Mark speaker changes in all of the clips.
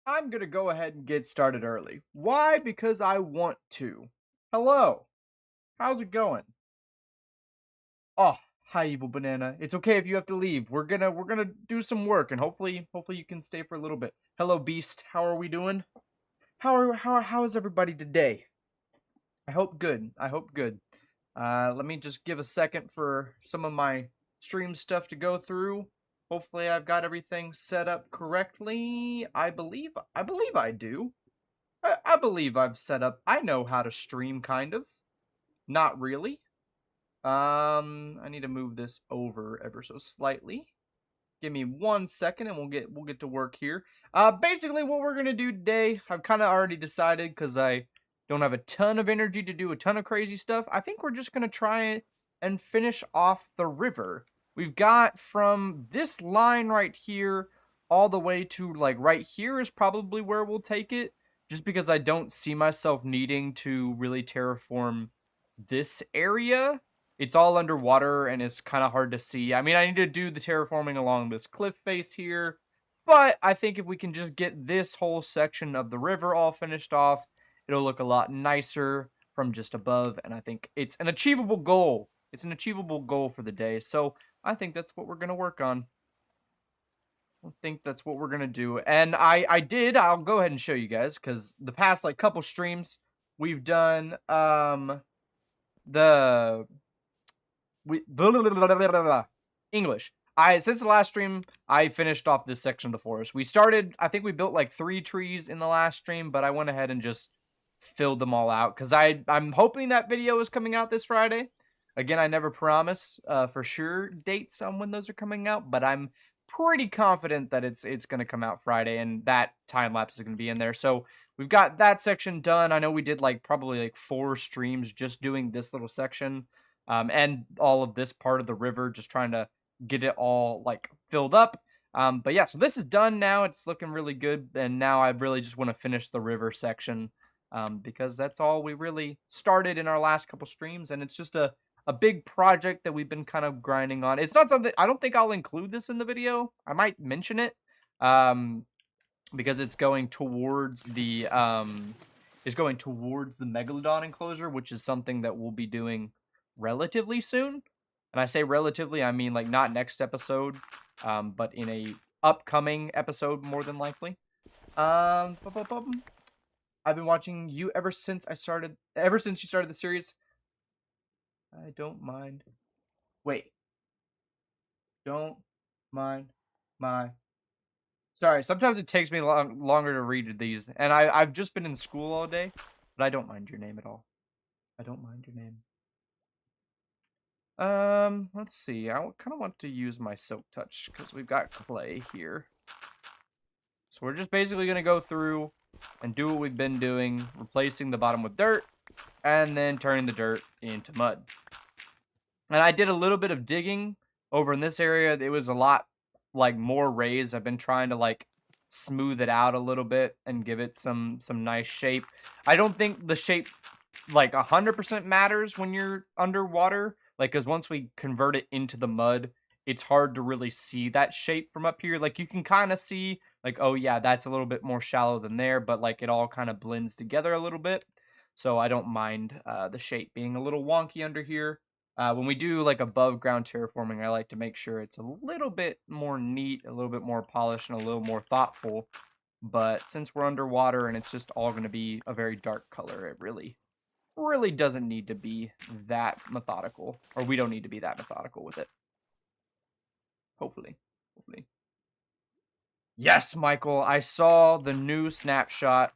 Speaker 1: I'm gonna go ahead and get started early. Why? Because I want to. Hello. How's it going? Oh, hi, evil banana. It's okay if you have to leave. We're gonna do some work, and hopefully you can stay for a little bit. Hello, Beast. How are we doing? How is everybody today? I hope good. I hope good. Let me just give a second for some of my stream stuff to go through. Hopefully I've got everything set up correctly. I believe I do. I believe I've set up. I know how to stream, kind of. Not really. I need to move this over ever so slightly. Give me 1 second, and we'll get to work here. Basically, what we're gonna do today, I've kind of already decided because I don't have a ton of energy to do a ton of crazy stuff. I think we're just gonna try and finish off the river. We've got from this line right here all the way to like right here is probably where we'll take it, just because I don't see myself needing to really terraform this area. It's all underwater and it's kind of hard to see. I mean, I need to do the terraforming along this cliff face here, but I think if we can just get this whole section of the river all finished off, it'll look a lot nicer from just above, and I think it's an achievable goal. It's an achievable goal for the day, so I think that's what we're going to work on. I think that's what we're going to do. And I'll go ahead and show you guys, because the past, like, couple streams, we've done, the we blah, blah, blah, blah, blah, blah. English. I Since the last stream, I finished off this section of the forest. We started, I think we built like 3 trees in the last stream, but I went ahead and just filled them all out because I'm hoping that video is coming out this Friday. Again, I never promise for sure dates on when those are coming out, but I'm pretty confident that it's going to come out Friday, and that time lapse is going to be in there. So we've got that section done. I know we did like probably like 4 streams just doing this little section, and all of this part of the river, just trying to get it all like filled up. But yeah, so this is done now. It's looking really good, and now I really just want to finish the river section, because that's all we really started in our last couple streams, and it's just a big project that we've been kind of grinding on. It's not something, I don't think I'll include this in the video. I might mention it, because it's going towards the megalodon enclosure, which is something that we'll be doing relatively soon. And I say relatively, I mean like not next episode, but in a upcoming episode more than likely. Um, bum, bum, bum. I've been watching you ever since you started the series. I don't mind. Wait, don't mind my. Sorry, sometimes it takes me longer to read these, and I've just been in school all day, but I don't mind your name at all. I don't mind your name. Let's see. I kind of want to use my silk touch because we've got clay here. So we're just basically going to go through and do what we've been doing, replacing the bottom with dirt, and then turning the dirt into mud. And I did a little bit of digging over in this area. It was a lot like more raised. I've been trying to like smooth it out a little bit and give it some nice shape. I don't think the shape like 100% matters when you're underwater, like, because once we convert it into the mud, it's hard to really see that shape from up here. Like, you can kind of see like, oh yeah, that's a little bit more shallow than there, but like it all kind of blends together a little bit. So I don't mind the shape being a little wonky under here. When we do like above ground terraforming, I like to make sure it's a little bit more neat, a little bit more polished, and a little more thoughtful. But since we're underwater and it's just all going to be a very dark color, it really doesn't need to be that methodical, or we don't need to be that methodical with it. Hopefully. Yes, Michael, I saw the new snapshot.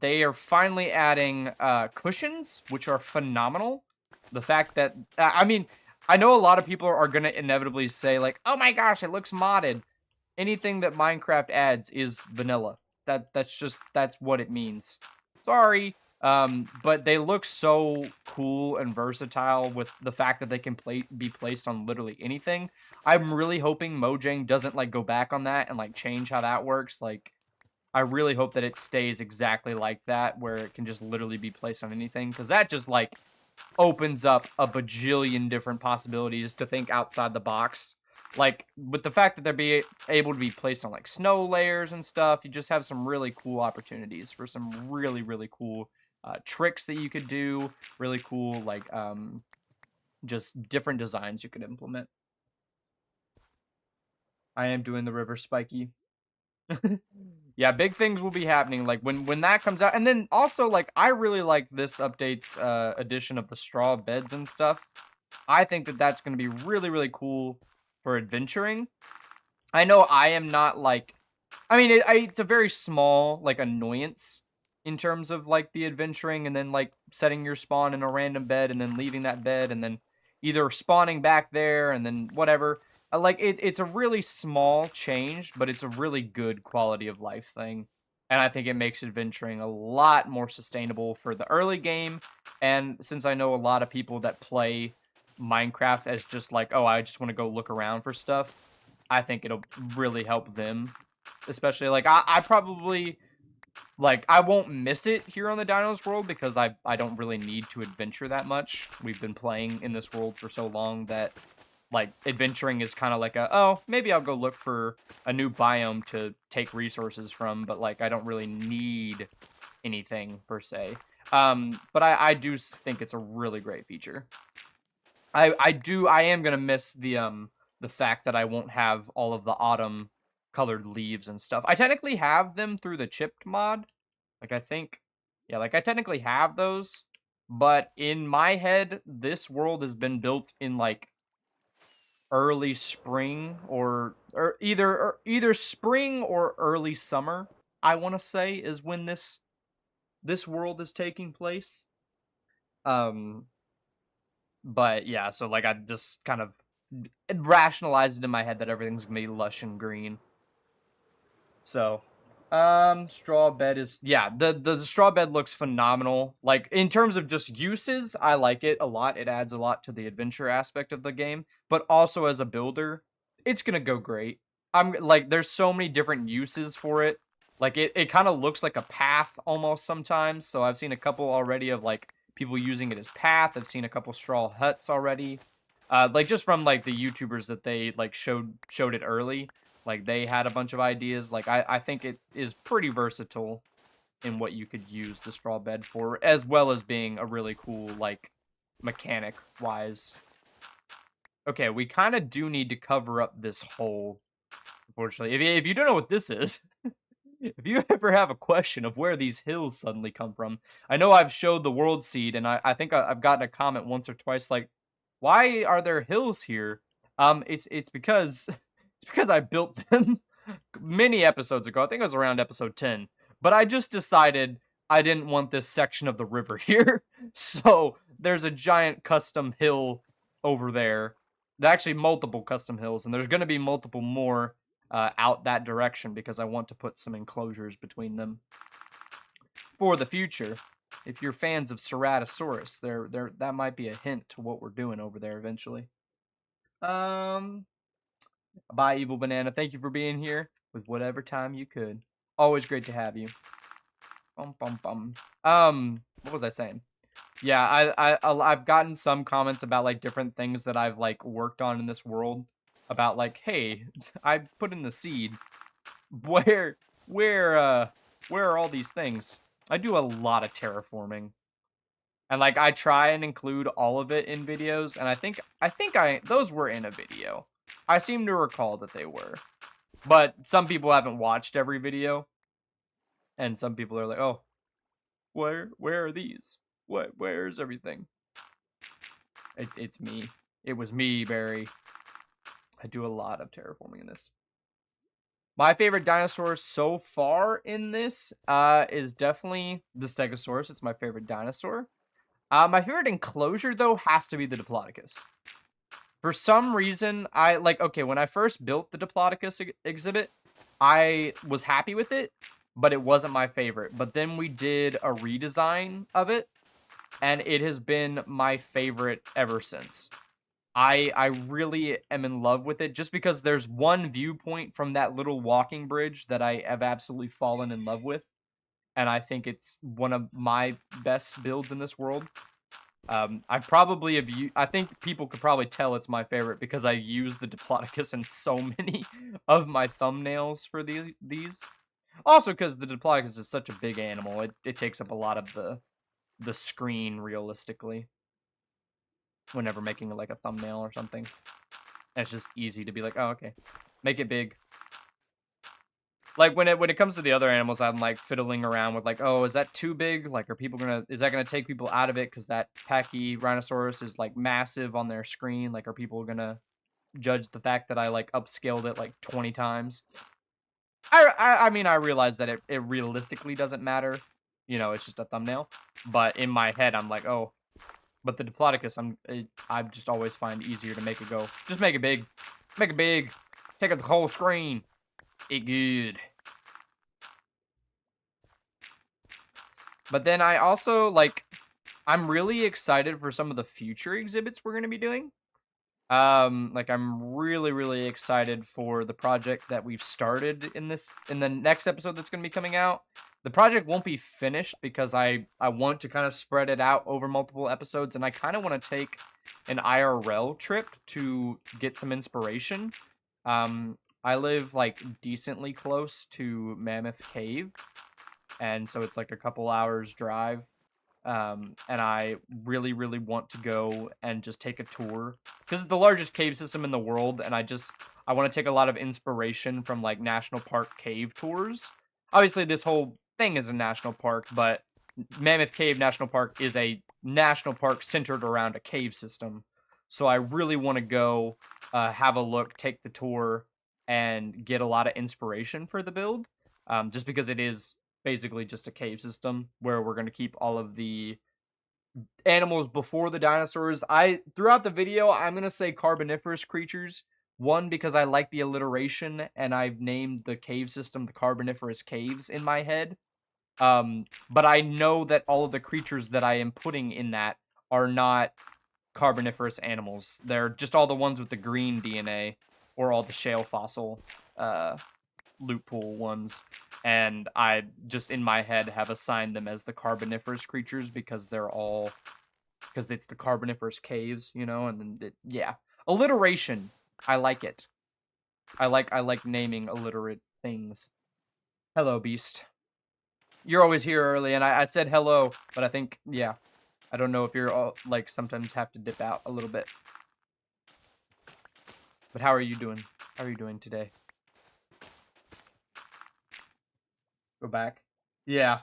Speaker 1: They are finally adding cushions, which are phenomenal. The fact that, I mean, I know a lot of people are going to inevitably say, like, oh my gosh, it looks modded. Anything that Minecraft adds is vanilla. That's what it means. Sorry. But they look so cool and versatile with the fact that they can be placed on literally anything. I'm really hoping Mojang doesn't like go back on that and like change how that works. Like, I really hope that it stays exactly like that, where it can just literally be placed on anything, because that just like opens up a bajillion different possibilities to think outside the box. like, with the fact that they're be able to be placed on, like, snow layers and stuff, you just have some really cool opportunities for some really, really cool tricks that you could do, really cool, like, just different designs you could implement. I am doing the river spiky. Yeah, big things will be happening, like, when that comes out, and then also, like, I really like this update's, addition of the straw beds and stuff. I think that that's gonna be really, really cool for adventuring. I know I am not, like I mean, it's a very small, like, annoyance in terms of, like, the adventuring and then, like, setting your spawn in a random bed and then leaving that bed and then either spawning back there and then whatever. Like, it's a really small change, but it's a really good quality of life thing, and I think it makes adventuring a lot more sustainable for the early game, and since I know a lot of people that play Minecraft as just like, "Oh, I just wanna go look around for stuff," I think it'll really help them. Especially, like, I probably like, I won't miss it here on the Dinos world because I don't really need to adventure that much. We've been playing in this world for so long that, like, adventuring is kinda like "Oh, maybe I'll go look for a new biome to take resources from," but, like, I don't really need anything per se. But I do think it's a really great feature. I am gonna miss the fact that I won't have all of the autumn colored leaves and stuff. I technically have them through the chipped mod. Like I think yeah, like I technically have those, but in my head, this world has been built in like early spring or either spring or early summer, I want to say is when this world is taking place. Um But yeah, so like I just kind of rationalized it in my head that everything's gonna be lush and green. So, straw bed is yeah, the straw bed looks phenomenal. Like in terms of just uses, I like it a lot. It adds a lot to the adventure aspect of the game, but also as a builder, it's gonna go great. I'm like, there's so many different uses for it. Like it kind of looks like a path almost sometimes. So I've seen a couple already of like people using it as path. I've seen a couple straw huts already. Like just from like the YouTubers that they like showed it early. Like, they had a bunch of ideas. Like, I think it is pretty versatile in what you could use the straw bed for, as well as being a really cool, like, mechanic-wise. Okay, we kind of do need to cover up this hole, unfortunately. If you don't know what this is, if you ever have a question of where these hills suddenly come from, I know I've showed the world seed, and I think I've gotten a comment once or twice like, why are there hills here? It's because it's because I built them many episodes ago. I think it was around episode 10. But I just decided I didn't want this section of the river here. So there's a giant custom hill over there. Actually, multiple custom hills, and there's going to be multiple more out that direction because I want to put some enclosures between them for the future. If you're fans of Ceratosaurus, there that might be a hint to what we're doing over there eventually. Um, Bye, Evil Banana. Thank you for being here with whatever time you could. Always great to have you. Bum bum bum. What was I saying? Yeah, I've gotten some comments about like different things that I've like worked on in this world. About like, hey, I put in the seed. Where, where, uh, where are all these things? I do a lot of terraforming, and like I try and include all of it in videos, and I think those were in a video. I seem to recall that they were. But some people haven't watched every video, and some people are like, "Oh, where are these? Where's everything?" It's me. It was me, Barry. I do a lot of terraforming in this. My favorite dinosaur so far in this is definitely the Stegosaurus. It's my favorite dinosaur. My favorite enclosure though has to be the Diplodocus. For some reason, I like okay, when I first built the Diplodocus exhibit, I was happy with it, but it wasn't my favorite. But then we did a redesign of it, and it has been my favorite ever since. I really am in love with it just because there's one viewpoint from that little walking bridge that I have absolutely fallen in love with, and I think it's one of my best builds in this world. I probably have I think people could probably tell it's my favorite because I use the Diplodocus in so many of my thumbnails for these. Also because the Diplodocus is such a big animal, it takes up a lot of the screen realistically whenever making like a thumbnail or something. And it's just easy to be like, oh, okay, make it big. Like when it comes to the other animals, I'm like fiddling around with like, oh, is that too big? Like, is that gonna take people out of it? Because that Pachyrhinosaurus is like massive on their screen. Like, are people gonna judge the fact that I like upscaled it like 20 times? I mean, I realize that it realistically doesn't matter. You know, it's just a thumbnail. But in my head, I'm like, oh, but the Diplodocus, I just always find easier to make it go. Just make it big. Make it big. Take up the whole screen. It good. But then I also, like, I'm really excited for some of the future exhibits we're going to be doing. Like, I'm really, really excited for the project that we've started in the next episode that's going to be coming out. The project won't be finished because I want to kind of spread it out over multiple episodes, and I kind of want to take an IRL trip to get some inspiration. I live, like, decently close to Mammoth Cave, and so it's like a couple hours drive. And I really, really want to go and just take a tour because it's the largest cave system in the world, and I want to take a lot of inspiration from like national park cave tours. Obviously, this whole thing is a national park, but Mammoth Cave National Park is a national park centered around a cave system. So I really want to go have a look, take the tour, and get a lot of inspiration for the build. Just because it is basically just a cave system where we're going to keep all of the animals before the dinosaurs. Throughout the video, I'm going to say carboniferous creatures. One, because I like the alliteration, and I've named the cave system the Carboniferous Caves in my head. But I know that all of the creatures that I am putting in that are not carboniferous animals. They're just all the ones with the green DNA, or all the shale fossil loot pool ones, and I just in my head have assigned them as the carboniferous creatures because it's the carboniferous caves, you know, and then yeah, alliteration. I like it. I like naming alliterate things. Hello, Beast. You're always here early, and I said hello, but I think yeah, I don't know if you're all like sometimes have to dip out a little bit. But how are you doing? How are you doing today? Go back. Yeah.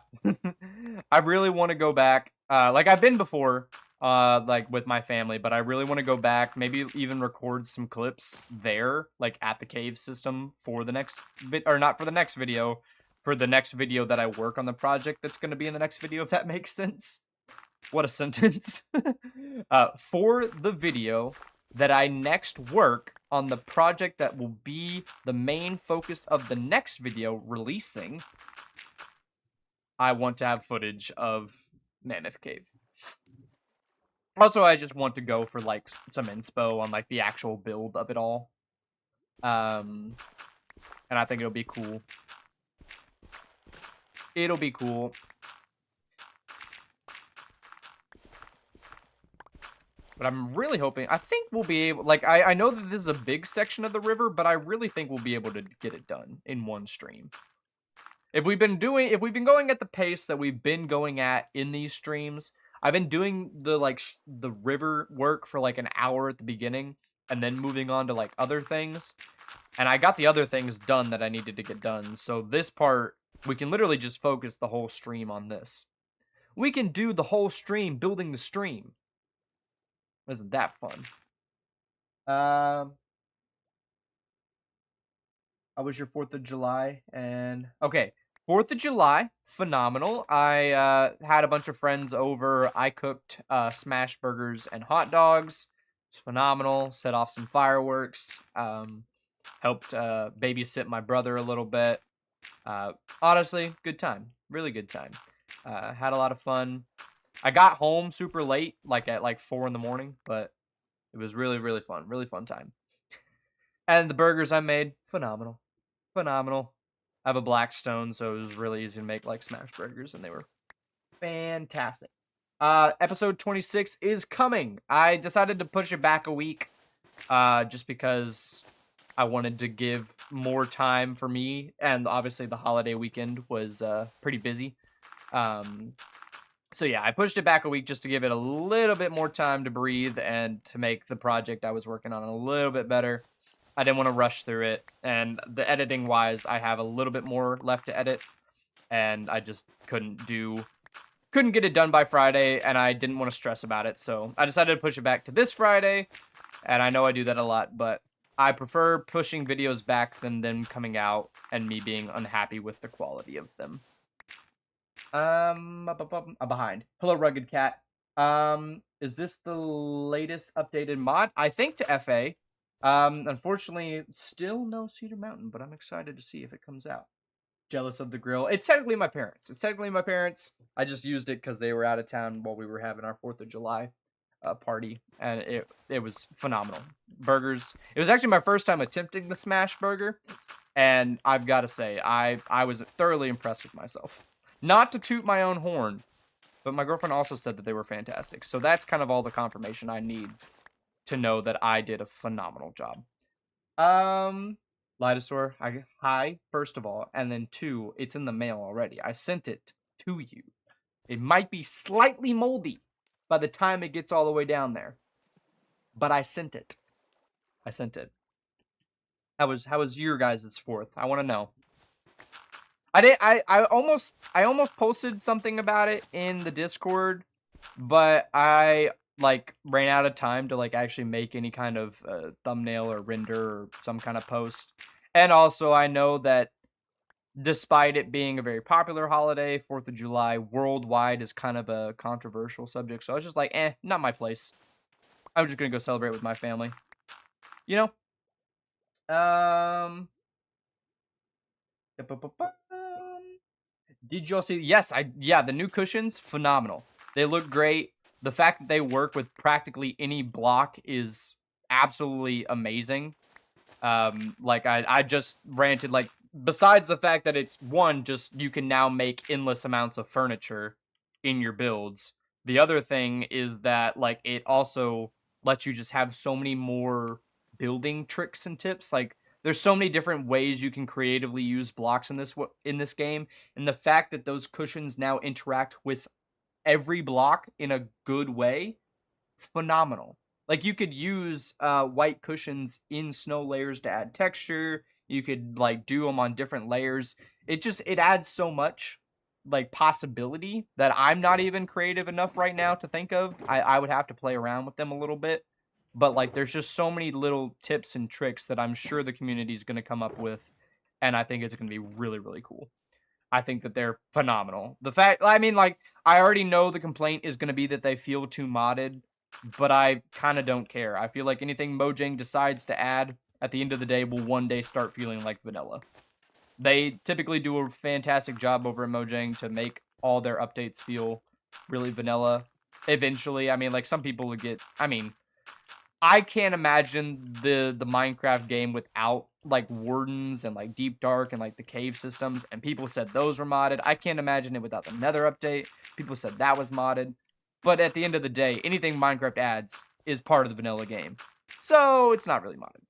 Speaker 1: I really want to go back. Like I've been before, like with my family, but I really want to go back, maybe even record some clips there, like at the cave system for the next or not for the next video, for the next video that I work on the project that's going to be in the next video, if that makes sense. What a sentence. For the video that I next work on the project that will be the main focus of the next video releasing, I want to have footage of Mammoth Cave. Also, I just want to go for like some inspo on like the actual build of it all. And I think it'll be cool. It'll be cool. But I'm really hoping, I think we'll be able, like, I know that this is a big section of the river, but I really think we'll be able to get it done in one stream. If we've been going at the pace that we've been going at in these streams, I've been doing the river work for like an hour at the beginning and then moving on to like other things. And I got the other things done that I needed to get done. So this part, we can literally just focus the whole stream on this. We can do the whole stream building the stream. Isn't that fun? How was your 4th of July? And okay, 4th of July, phenomenal. I had a bunch of friends over. I cooked smash burgers and hot dogs. It's phenomenal. Set off some fireworks. Helped babysit my brother a little bit. Honestly, good time. Really good time. Had a lot of fun. I got home super late, like at like 4 in the morning, but it was really, really fun. Really fun time. And the burgers I made, phenomenal. Phenomenal. I have a Blackstone, so it was really easy to make like smash burgers, and they were fantastic. Episode 26 is coming. I decided to push it back a week, just because I wanted to give more time for me, and obviously the holiday weekend was pretty busy. So yeah, I pushed it back a week just to give it a little bit more time to breathe and to make the project I was working on a little bit better. I didn't want to rush through it, and the editing wise, I have a little bit more left to edit, and I just couldn't get it done by Friday, and I didn't want to stress about it, so I decided to push it back to this Friday, and I know I do that a lot, but I prefer pushing videos back than them coming out and me being unhappy with the quality of them. I'm behind. Hello, Rugged Cat. Is this the latest updated mod? I think to FA. Unfortunately, still no Cedar Mountain, but I'm excited to see if it comes out. Jealous of the grill. It's technically my parents. I just used it because they were out of town while we were having our 4th of July party, and it was phenomenal. Burgers. It was actually my first time attempting the smash burger, and I've got to say, I was thoroughly impressed with myself. Not to toot my own horn, but my girlfriend also said that they were fantastic. So that's kind of all the confirmation I need to know that I did a phenomenal job. Dinosaur, hi, first of all, and then 2, it's in the mail already. I sent it to you. It might be slightly moldy by the time it gets all the way down there, but I sent it. How was your guys' 4th? I want to know. I almost posted something about it in the Discord, but I ran out of time to actually make any kind of thumbnail or render or some kind of post. And also I know that despite it being a very popular holiday, 4th of July worldwide is kind of a controversial subject. So I was just like, not my place. I'm just gonna go celebrate with my family. You know? Did y'all see? Yes, the new cushions, phenomenal. They look great. The fact that they work with practically any block is absolutely amazing. I just ranted, besides the fact that it's just you can now make endless amounts of furniture in your builds. The other thing is that it also lets you just have so many more building tricks and tips. There's so many different ways you can creatively use blocks in this game, and the fact that those cushions now interact with every block in a good way, phenomenal. You could use white cushions in snow layers to add texture. You could do them on different layers. It adds so much possibility that I'm not even creative enough right now to think of. I would have to play around with them a little bit. But there's just so many little tips and tricks that I'm sure the community is going to come up with, and I think it's going to be really, really cool. I think that they're phenomenal. I already know the complaint is going to be that they feel too modded, but I kind of don't care. I feel like anything Mojang decides to add at the end of the day will one day start feeling like vanilla. They typically do a fantastic job over at Mojang to make all their updates feel really vanilla. Eventually, some people would get, I can't imagine the Minecraft game without wardens and deep dark and the cave systems, and people said those were modded. I can't imagine it without the Nether update. People said that was modded. But at the end of the day, anything Minecraft adds is part of the vanilla game. So it's not really modded.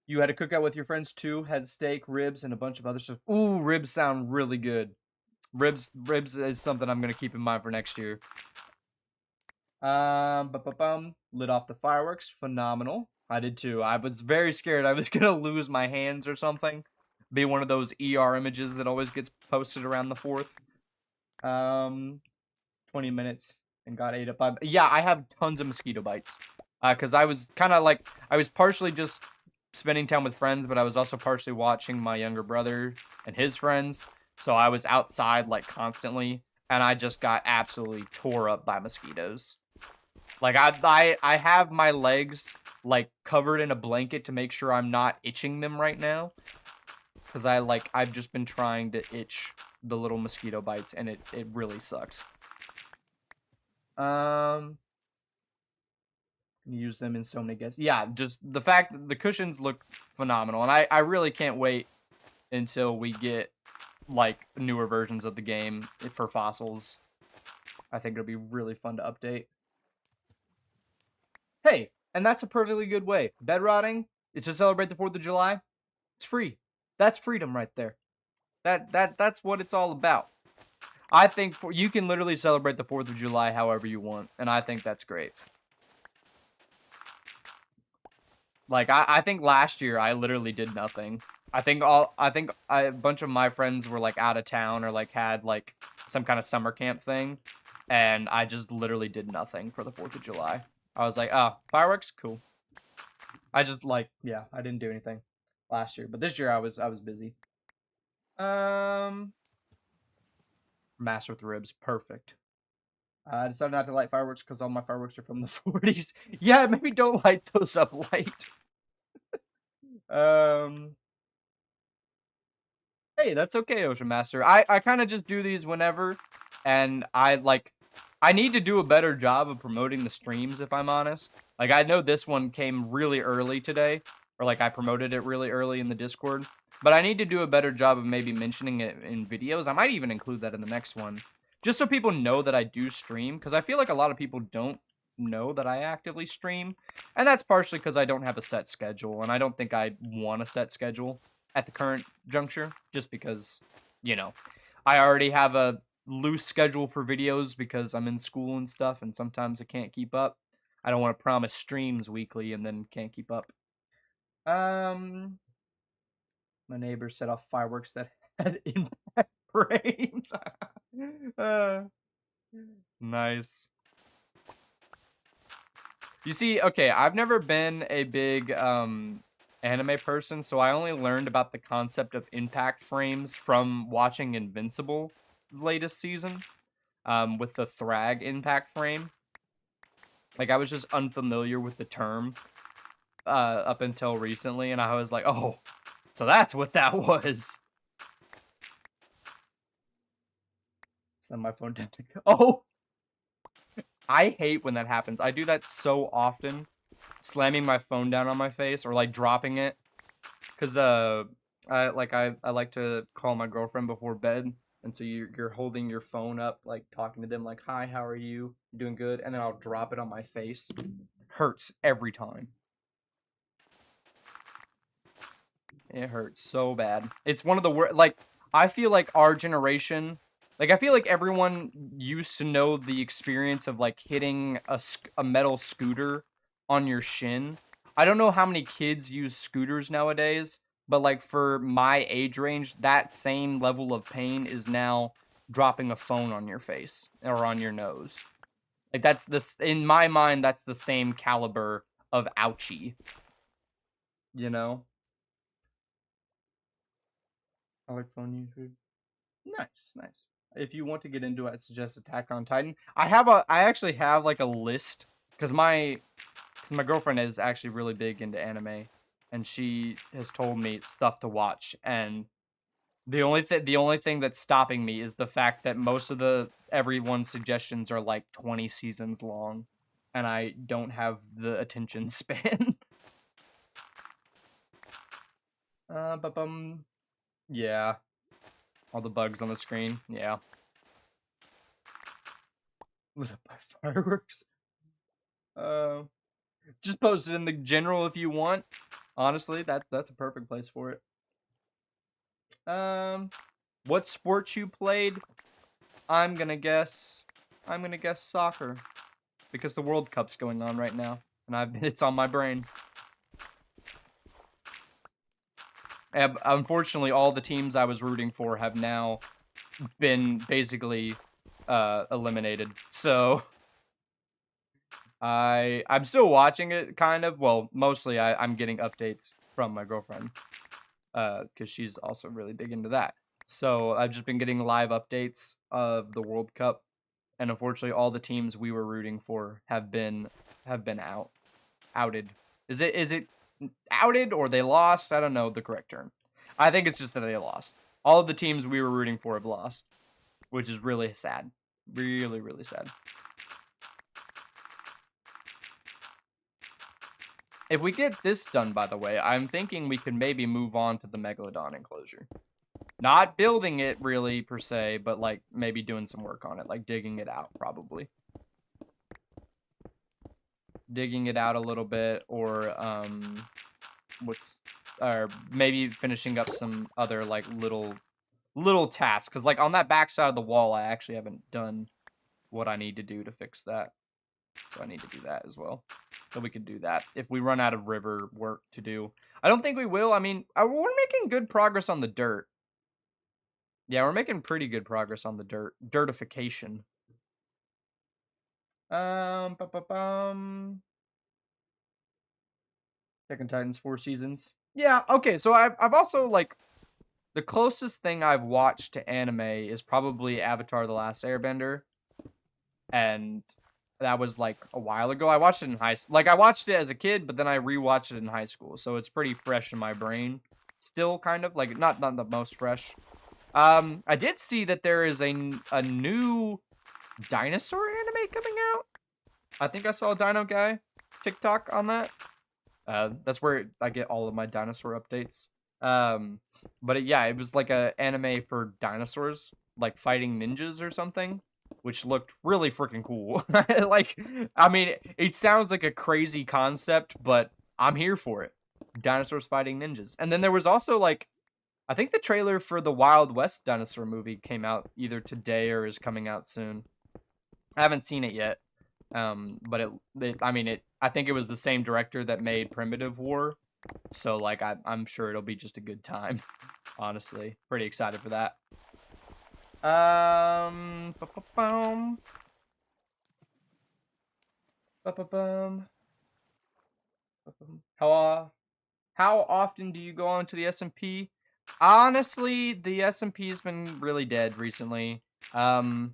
Speaker 1: You had a cookout with your friends too, had steak, ribs, and a bunch of other stuff. Ooh, ribs sound really good. Ribs is something I'm gonna keep in mind for next year. Lit off the fireworks. Phenomenal. I did too. I was very scared I was gonna lose my hands or something. Be one of those ER images that always gets posted around the 4th. 20 minutes and got ate up by... Yeah, I have tons of mosquito bites. Because I was kind of I was partially just spending time with friends, but I was also partially watching my younger brother and his friends. So I was outside constantly, and I just got absolutely tore up by mosquitoes. I have my legs covered in a blanket to make sure I'm not itching them right now, because I've just been trying to itch the little mosquito bites, and it really sucks. Use them in so many guests. Yeah, just the fact that the cushions look phenomenal, and I really can't wait until we get like newer versions of the game for fossils. I think it'll be really fun to update. Hey, and that's a perfectly good way. Bed rotting, it's to celebrate the 4th of July. It's free. That's freedom right there. That's what it's all about. I think you can literally celebrate the 4th of July however you want, and I think that's great. Like I think last year I literally did nothing. I think a bunch of my friends were like out of town or like had like some kind of summer camp thing, and I just literally did nothing for the 4th of July. I was like, oh, fireworks, cool. I just like, yeah, I didn't do anything last year, but this year I was busy. Master with ribs, perfect. I decided not to light fireworks because all my fireworks are from the 40s. Yeah, maybe don't light those up light. Hey, that's okay, Ocean Master. I kind of just do these whenever, and I need to do a better job of promoting the streams, if I'm honest. Like, I know this one came really early today, or like I promoted it really early in the Discord, but I need to do a better job of maybe mentioning it in videos. I might even include that in the next one, just so people know that I do stream, because I feel like a lot of people don't know that I actively stream, and that's partially because I don't have a set schedule, and I don't think I want a set schedule at the current juncture, just because, you know, I already have a loose schedule for videos because I'm in school and stuff, and sometimes I can't keep up. I don't want to promise streams weekly and then can't keep up. My neighbor set off fireworks that had impact frames. uh, nice. You see, okay, I've never been a big anime person, so I only learned about the concept of impact frames from watching Invincible's latest season, with the Thrag impact frame. Like, I was just unfamiliar with the term up until recently, and I was like, oh, so that's what that was. Send my phone down to go. Oh! I hate when that happens. I do that so often. Slamming my phone down on my face or, like, dropping it. Because, I like to call my girlfriend before bed. And so you're holding your phone up, like, talking to them, like, hi, how are you? Doing good? And then I'll drop it on my face. Hurts every time. It hurts so bad. It's one of the worst. Like, I feel like our generation, like, I feel like everyone used to know the experience of, like, hitting a metal scooter on your shin. I don't know how many kids use scooters nowadays, but, like, for my age range, that same level of pain is now dropping a phone on your face or on your nose. Like, that's this, in my mind, that's the same caliber of ouchie, you know? I like phone usage. Nice, nice. If you want to get into it, I suggest Attack on Titan. I actually have like a list because my girlfriend is actually really big into anime, and she has told me stuff to watch. And the only thing that's stopping me is the fact that most of everyone's suggestions are like 20 seasons long, and I don't have the attention span. But yeah, all the bugs on the screen. Yeah. Lit up by fireworks. Just post it in the general if you want. Honestly, that's a perfect place for it. What sports you played? I'm gonna guess soccer because the World Cup's going on right now, and it's on my brain. And unfortunately, all the teams I was rooting for have now been basically eliminated. So I'm still watching it, kind of. Well, mostly I'm getting updates from my girlfriend, because she's also really big into that. So I've just been getting live updates of the World Cup, and unfortunately, all the teams we were rooting for have been outed. Is it outed or they lost? I don't know the correct term. I think it's just that they lost. All of the teams we were rooting for have lost, which is really sad. Really, really sad. If we get this done, by the way, I'm thinking we could maybe move on to the Megalodon enclosure. Not building it really per se, but like maybe doing some work on it, like digging it out probably. Digging it out a little bit, or or maybe finishing up some other like little tasks, because like on that back side of the wall I actually haven't done what I need to do to fix that. So I need to do that as well. So we can do that if we run out of river work to do. I don't think we will. I mean, we're making good progress on the dirt. Yeah, we're making pretty good progress on the dirtification. Attack on Titan's 4 seasons. Yeah, okay, so I've also, like, the closest thing I've watched to anime is probably Avatar: The Last Airbender. And that was, like, a while ago. I watched it in high school. Like, I watched it as a kid, but then I rewatched it in high school. So it's pretty fresh in my brain. Still, kind of. Like, not the most fresh. I did see that there is a new dinosaur anime coming out. I think I saw a Dino Guy TikTok on that. That's where I get all of my dinosaur updates. But yeah, it was like a anime for dinosaurs, like fighting ninjas or something, which looked really freaking cool. Like, I mean, it sounds like a crazy concept, but I'm here for it. Dinosaurs fighting ninjas. And then there was also like, I think the trailer for the Wild West dinosaur movie came out either today or is coming out soon. I haven't seen it yet. But I think it was the same director that made Primitive War. So, like, I'm sure it'll be just a good time. Honestly. Pretty excited for that. How often do you go on to the S&P? Honestly, the S&P has been really dead recently. I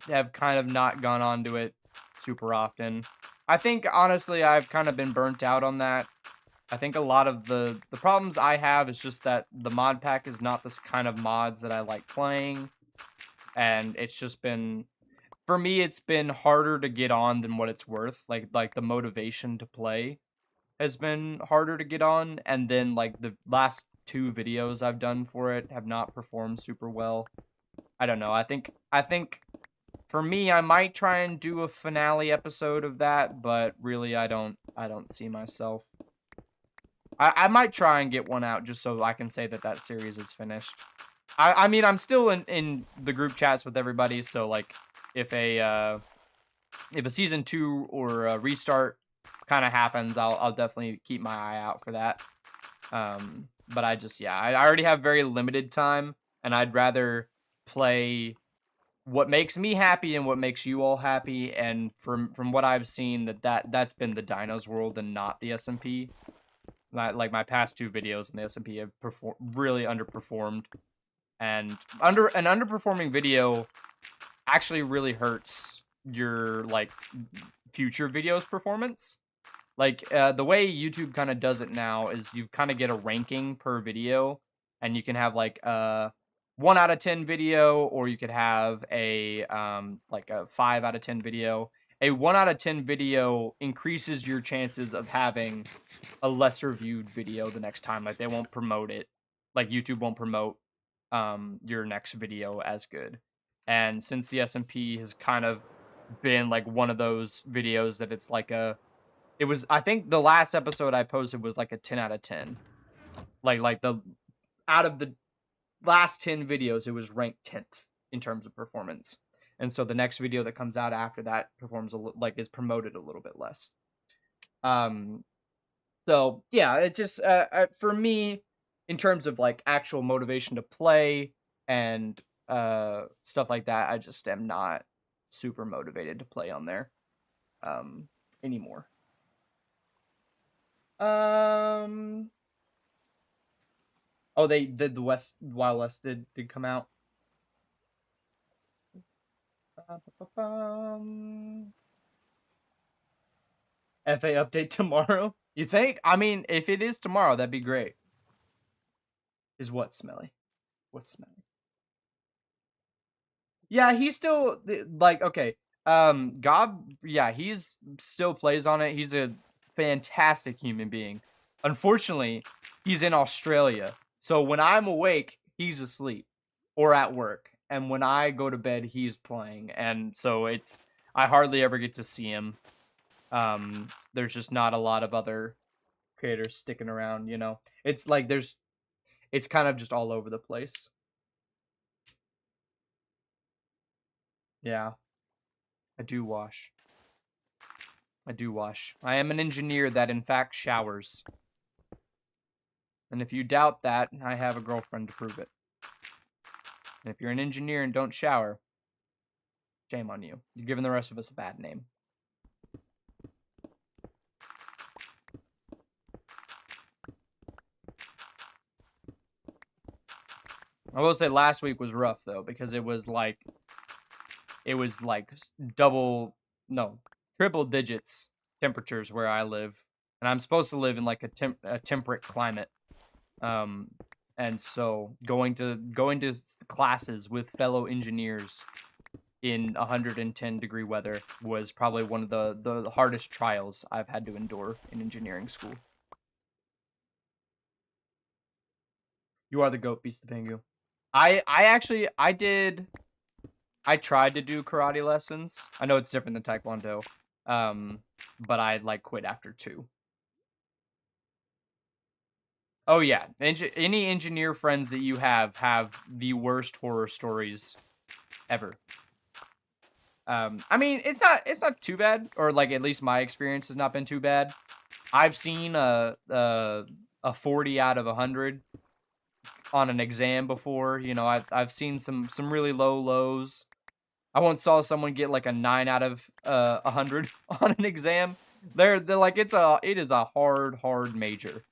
Speaker 1: have kind of not gone onto it super often. I think, honestly, I've kind of been burnt out on that. I think a lot of the problems I have is just that the mod pack is not this kind of mods that I like playing. And it's just been, for me, it's been harder to get on than what it's worth. Like the motivation to play has been harder to get on. And then, like, the last 2 videos I've done for it have not performed super well. I don't know. I think for me, I might try and do a finale episode of that, but really I don't see myself. I might try and get one out just so I can say that series is finished. I mean, I'm still in the group chats with everybody, so like if a season 2 or a restart kind of happens, I'll definitely keep my eye out for that. But I already have very limited time, and I'd rather play what makes me happy and what makes you all happy. And from what I've seen, that's been the Dinos world and not the SMP. Like my past 2 videos in the SMP have really underperformed, and an underperforming video actually really hurts your like future videos performance. Like the way YouTube kind of does it now is you kind of get a ranking per video, and you can have like 1 out of 10 video, or you could have a like a 5 out of 10 video. A 1 out of 10 video increases your chances of having a lesser viewed video the next time. Like, they won't promote it. Like, YouTube won't promote your next video as good. And since the SMP has kind of been like one of those videos that it's like I think the last episode I posted was like a 10 out of 10. Like the out of the last 10 videos, it was ranked 10th in terms of performance. And so the next video that comes out after that performs is promoted a little bit less. So yeah, it just for me, in terms of like actual motivation to play and stuff like that, I just am not super motivated to play on there anymore. Oh, they did the Wild West did come out. FA update tomorrow? You think? I mean, if it is tomorrow, that'd be great. Is what smelly? What's smelly? Yeah, he's still like okay. Gob, yeah, he's still plays on it. He's a fantastic human being. Unfortunately, he's in Australia, So when I'm awake, he's asleep or at work. And when I go to bed, he's playing. And so I hardly ever get to see him. There's just not a lot of other creators sticking around, you know. It's like it's kind of just all over the place. Yeah, I do wash. I do wash. I am an engineer that in fact showers. And if you doubt that, I have a girlfriend to prove it. And if you're an engineer and don't shower, shame on you. You're giving the rest of us a bad name. I will say last week was rough though, because it was like triple digits temperatures where I live, and I'm supposed to live in like a temperate climate. And so going to classes with fellow engineers in 110-degree weather was probably one of the hardest trials I've had to endure in engineering school. You are the goat, Beast the Pengu. I tried to do karate lessons. I know it's different than Taekwondo. But I like quit after 2. Oh yeah, any engineer friends that you have the worst horror stories ever. I mean, it's not too bad, or like at least my experience has not been too bad. I've seen a 40 out of 100 on an exam before. You know, I've seen some really low lows. I once saw someone get like a 9 out of 100 on an exam. They're like it is a hard major.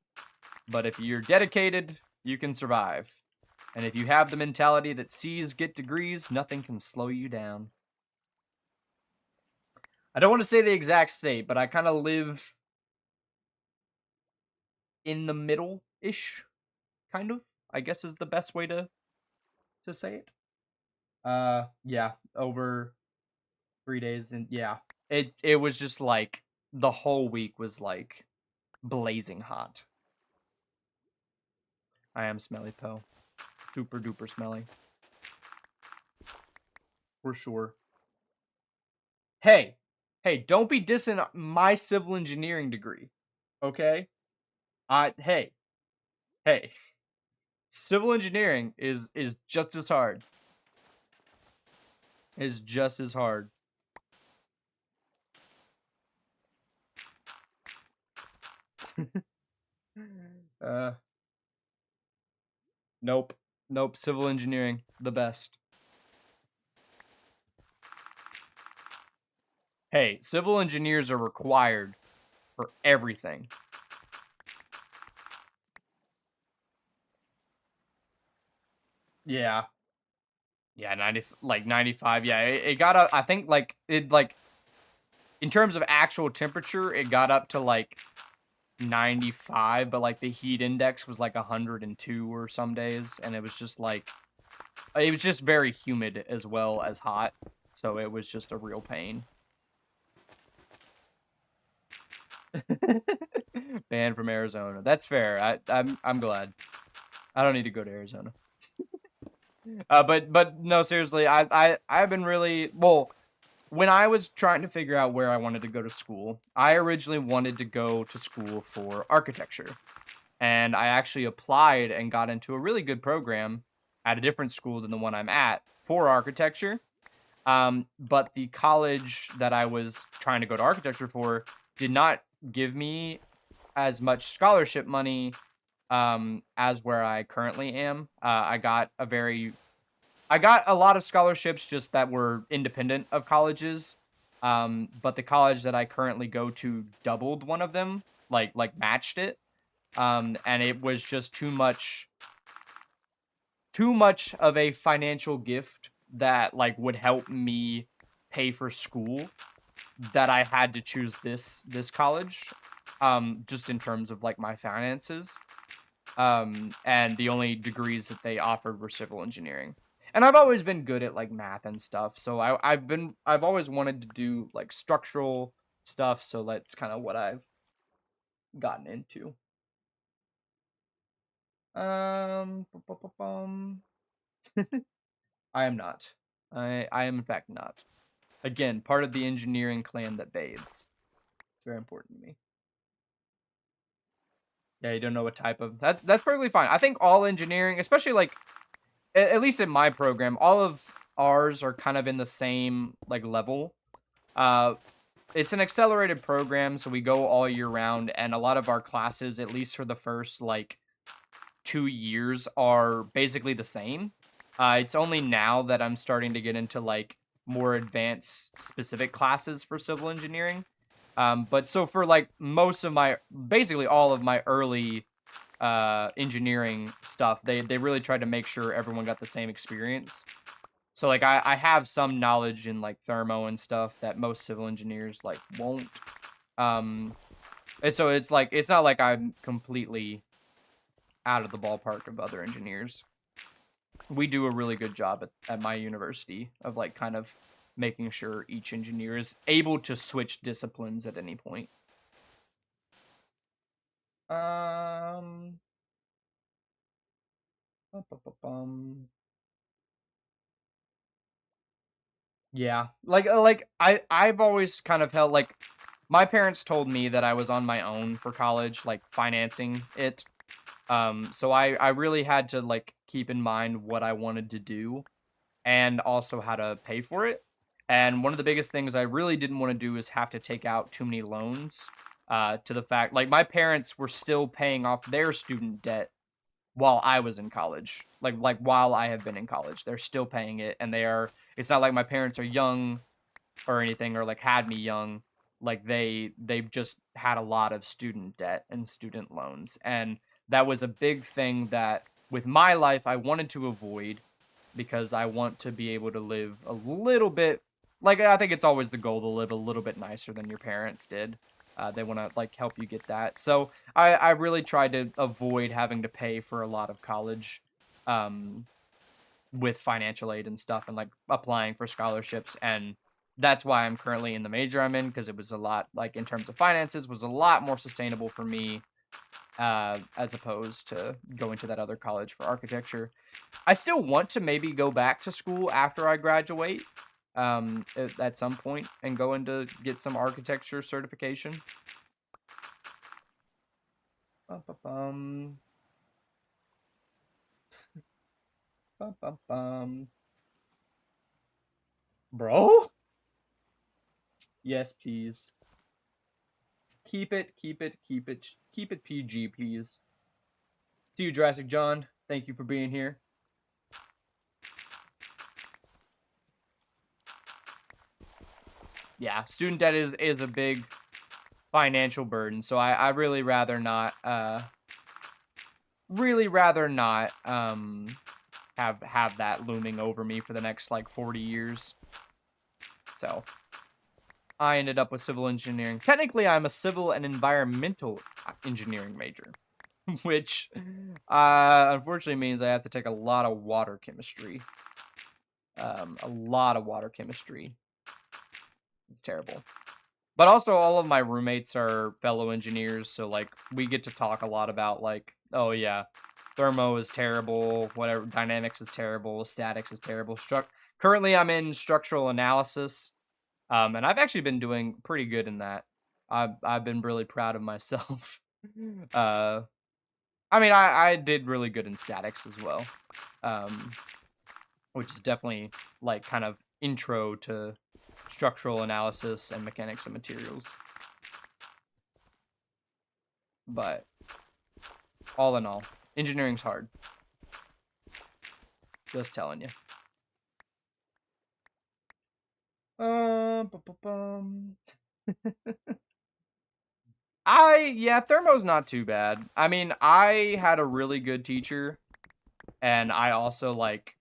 Speaker 1: But if you're dedicated, you can survive. And if you have the mentality that C's get degrees, nothing can slow you down. I don't want to say the exact state, but I kind of live in the middle-ish, kind of, I guess is the best way to say it. Yeah, over 3 days, and yeah. It was just like the whole week was like blazing hot. I am smelly Poe. Super duper smelly. For sure. Hey, don't be dissing my civil engineering degree. Okay? Hey. Civil engineering is just as hard. Is just as hard. Nope. Nope, civil engineering, the best. Hey, civil engineers are required for everything. Yeah. Yeah, 95. Yeah, it got up, I think like in terms of actual temperature, it got up to like 95, but like the heat index was like 102 or some days, and it was just very humid as well as hot, so it was just a real pain. Banned from Arizona. That's fair. I'm glad. I don't need to go to Arizona. But no, seriously, I've been really well. When I was trying to figure out where I wanted to go to school, I originally wanted to go to school for architecture. And I actually applied and got into a really good program at a different school than the one I'm at for architecture. But the college that I was trying to go to architecture for did not give me as much scholarship money as where I currently am. I got a lot of scholarships just that were independent of colleges. But the college that I currently go to doubled one of them, like matched it. And it was just too much of a financial gift that like would help me pay for school, that I had to choose this college, just in terms of like my finances. And the only degrees that they offered were civil engineering. And I've always been good at like math and stuff, so I've always wanted to do like structural stuff, so that's kind of what I've gotten into. I am not. I am in fact not. Again, part of the engineering clan that bathes. It's very important to me. Yeah, you don't know what type of that's perfectly fine. I think all engineering, especially like at least in my program, all of ours are kind of in the same like level. Uh, it's an accelerated program, so we go all year round, and a lot of our classes, at least for the first like 2 years, are basically the same. It's only now that I'm starting to get into like more advanced specific classes for civil engineering. But so for like most of my, basically all of my early engineering stuff, they really tried to make sure everyone got the same experience. So like I have some knowledge in like thermo and stuff that most civil engineers like won't. Um, and so it's like it's not like I'm completely out of the ballpark of other engineers. We do a really good job at my university of like kind of making sure each engineer is able to switch disciplines at any point. Um, yeah, like I've always kind of felt like my parents told me that I was on my own for college, like financing it. So I really had to like keep in mind what I wanted to do and also how to pay for it. And one of the biggest things I really didn't want to do is have to take out too many loans. To the fact, like my parents were still paying off their student debt while I was in college. Like while I have been in college, they're still paying it, and they are. It's not like my parents are young or anything, or like had me young. Like they've just had a lot of student debt and student loans, and that was a big thing that with my life I wanted to avoid because I want to be able to live a little bit like I think it's always the goal to live a little bit nicer than your parents did. They want to like help you get that. So I really tried to avoid having to pay for a lot of college um, with financial aid and stuff and like applying for scholarships. And that's why I'm currently in the major I'm in, because it was a lot like in terms of finances was a lot more sustainable for me as opposed to going to that other college for architecture. I still want to maybe go back to school after I graduate at some point and go into get some architecture certification. Bum, bum, bum. Bum, bum, bum. Bro? Yes, please. Keep it PG, please. To you, Jurassic John. Thank you for being here. Yeah, student debt is a big financial burden, so I really rather not have that looming over me for the next like 40 years. So I ended up with civil engineering. Technically, I'm a civil and environmental engineering major, which unfortunately means I have to take a lot of water chemistry. A lot of water chemistry. It's terrible. But also, all of my roommates are fellow engineers, so like we get to talk a lot about like, oh yeah, thermo is terrible, whatever, dynamics is terrible, statics is terrible. Currently, I'm in structural analysis. And I've actually been doing pretty good in that. I've been really proud of myself. uh, I mean, I did really good in statics as well, um, which is definitely like kind of intro to structural analysis and mechanics of materials. But all in all, engineering's hard. Just telling you. Bum. Yeah, thermo's not too bad. I mean, I had a really good teacher, and I also like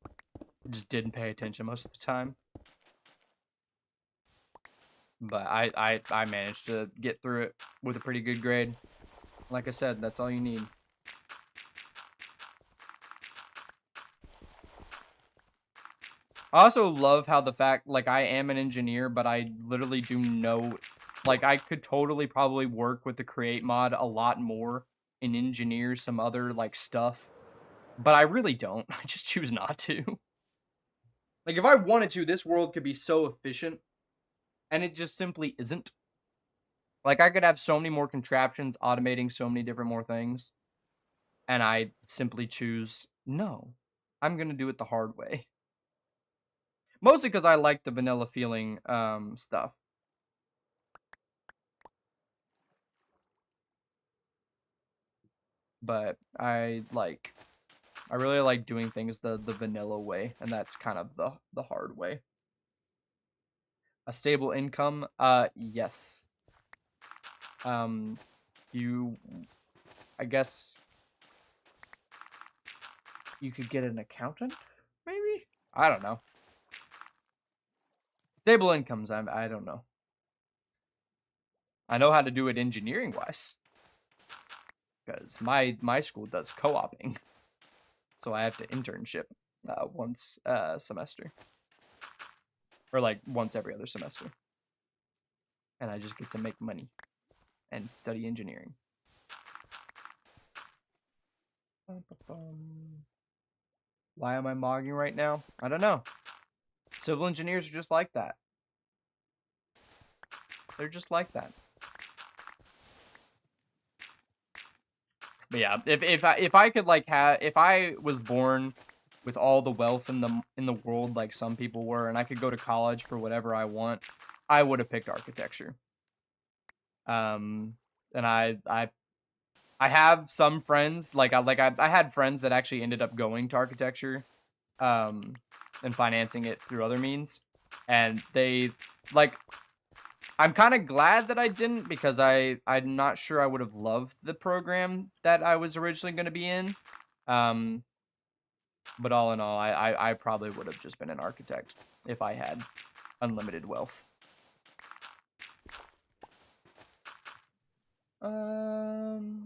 Speaker 1: just didn't pay attention most of the time. But I managed to get through it with a pretty good grade. Like I said, that's all you need. I also love how the fact, like, I am an engineer, but I literally do know, like, I could totally probably work with the create mod a lot more and engineer some other, like, stuff But I really don't. I just choose not to. Like, if I wanted to, this world could be so efficient, and it just simply isn't. Like, I could have so many more contraptions automating so many different more things, and I simply choose, no, I'm gonna do it the hard way. Mostly because I like the vanilla feeling stuff. But I really like doing things the vanilla way, and that's kind of the hard way. A stable income, yes. You, I guess, you could get an accountant, maybe. I don't know. Stable incomes, I don't know. I know how to do it engineering wise, because my school does co-oping, so I have to internship once a semester. Or like once every other semester. And I just get to make money and study engineering. Why am I mogging right now? I don't know. Civil engineers are just like that. They're just like that. But yeah, if I could like if I was born with all the wealth in the world like some people were, and I could go to college for whatever I want, I would have picked architecture. And I have some friends I had friends that actually ended up going to architecture, and financing it through other means, and they like. I'm kind of glad that I didn't, because I'm not sure I would have loved the program that I was originally going to be in. But all in all, I probably would have just been an architect if I had unlimited wealth. How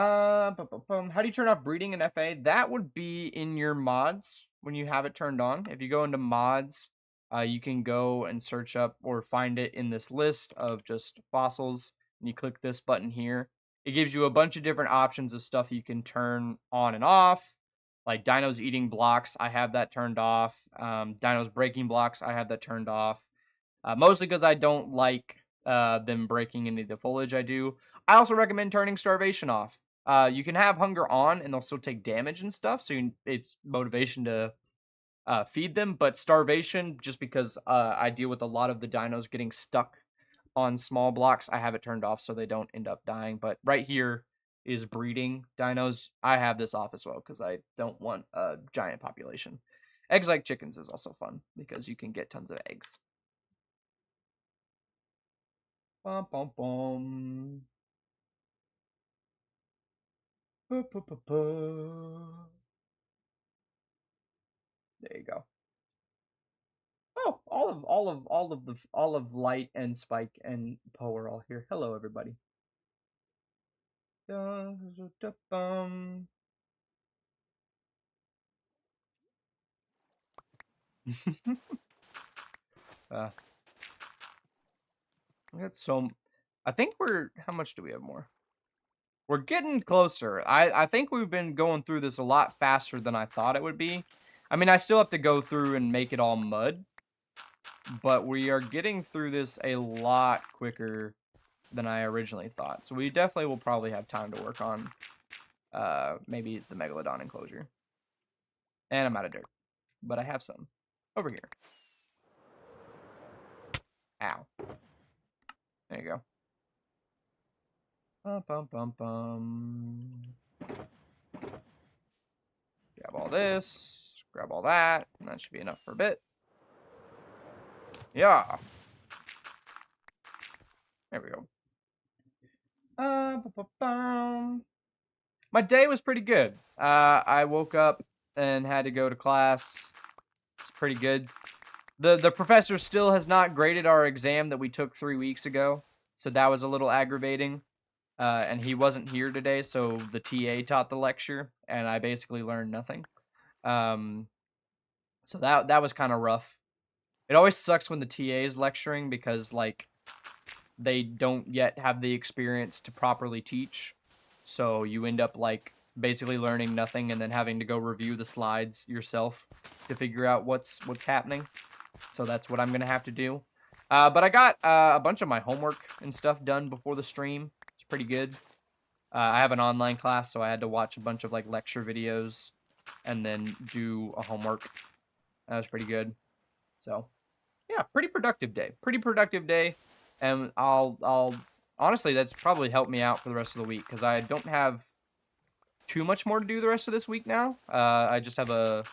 Speaker 1: do you turn off breeding in FA? That would be in your mods when you have it turned on. If you go into mods, you can go and search up or find it in this list of just fossils, and you click this button here. It gives you a bunch of different options of stuff you can turn on and off, like dinos eating blocks. I have that turned off. Dinos breaking blocks. I have that turned off. Mostly because I don't like them breaking any of the foliage I do. I also recommend turning starvation off. You can have hunger on, and they'll still take damage and stuff, so it's motivation to feed them. But starvation, just because I deal with a lot of the dinos getting stuck on small blocks, I have it turned off so they don't end up dying. But right here is breeding dinos. I have this off as well because I don't want a giant population. Eggs like chickens is also fun because you can get tons of eggs. Bum, bum, bum. There you go. Oh, all of Light and Spike and Poe are all here. Hello, everybody. We got so. I think we're. How much do we have more? We're getting closer. I think we've been going through this a lot faster than I thought it would be. I mean, I still have to go through and make it all mud, but we are getting through this a lot quicker than I originally thought. So we definitely will probably have time to work on maybe the Megalodon enclosure. And I'm out of dirt, but I have some over here. Ow. There you go. Bum, bum, bum, bum. Grab all this, grab all that, and that should be enough for a bit. Yeah. There we go. My day was pretty good. I woke up and had to go to class. It's pretty good. The professor still has not graded our exam that we took 3 weeks ago, so that was a little aggravating. And he wasn't here today, so the TA taught the lecture, and I basically learned nothing. So that was kind of rough. It always sucks when the TA is lecturing because like they don't yet have the experience to properly teach. So you end up like basically learning nothing and then having to go review the slides yourself to figure out what's happening. So that's what I'm going to have to do. But I got a bunch of my homework and stuff done before the stream. It's pretty good. I have an online class, so I had to watch a bunch of like lecture videos and then do a homework. That was pretty good. So, yeah, pretty productive day. Pretty productive day. And I'll honestly, that's probably helped me out for the rest of the week because I don't have too much more to do the rest of this week now. I just have I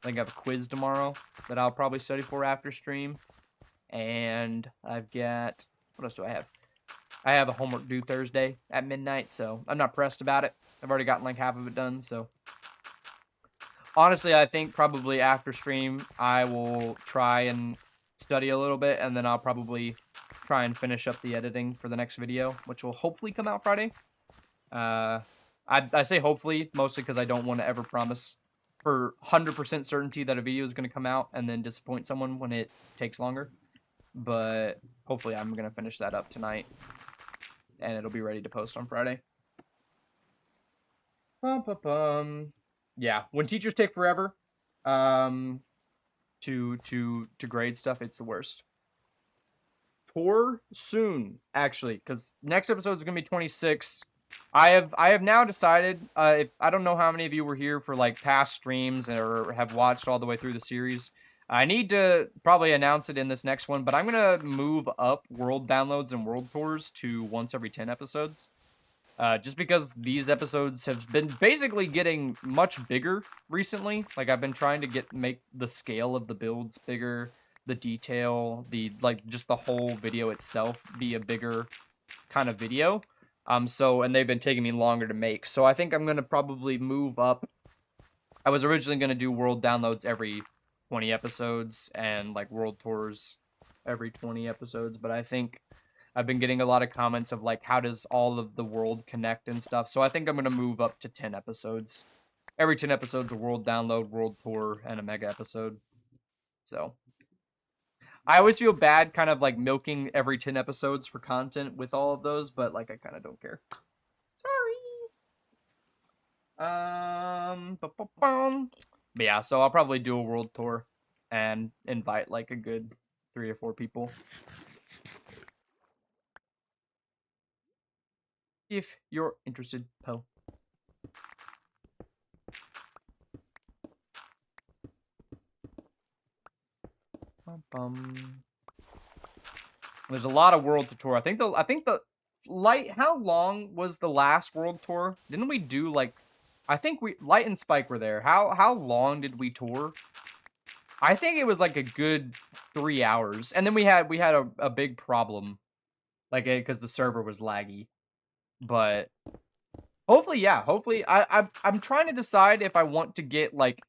Speaker 1: think I have a quiz tomorrow that I'll probably study for after stream. And I've got, what else do I have? I have a homework due Thursday at midnight, so I'm not pressed about it. I've already gotten like half of it done, so. Honestly, I think probably after stream, I will try and study a little bit, and then I'll probably try and finish up the editing for the next video, which will hopefully come out Friday. I say hopefully, mostly because I don't want to ever promise for 100% certainty that a video is going to come out and then disappoint someone when it takes longer. But hopefully I'm going to finish that up tonight, and it'll be ready to post on Friday. Yeah, when teachers take forever to grade stuff, it's the worst. Tour soon, actually, because next episode is going to be 26. I have now decided, if I don't know how many of you were here for like past streams or have watched all the way through the series. I need to probably announce it in this next one, but I'm going to move up world downloads and world tours to once every 10 episodes. Just because these episodes have been basically getting much bigger recently. Like, I've been trying to make the scale of the builds bigger, the detail, just the whole video itself be a bigger kind of video. And they've been taking me longer to make. So I think I'm going to probably move up. I was originally going to do world downloads every 20 episodes and, like, world tours every 20 episodes, but I think I've been getting a lot of comments of, like, how does all of the world connect and stuff, so I think I'm going to move up to 10 episodes. Every 10 episodes, a world download, world tour, and a mega episode. So, I always feel bad kind of, like, milking every 10 episodes for content with all of those, but, like, I kind of don't care. Sorry! But yeah, so I'll probably do a world tour and invite, like, a good 3 or 4 people. If you're interested, Poe. There's a lot of world tour. I think the Light. How long was the last world tour? Didn't we do like? I think Light and Spike were there. How long did we tour? I think it was like a good 3 hours, and then we had a big problem, like because the server was laggy. But hopefully, yeah. Hopefully, I'm trying to decide if I want to get like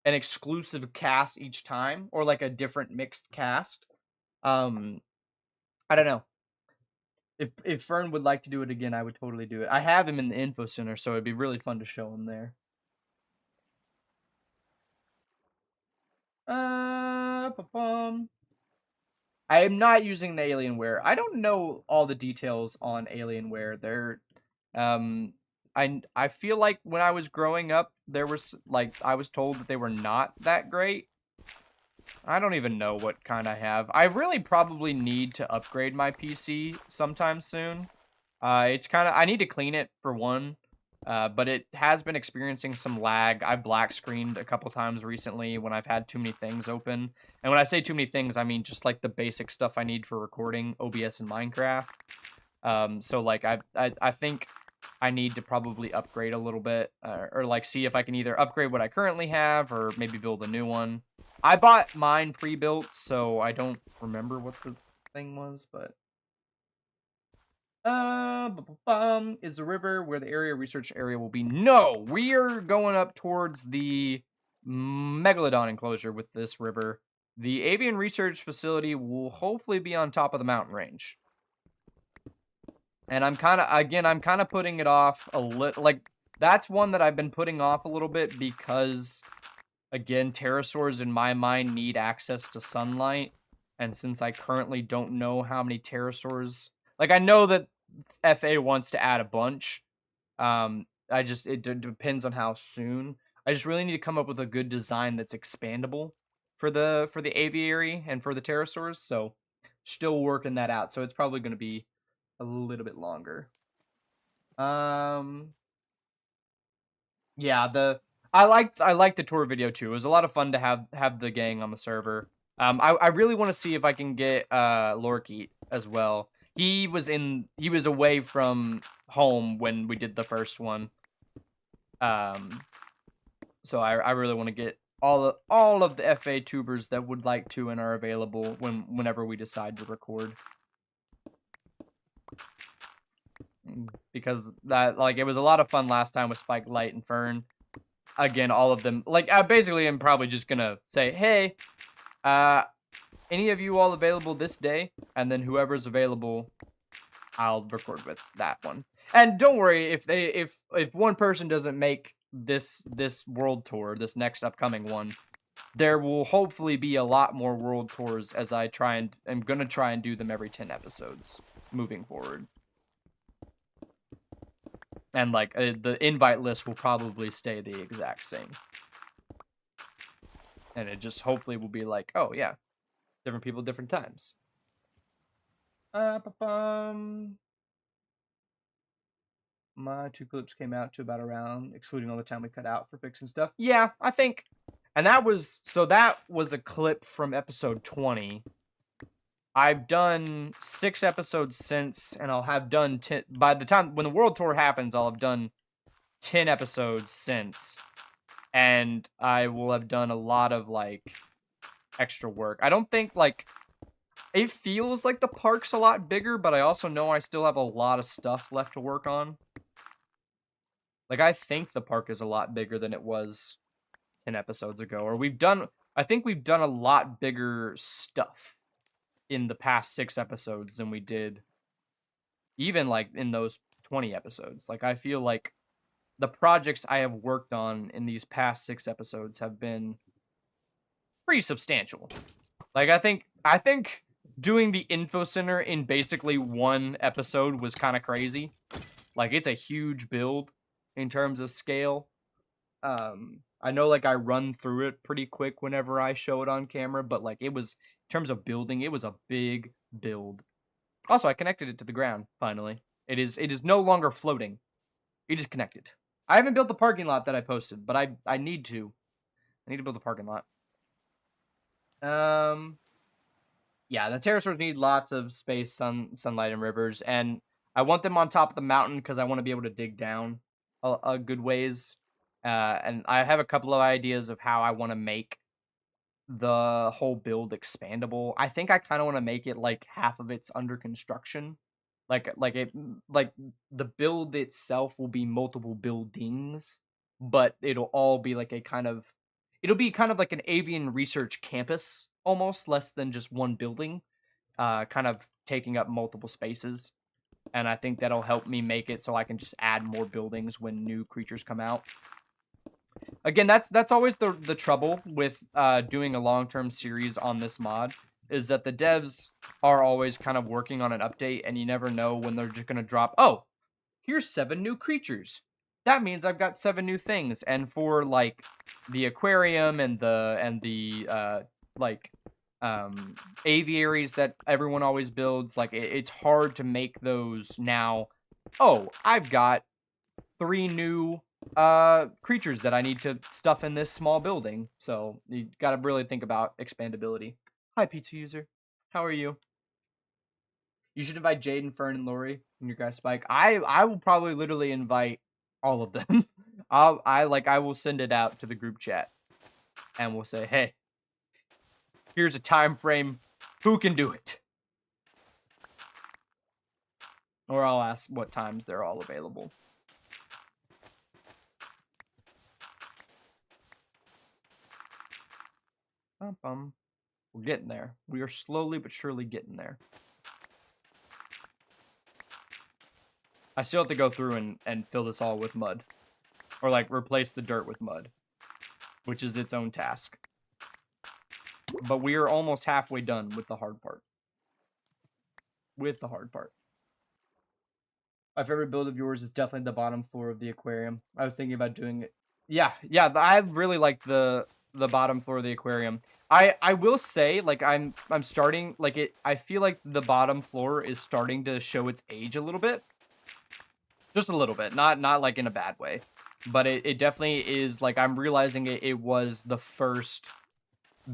Speaker 1: an exclusive cast each time or like a different mixed cast. I don't know. If Fern would like to do it again, I would totally do it. I have him in the info center, so it'd be really fun to show him there. I am not using the Alienware. I don't know all the details on Alienware. I feel like when I was growing up, there was like I was told that they were not that great. I don't even know what kind I have. I really probably need to upgrade my PC sometime soon. It's kind of, I need to clean it for one, but it has been experiencing some lag. I've black screened a couple times recently when I've had too many things open. And when I say too many things, I mean just like the basic stuff I need for recording OBS and Minecraft. So like I think I need to probably upgrade a little bit, or like see if I can either upgrade what I currently have or maybe build a new one. I bought mine pre-built, so I don't remember what the thing was, but is the river where the area research area will be? No, we are going up towards the Megalodon enclosure with this river. The avian research facility will hopefully be on top of the mountain range. And I'm kind of putting it off a little. Like, that's one that I've been putting off a little bit because, again, pterosaurs in my mind need access to sunlight. And since I currently don't know how many pterosaurs... Like, I know that FA wants to add a bunch, It depends on how soon. I just really need to come up with a good design that's expandable for the aviary and for the pterosaurs. So still working that out. So it's probably going to be a little bit longer. Yeah, I liked the tour video too. It was a lot of fun to have the gang on the server. I really want to see if I can get Lorkeet as well. He was away from home when we did the first one. So I really want to get all of the FA tubers that would like to and are available whenever we decide to record. Because that it was a lot of fun last time with Spike, Light, and Fern. Again, all of them I basically am probably just gonna say, hey, any of you all available this day, and then whoever's available, I'll record with that one. And don't worry if one person doesn't make this world tour, this next upcoming one, there will hopefully be a lot more world tours as I'm gonna try and do them every 10 episodes moving forward. And the invite list will probably stay the exact same. And it just hopefully will be like, oh yeah, different people, different times. My 2 clips came out to about around, excluding all the time we cut out for fixing stuff. Yeah, I think. And that was a clip from episode 20. I've done 6 episodes since, and I'll have done 10 by the time when the world tour happens. I'll have done 10 episodes since, and I will have done a lot of extra work. I don't think it feels like the park's a lot bigger, but I also know I still have a lot of stuff left to work on. I think the park is a lot bigger than it was 10 episodes ago, or I think we've done a lot bigger stuff in the past 6 episodes than we did even in those 20 episodes. I feel like the projects I have worked on in these past 6 episodes have been pretty substantial. I think doing the info center in basically 1 episode was kind of crazy. It's a huge build in terms of scale. I know I run through it pretty quick whenever I show it on camera, but it was, in terms of building, it was a big build. Also, I connected it to the ground finally. It is no longer floating. It is connected. I haven't built the parking lot that I posted, but I need to. I need to build a parking lot. Yeah, the pterosaurs need lots of space, sunlight, and rivers, and I want them on top of the mountain because I want to be able to dig down a good ways. And I have a couple of ideas of how I want to make the whole build expandable. I think I kind of want to make it half of it's under construction. The build itself will be multiple buildings, but it'll all be it'll be kind of like an avian research campus, almost, less than just one building, kind of taking up multiple spaces. And I think that'll help me make it so I can just add more buildings when new creatures come out. Again, that's always the trouble with doing a long-term series on this mod, is that the devs are always kind of working on an update, and you never know when they're just going to drop, oh, here's 7 new creatures. That means I've got 7 new things. And for the aquarium and the aviaries that everyone always builds, it's hard to make those now. Oh, I've got 3 new creatures that I need to stuff in this small building. So you gotta really think about expandability. Hi, pizza user. How are you? You should invite Jaden, Fern, and Lori and your guy Spike. I will probably literally invite all of them. I will send it out to the group chat, and we'll say, hey, here's a time frame. Who can do it? Or I'll ask what times they're all available. We're getting there. We are slowly but surely getting there. I still have to go through and fill this all with mud. Or replace the dirt with mud, which is its own task. But we are almost halfway done with the hard part. My favorite build of yours is definitely the bottom floor of the aquarium. I was thinking about doing it. Yeah, yeah, I really like the bottom floor of the aquarium. I will say, like, I'm starting, like, I feel like the bottom floor is starting to show its age a little bit. Just a little bit, not like in a bad way. But it definitely is, like, I'm realizing it was the first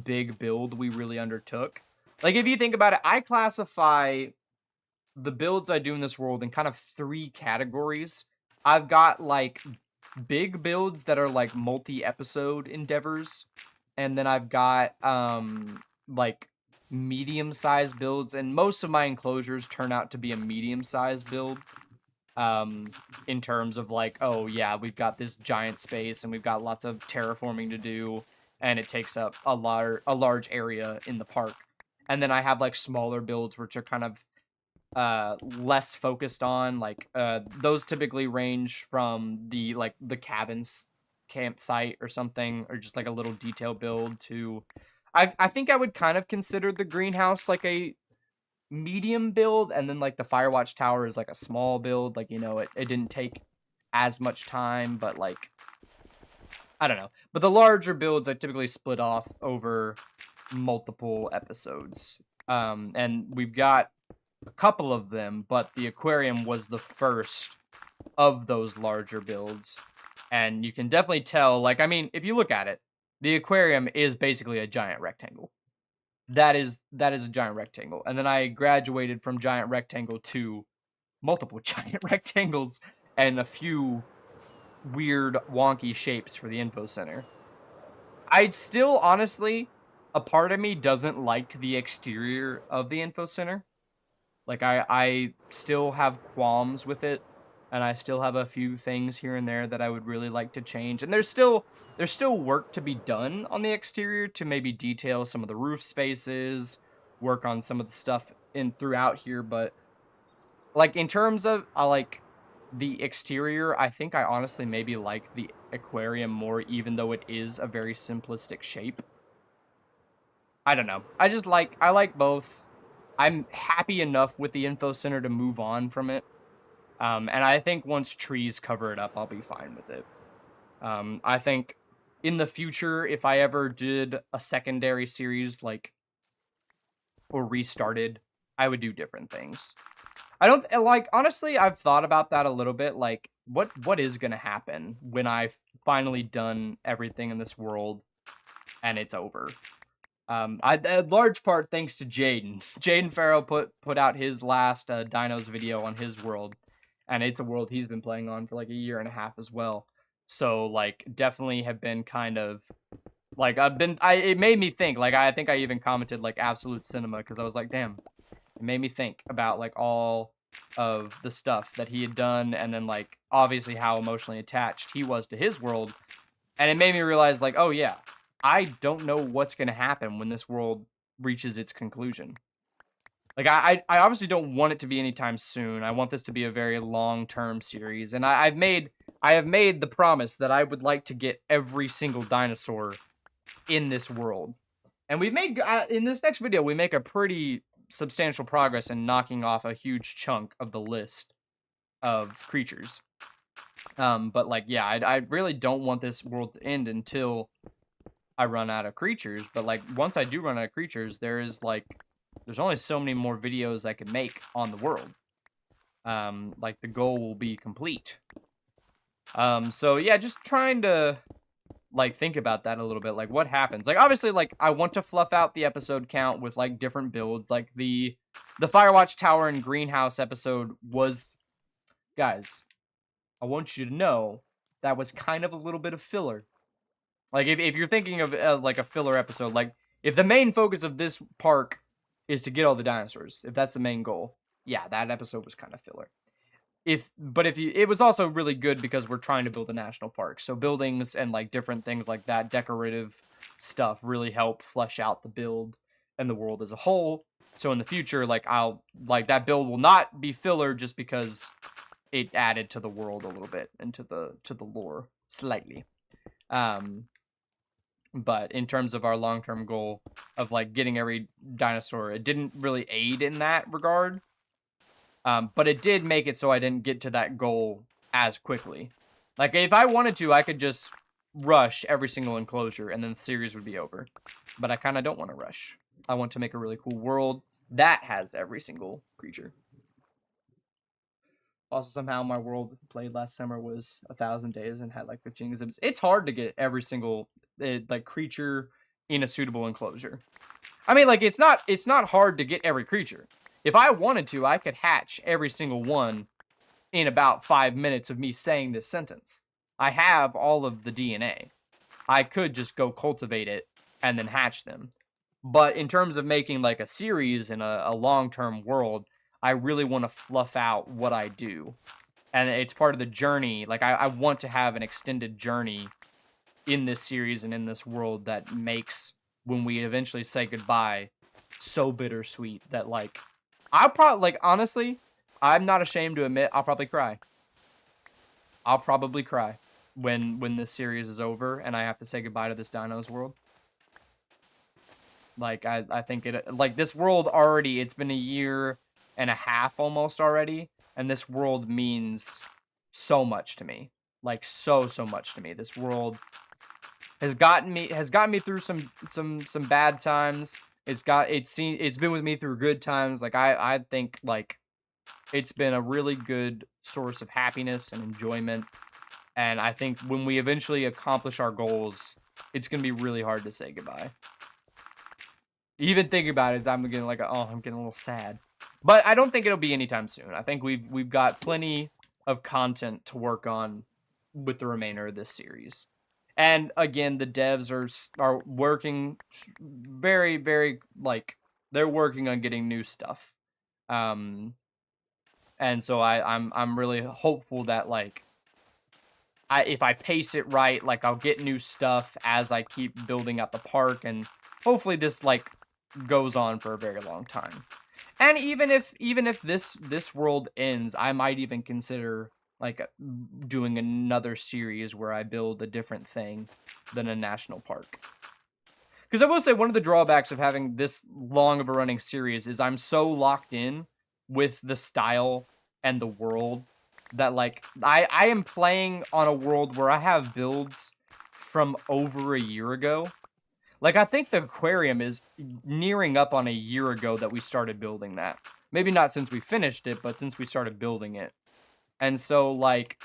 Speaker 1: big build we really undertook. Like, if you think about it, I classify the builds I do in this world in kind of 3 categories. I've got, like, big builds that are, like, multi-episode endeavors, and then I've got, like, medium-sized builds, and most of my enclosures turn out to be a medium-sized build. In terms of, like, oh yeah, we've got this giant space and we've got lots of terraforming to do, and it takes up a large area in the park. And then I have, like, smaller builds which are kind of less focused on, like, those typically range from the cabins campsite or something, or just like a little detail build, to I think I would kind of consider the greenhouse like a medium build, and then, like, the Firewatch Tower is like a small build. Like, you know, it didn't take as much time, but, like, I don't know. But the larger builds I typically split off over multiple episodes. And we've got a couple of them, but the aquarium was the first of those larger builds. And you can definitely tell, like, I mean, if you look at it, the aquarium is basically a giant rectangle. That is a giant rectangle. And then I graduated from giant rectangle to multiple giant rectangles and a few weird wonky shapes for the info center. I'd still, honestly, a part of me doesn't like the exterior of the info center. Like, I still have qualms with it, and I still have a few things here and there that I would really like to change. And there's still work to be done on the exterior to maybe detail some of the roof spaces, work on some of the stuff in throughout here. But, like, in terms of like the exterior, I think I honestly maybe like the aquarium more, even though it is a very simplistic shape. I don't know. I like both. I'm happy enough with the info center to move on from it. And I think once trees cover it up, I'll be fine with it. I think in the future, if I ever did a secondary series, like, or restarted, I would do different things. I don't, like, honestly, I've thought about that a little bit. Like, what is gonna happen when I've finally done everything in this world and it's over? A large part thanks to Jaden. Jaden Farrell put out his last Dinos video on his world, and it's a world he's been playing on for like a year and a half as well. So, like, definitely have been kind of, like, it made me think. Like, I think I even commented, like, absolute cinema, because I was like, damn, it made me think about, like, all of the stuff that he had done, and then, like, obviously how emotionally attached he was to his world. And it made me realize, like, oh yeah, I don't know what's going to happen when this world reaches its conclusion. Like, I obviously don't want it to be anytime soon. I want this to be a very long-term series. And I have made the promise that I would like to get every single dinosaur in this world. And we've made, in this next video, we make a pretty substantial progress in knocking off a huge chunk of the list of creatures. But, like, yeah, I really don't want this world to end until I run out of creatures. But, like, once I do run out of creatures, there's only so many more videos I can make on the world. Like, the goal will be complete. So yeah, just trying to, like, think about that a little bit. Like, what happens? Like, obviously, like, I want to fluff out the episode count with, like, different builds. Like, the Firewatch Tower and Greenhouse episode was, guys, I want you to know that was kind of a little bit of filler. Like, if you're thinking of, like, a filler episode, like, if the main focus of this park is to get all the dinosaurs, if that's the main goal, yeah, that episode was kind of filler. It was also really good because we're trying to build a national park. So buildings and, like, different things like that, decorative stuff, really help flesh out the build and the world as a whole. So in the future, like, that build will not be filler just because it added to the world a little bit and to the lore slightly. But in terms of our long-term goal of, like, getting every dinosaur, it didn't really aid in that regard. But it did make it so I didn't get to that goal as quickly. Like, if I wanted to, I could just rush every single enclosure, and then the series would be over. But I kind of don't want to rush. I want to make a really cool world that has every single creature. Also, somehow my world played last summer was 1,000 days and had like 15 exhibits. It's hard to get every single like creature in a suitable enclosure. I mean, like, it's not hard to get every creature. If I wanted to, I could hatch every single one in about 5 minutes of me saying this sentence. I have all of the DNA. I could just go cultivate it and then hatch them. But in terms of making like a series in a long-term world, I really want to fluff out what I do. And it's part of the journey. Like, I want to have an extended journey in this series and in this world that makes, when we eventually say goodbye, so bittersweet that, like, I'll probably, like, honestly, I'm not ashamed to admit I'll probably cry. I'll probably cry when this series is over and I have to say goodbye to this Dinos world. Like, I think it, like, this world already, it's been a year and a half almost already, and this world means so much to me. Like, so much to me. This world has gotten me through some bad times. It's been with me through good times. Like, I think, like, it's been a really good source of happiness and enjoyment. And I think when we eventually accomplish our goals, it's gonna be really hard to say goodbye. Even thinking about it, I'm getting like, I'm getting a little sad. But I don't think it'll be anytime soon. I think we've got plenty of content to work on with the remainder of this series. And again, the devs are working very, very, like, they're working on getting new stuff. And so I'm really hopeful that, like, if I pace it right, like, I'll get new stuff as I keep building out the park, and hopefully this, like, goes on for a very long time. And even if this world ends, I might even consider, like, doing another series where I build a different thing than a national park. Because I will say, one of the drawbacks of having this long of a running series is I'm so locked in with the style and the world that, like, I am playing on a world where I have builds from over a year ago. Like, I think the aquarium is nearing up on a year ago that we started building that. Maybe not since we finished it, but since we started building it. And so, like,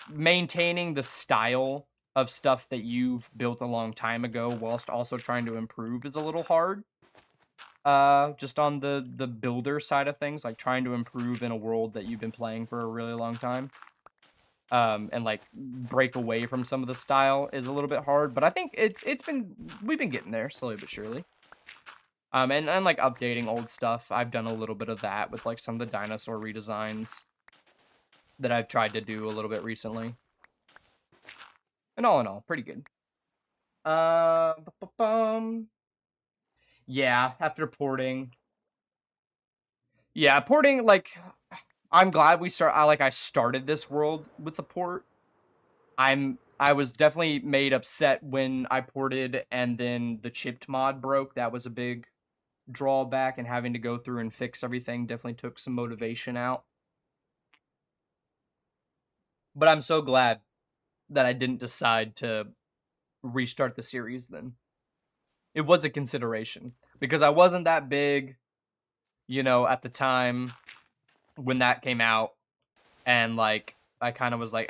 Speaker 1: maintaining the style of stuff that you've built a long time ago whilst also trying to improve is a little hard. Just on the builder side of things, like, trying to improve in a world that you've been playing for a really long time. And, like, break away from some of the style is a little bit hard, but I think we've been getting there slowly but surely. And like, updating old stuff, I've done a little bit of that with, like, some of the dinosaur redesigns that I've tried to do a little bit recently. And all in all, pretty good. Yeah, after porting. Yeah, porting, like, I'm glad I started this world with the port. I was definitely made upset when I ported and then the chipped mod broke. That was a big drawback, and having to go through and fix everything definitely took some motivation out. But I'm so glad that I didn't decide to restart the series then. It was a consideration because I wasn't that big, at the time when that came out, and, like, I kind of was like,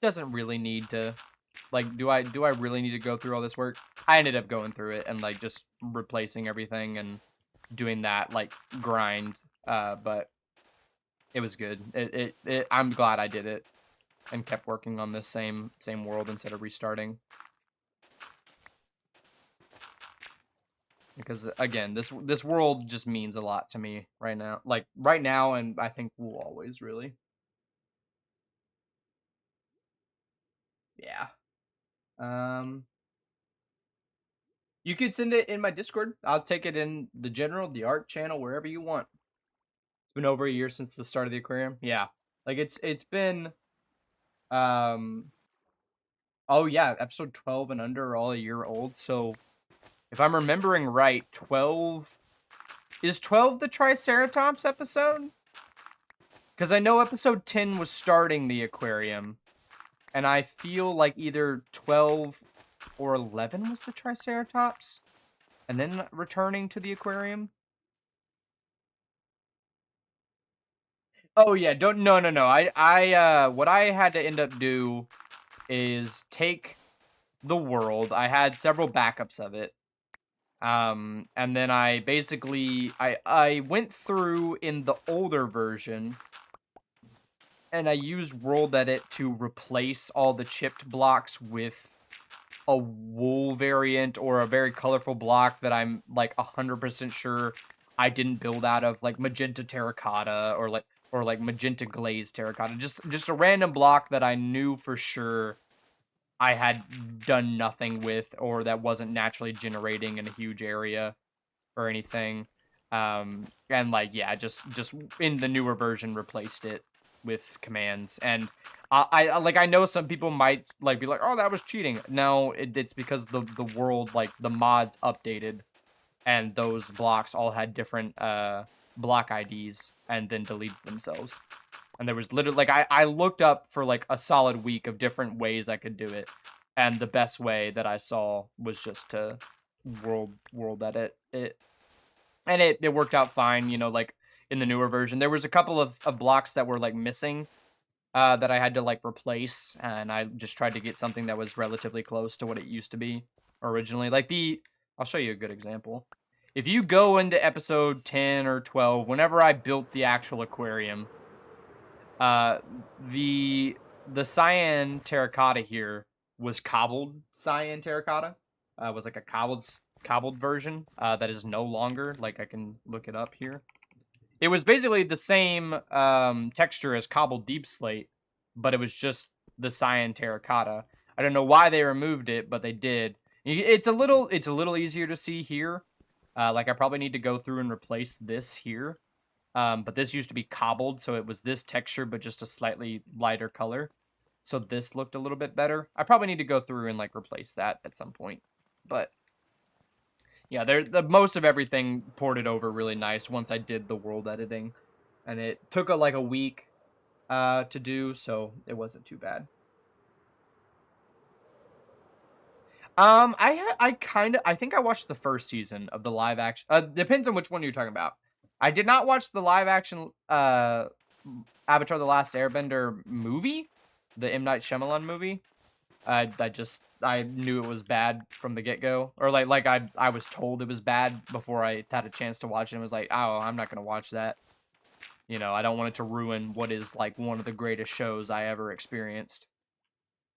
Speaker 1: doesn't really need to, like, do I really need to go through all this work? I ended up going through it and, like, just replacing everything and doing that, like, grind, but it was good. I'm glad I did it and kept working on this same world instead of restarting. Because, again, this world just means a lot to me right now. Like, right now, and I think will always, really. Yeah. You could send it in my Discord. I'll take it in the general, the art channel, wherever you want. It's been over a year since the start of the aquarium. Yeah. Like, it's been, oh yeah, episode 12 and under are all a year old, so if I'm remembering right, 12... Is 12 the Triceratops episode? Because I know episode 10 was starting the aquarium, and I feel like either 12 or 11 was the Triceratops, and then returning to the aquarium. Oh yeah, no. What I had to end up do is take the world. I had several backups of it. And then I basically, I went through in the older version, and I used World Edit to replace all the chipped blocks with a wool variant or a very colorful block that I'm like 100% sure I didn't build out of, like magenta terracotta or like magenta glazed terracotta. Just a random block that I knew for sure I had done nothing with, or that wasn't naturally generating in a huge area or anything. And like, yeah, just in the newer version replaced it with commands. And I like, I know some people might like be like, oh, that was cheating. No, it's because the world, like the mods updated, and those blocks all had different block IDs and then deleted themselves. And there was literally like, I looked up for like a solid week of different ways I could do it, and the best way that I saw was just to world edit it, and it worked out fine. You know, like in the newer version, there was a couple of blocks that were like missing, that I had to like replace, and I just tried to get something that was relatively close to what it used to be originally. Like I'll show you a good example. If you go into episode 10 or 12, whenever I built the actual aquarium, uh, the cyan terracotta here was cobbled cyan terracotta. Was like a cobbled version, that is no longer. Like, I can look it up here. It was basically the same texture as cobbled deep slate, but it was just the cyan terracotta. I don't know why they removed it, but they did. It's a little easier to see here. Like, I probably need to go through and replace this here. But this used to be cobbled, so it was this texture, but just a slightly lighter color. So this looked a little bit better. I probably need to go through and like replace that at some point. But yeah, the most of everything ported over really nice once I did the world editing, and it took like a week to do, so it wasn't too bad. I think I watched the first season of the live action. Depends on which one you're talking about. I did not watch the live action Avatar: The Last Airbender movie, the M. Night Shyamalan movie. I knew it was bad from the get go, or like I was told it was bad before I had a chance to watch it, and was like, oh, I'm not gonna watch that. You know, I don't want it to ruin what is like one of the greatest shows I ever experienced.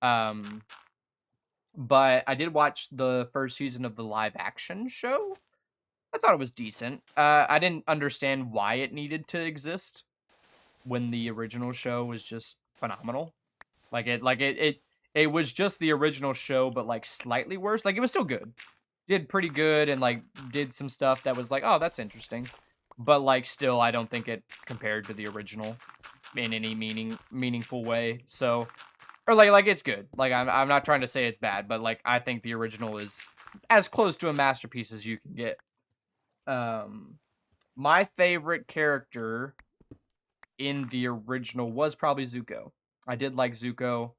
Speaker 1: Um, but I did watch the first season of the live action show. I thought it was decent. I didn't understand why it needed to exist when the original show was just phenomenal. It was just the original show, but like slightly worse. Like, it was still good. Did pretty good, and like did some stuff that was like, oh, that's interesting. But like, still, I don't think it compared to the original in any meaningful way. So, or like it's good. Like, I'm not trying to say it's bad, but like, I think the original is as close to a masterpiece as you can get. Um, my favorite character in the original was probably Zuko. I did like Zuko.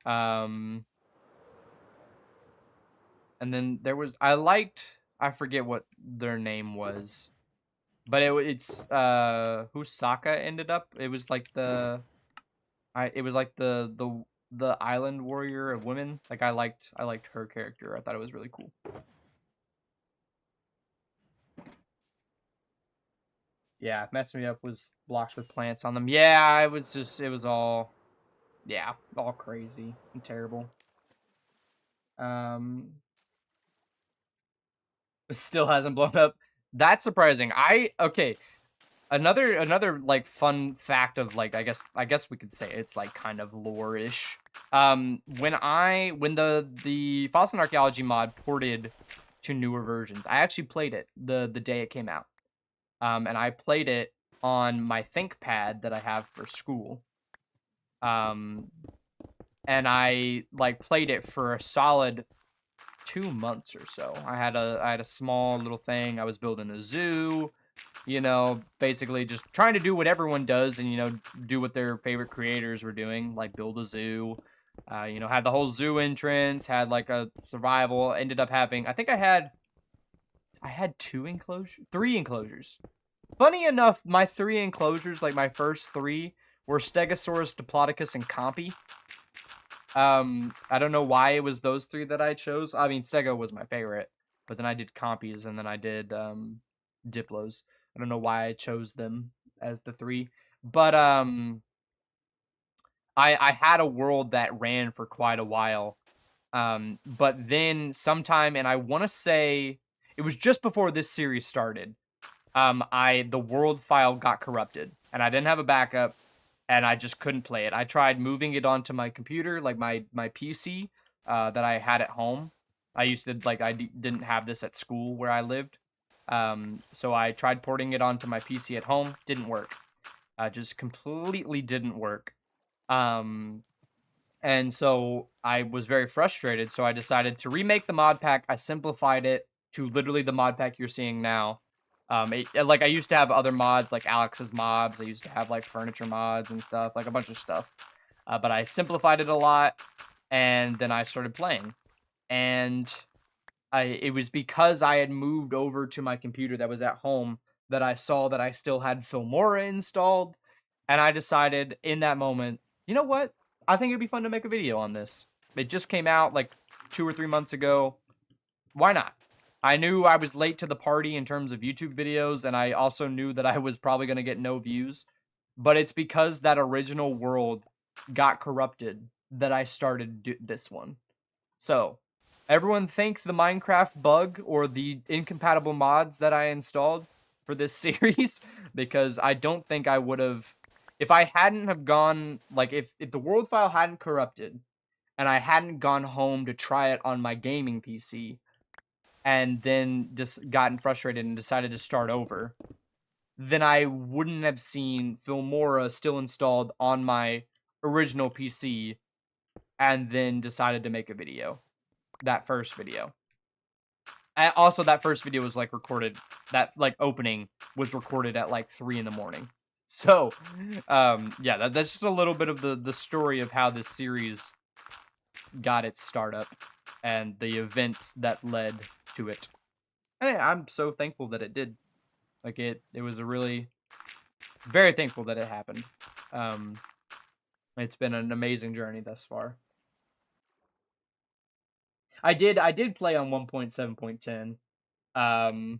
Speaker 1: Um, and then there was, I forget what their name was, but it's who Sokka ended up. It was like it was like the island warrior of women. Like, I liked her character. I thought it was really cool. Yeah, messing me up was blocks with plants on them. Yeah, it was all, yeah, all crazy and terrible. Um, Still hasn't blown up. That's surprising. Okay. Another like fun fact of like, I guess we could say it's like kind of lore-ish. When the Fossil Archaeology mod ported to newer versions, I actually played it the day it came out. And I played it on my ThinkPad that I have for school. Um, and I like played it for a solid 2 months or so. I had a small little thing. I was building a zoo. You know, basically just trying to do what everyone does and, you know, do what their favorite creators were doing, like build a zoo. You know, had the whole zoo entrance, had like a survival, ended up having, I think I had three enclosures. Funny enough, my three enclosures, like my first three, were Stegosaurus, Diplodocus, and Compy. I don't know why it was those three that I chose. I mean, Stego was my favorite, but then I did Compies, and then I did Diplos. I don't know why I chose them as the three, but I had a world that ran for quite a while. But then sometime, and I want to say it was just before this series started. The world file got corrupted, and I didn't have a backup, and I just couldn't play it. I tried moving it onto my computer, like my PC, that I had at home. I used to like didn't have this at school where I lived, so I tried porting it onto my PC at home. Didn't work. Just completely didn't work. Um, and so I was very frustrated. So I decided to remake the mod pack. I simplified it to literally the mod pack you're seeing now. Like I used to have other mods like Alex's mods. I used to have like furniture mods and stuff, like a bunch of stuff. But I simplified it a lot, and then I started playing. And it was because I had moved over to my computer that was at home that I saw that I still had Filmora installed, and I decided in that moment, you know what? I think it'd be fun to make a video on this. It just came out like 2 or 3 months ago. Why not? I knew I was late to the party in terms of YouTube videos, and I also knew that I was probably going to get no views. But it's because that original world got corrupted that I started this one. So, everyone thank the Minecraft bug or the incompatible mods that I installed for this series, because I don't think I would have, if I hadn't have gone, like, if the world file hadn't corrupted, and I hadn't gone home to try it on my gaming PC, and then just gotten frustrated and decided to start over, then I wouldn't have seen Filmora still installed on my original PC, and then decided to make a video. That first video. Also, that first video was like recorded. That like opening was recorded at like 3 in the morning. So, yeah, that's just a little bit of the story of how this series got its startup and the events that led to it. And I'm so thankful that it did. Like it was a really very thankful that it happened. It's been an amazing journey thus far. I did play on 1.7.10.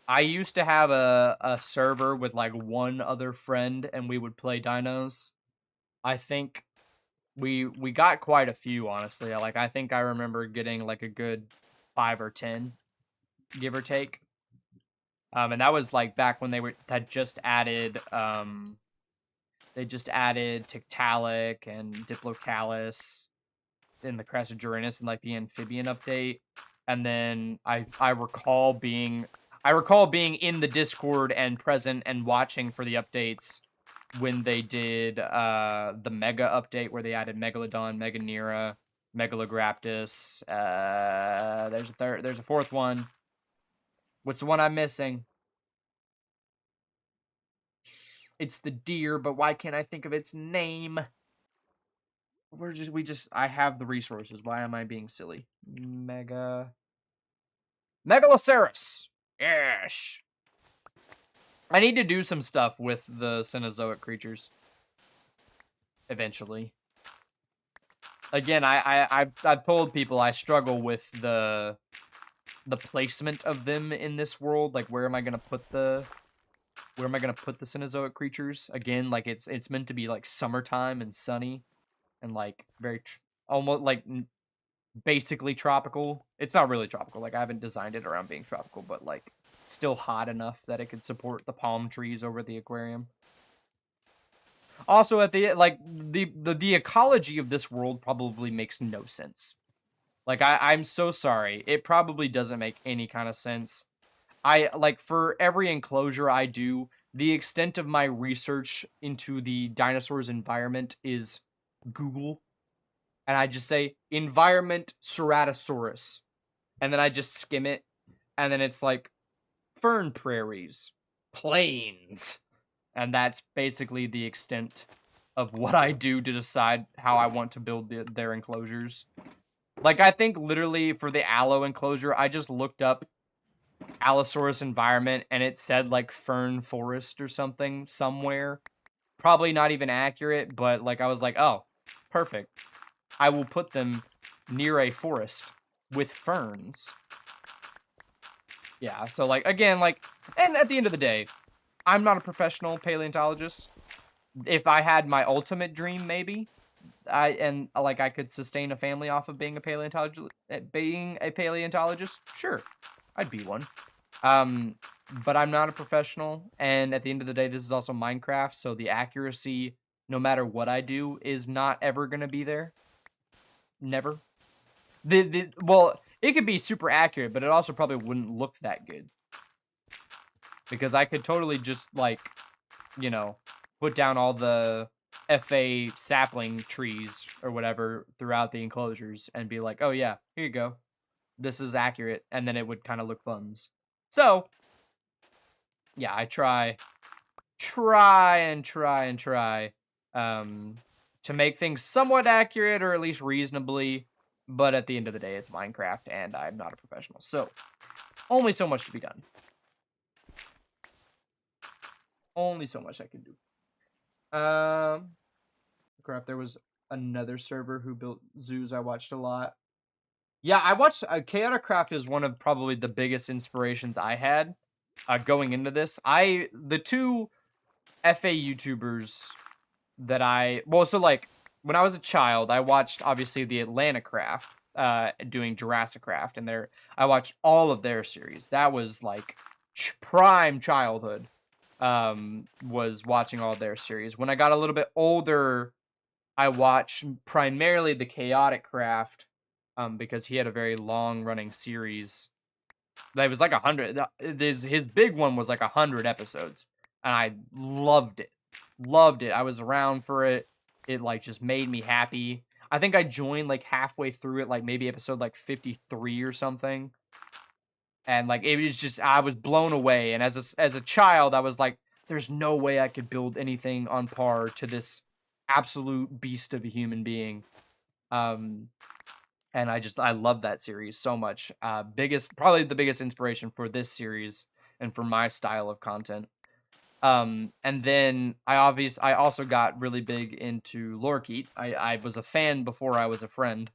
Speaker 1: I used to have a server with like one other friend, and we would play dinos. I think we got quite a few, honestly. Like I think I remember getting like a good 5 or 10, give or take. And that was like back when had just added they just added Tiktaalik and Diplocalus in the Crest of Uranus and like the amphibian update. And then I recall being in the Discord and present and watching for the updates when they did the Mega update where they added Megalodon, Meganera, Megalograptus. There's a fourth one. What's the one I'm missing? It's the deer, but why can't I think of its name? I have the resources. Why am I being silly? Megaloceros. Yes. I need to do some stuff with the Cenozoic creatures. Eventually. Again, I've told people I struggle with the placement of them in this world. Like, where am I gonna put the Cenozoic creatures? Again, like it's meant to be like summertime and sunny, and like very almost like basically tropical. It's not really tropical. Like I haven't designed it around being tropical, but like still hot enough that it could support the palm trees over the aquarium. Also, at the like the ecology of this world probably makes no sense. Like I'm so sorry. It probably doesn't make any kind of sense. I like for every enclosure I do, the extent of my research into the dinosaurs environment is Google, and I just say environment Ceratosaurus, and then I just skim it, and then it's like fern prairies, plains. And that's basically the extent of what I do to decide how I want to build their enclosures. Like, I think literally for the aloe enclosure, I just looked up Allosaurus environment and it said like fern forest or something somewhere. Probably not even accurate, but like I was like, oh, perfect. I will put them near a forest with ferns. Yeah, so like, again, like, and at the end of the day, I'm not a professional paleontologist. If I had my ultimate dream, maybe, I could sustain a family off of being a paleontologist, sure, I'd be one. But I'm not a professional, and at the end of the day, this is also Minecraft, so the accuracy, no matter what I do, is not ever gonna be there. Never. Well, it could be super accurate, but it also probably wouldn't look that good. Because I could totally just, like, you know, put down all the FA sapling trees or whatever throughout the enclosures and be like, oh yeah, here you go. This is accurate. And then it would kind of look buns. So, yeah, I try to make things somewhat accurate or at least reasonably. But at the end of the day, it's Minecraft and I'm not a professional. So, only so much to be done. Only so much I can do. Crap, there was another server who built zoos I watched a lot. Yeah, I watched Chaotic Craft is one of probably the biggest inspirations I had going into this. The two FA YouTubers that so like when I was a child, I watched obviously the Atlanta Craft doing Jurassic Craft, and I watched all of their series. That was like prime childhood. Was watching all their series. When I got a little bit older, I watched primarily the Chaotic Craft, because he had a very long-running series. That was like 100. His big one was like 100 episodes, and I loved it. Loved it. I was around for it. It like just made me happy. I think I joined like halfway through it, like maybe episode like 53 or something. And like it was just I was blown away. And as a child, I was like, there's no way I could build anything on par to this absolute beast of a human being. And I love that series so much. Probably the biggest inspiration for this series and for my style of content. And then I also got really big into Lorkeet. I was a fan before I was a friend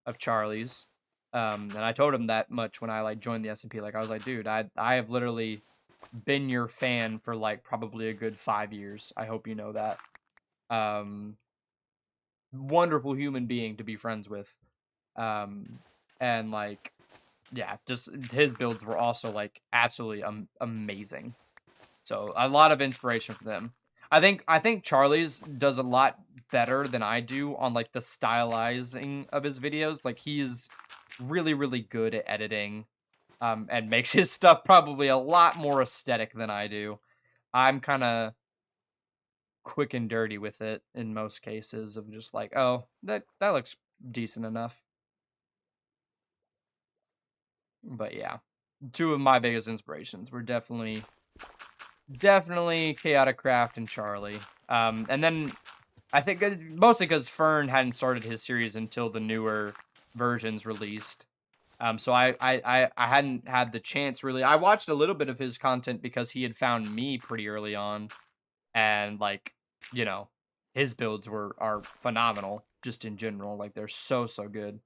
Speaker 1: of Charlie's. And I told him that much when I like joined the SMP. Like I was like, dude, I have literally been your fan for like probably a good 5 years. I hope you know that. Wonderful human being to be friends with. And like, yeah, just his builds were also like absolutely amazing. So a lot of inspiration for them. I think Charlie's does a lot better than I do on like the stylizing of his videos. Like he's really, really good at editing, and makes his stuff probably a lot more aesthetic than I do. I'm kind of quick and dirty with it in most cases of just like, oh, that looks decent enough. But yeah, two of my biggest inspirations were definitely Chaotic Craft and Charlie. And then I think mostly because Fern hadn't started his series until the newer versions released. So I hadn't had the chance really. I watched a little bit of his content because he had found me pretty early on, and like, you know, his builds are phenomenal just in general. Like they're so good.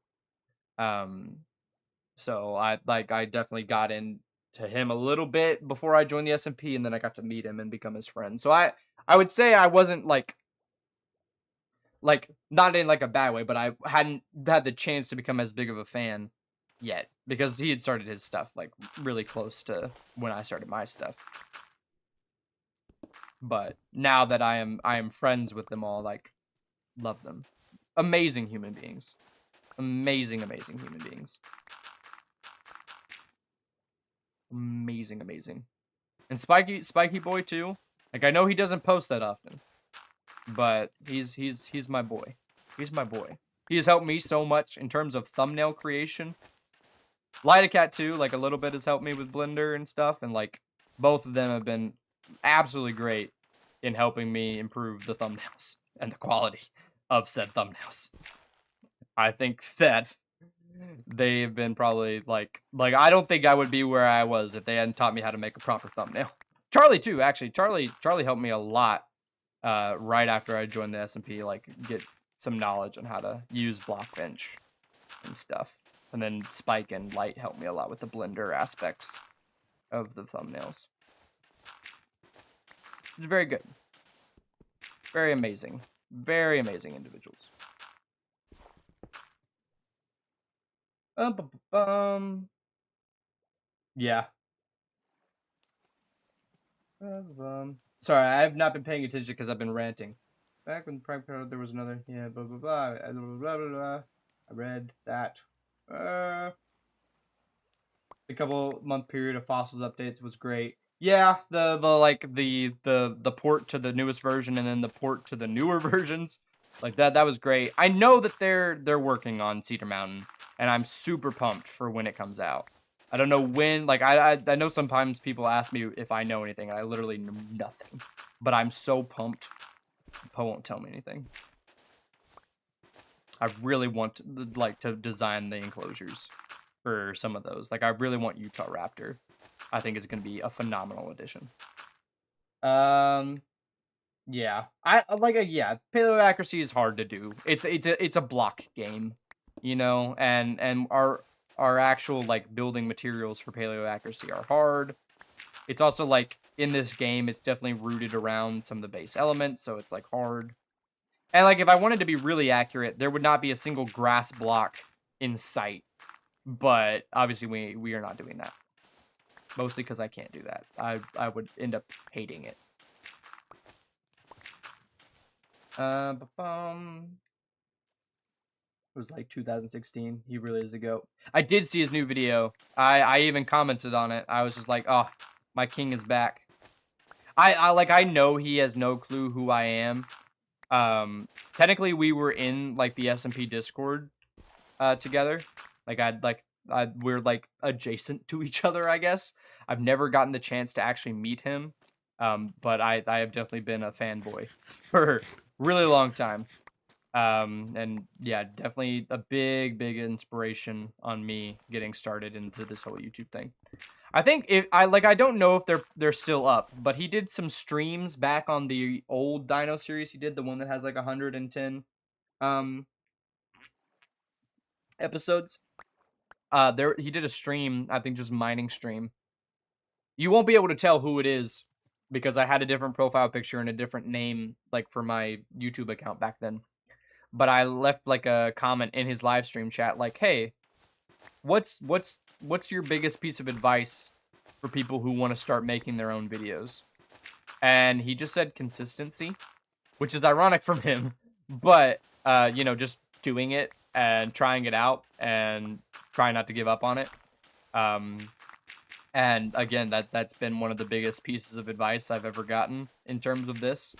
Speaker 1: So I definitely got into him a little bit before I joined the SMP, and then I got to meet him and become his friend. So I would say I wasn't like not in like a bad way, but I hadn't had the chance to become as big of a fan yet because he had started his stuff like really close to when I started my stuff. But now that I am friends with them all, like love them. Amazing human beings. Amazing human beings. Amazing. And Spiky Boy too. Like I know he doesn't post that often, but he's my boy. He's my boy. He has helped me so much in terms of thumbnail creation. Lightacat too, like a little bit has helped me with Blender and stuff, and like both of them have been absolutely great in helping me improve the thumbnails and the quality of said thumbnails. I think that they've been probably like I don't think I would be where I was if they hadn't taught me how to make a proper thumbnail. Charlie too, actually. Charlie helped me a lot right after I joined the SMP, like get some knowledge on how to use Blockbench and stuff. And then Spike and Light helped me a lot with the Blender aspects of the thumbnails. It's very good. Very amazing. Very amazing individuals. Yeah. Sorry, I have not been paying attention because I've been ranting. Back when Prime Code, there was another, yeah, blah, blah, blah, blah, blah, blah, blah. I read that. The couple month period of fossils updates was great. Yeah, the port to the newest version and then the port to the newer versions, like that was great. I know that they're working on Cedar Mountain, and I'm super pumped for when it comes out. I don't know when. Like I know sometimes people ask me if I know anything, and I literally know nothing. But I'm so pumped. Poe won't tell me anything. I really want to design the enclosures for some of those. Like I really want Utah Raptor. I think it's going to be a phenomenal addition. Yeah. Yeah, paleo accuracy is hard to do. It's a block game, you know, and our actual like building materials for paleo accuracy are hard. It's also like in this game it's definitely rooted around some of the base elements, so it's like hard. And like if I wanted to be really accurate, there would not be a single grass block in sight. But obviously we are not doing that. Mostly because I can't do that. I would end up hating it. It was like 2016. He really is a goat. I did see his new video. I even commented on it. I was just like, oh, my king is back. I know he has no clue who I am. Technically we were in like the SMP Discord together. Like we're like adjacent to each other, I guess. I've never gotten the chance to actually meet him. But I have definitely been a fanboy for a really long time. And yeah, definitely a big inspiration on me getting started into this whole YouTube thing. I think I don't know if they're still up, but he did some streams back on the old Dino series. He did the one that has like 110 episodes. He did a stream, I think just mining stream. You won't be able to tell who it is because I had a different profile picture and a different name like for my YouTube account back then. But I left like a comment in his live stream chat like, "Hey, what's your biggest piece of advice for people who want to start making their own videos?" And he just said consistency, which is ironic from him, but you know, just doing it and trying it out and trying not to give up on it. And again, that's been one of the biggest pieces of advice I've ever gotten in terms of this.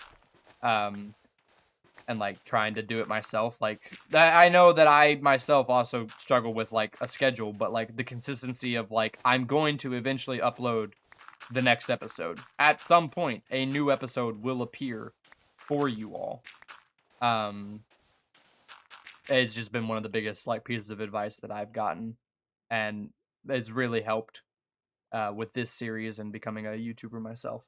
Speaker 1: And like trying to do it myself. Like I know that I myself also struggle with like a schedule, but like the consistency of like I'm going to eventually upload the next episode. At some point, a new episode will appear for you all. It's just been one of the biggest like pieces of advice that I've gotten, and it's really helped with this series and becoming a YouTuber myself.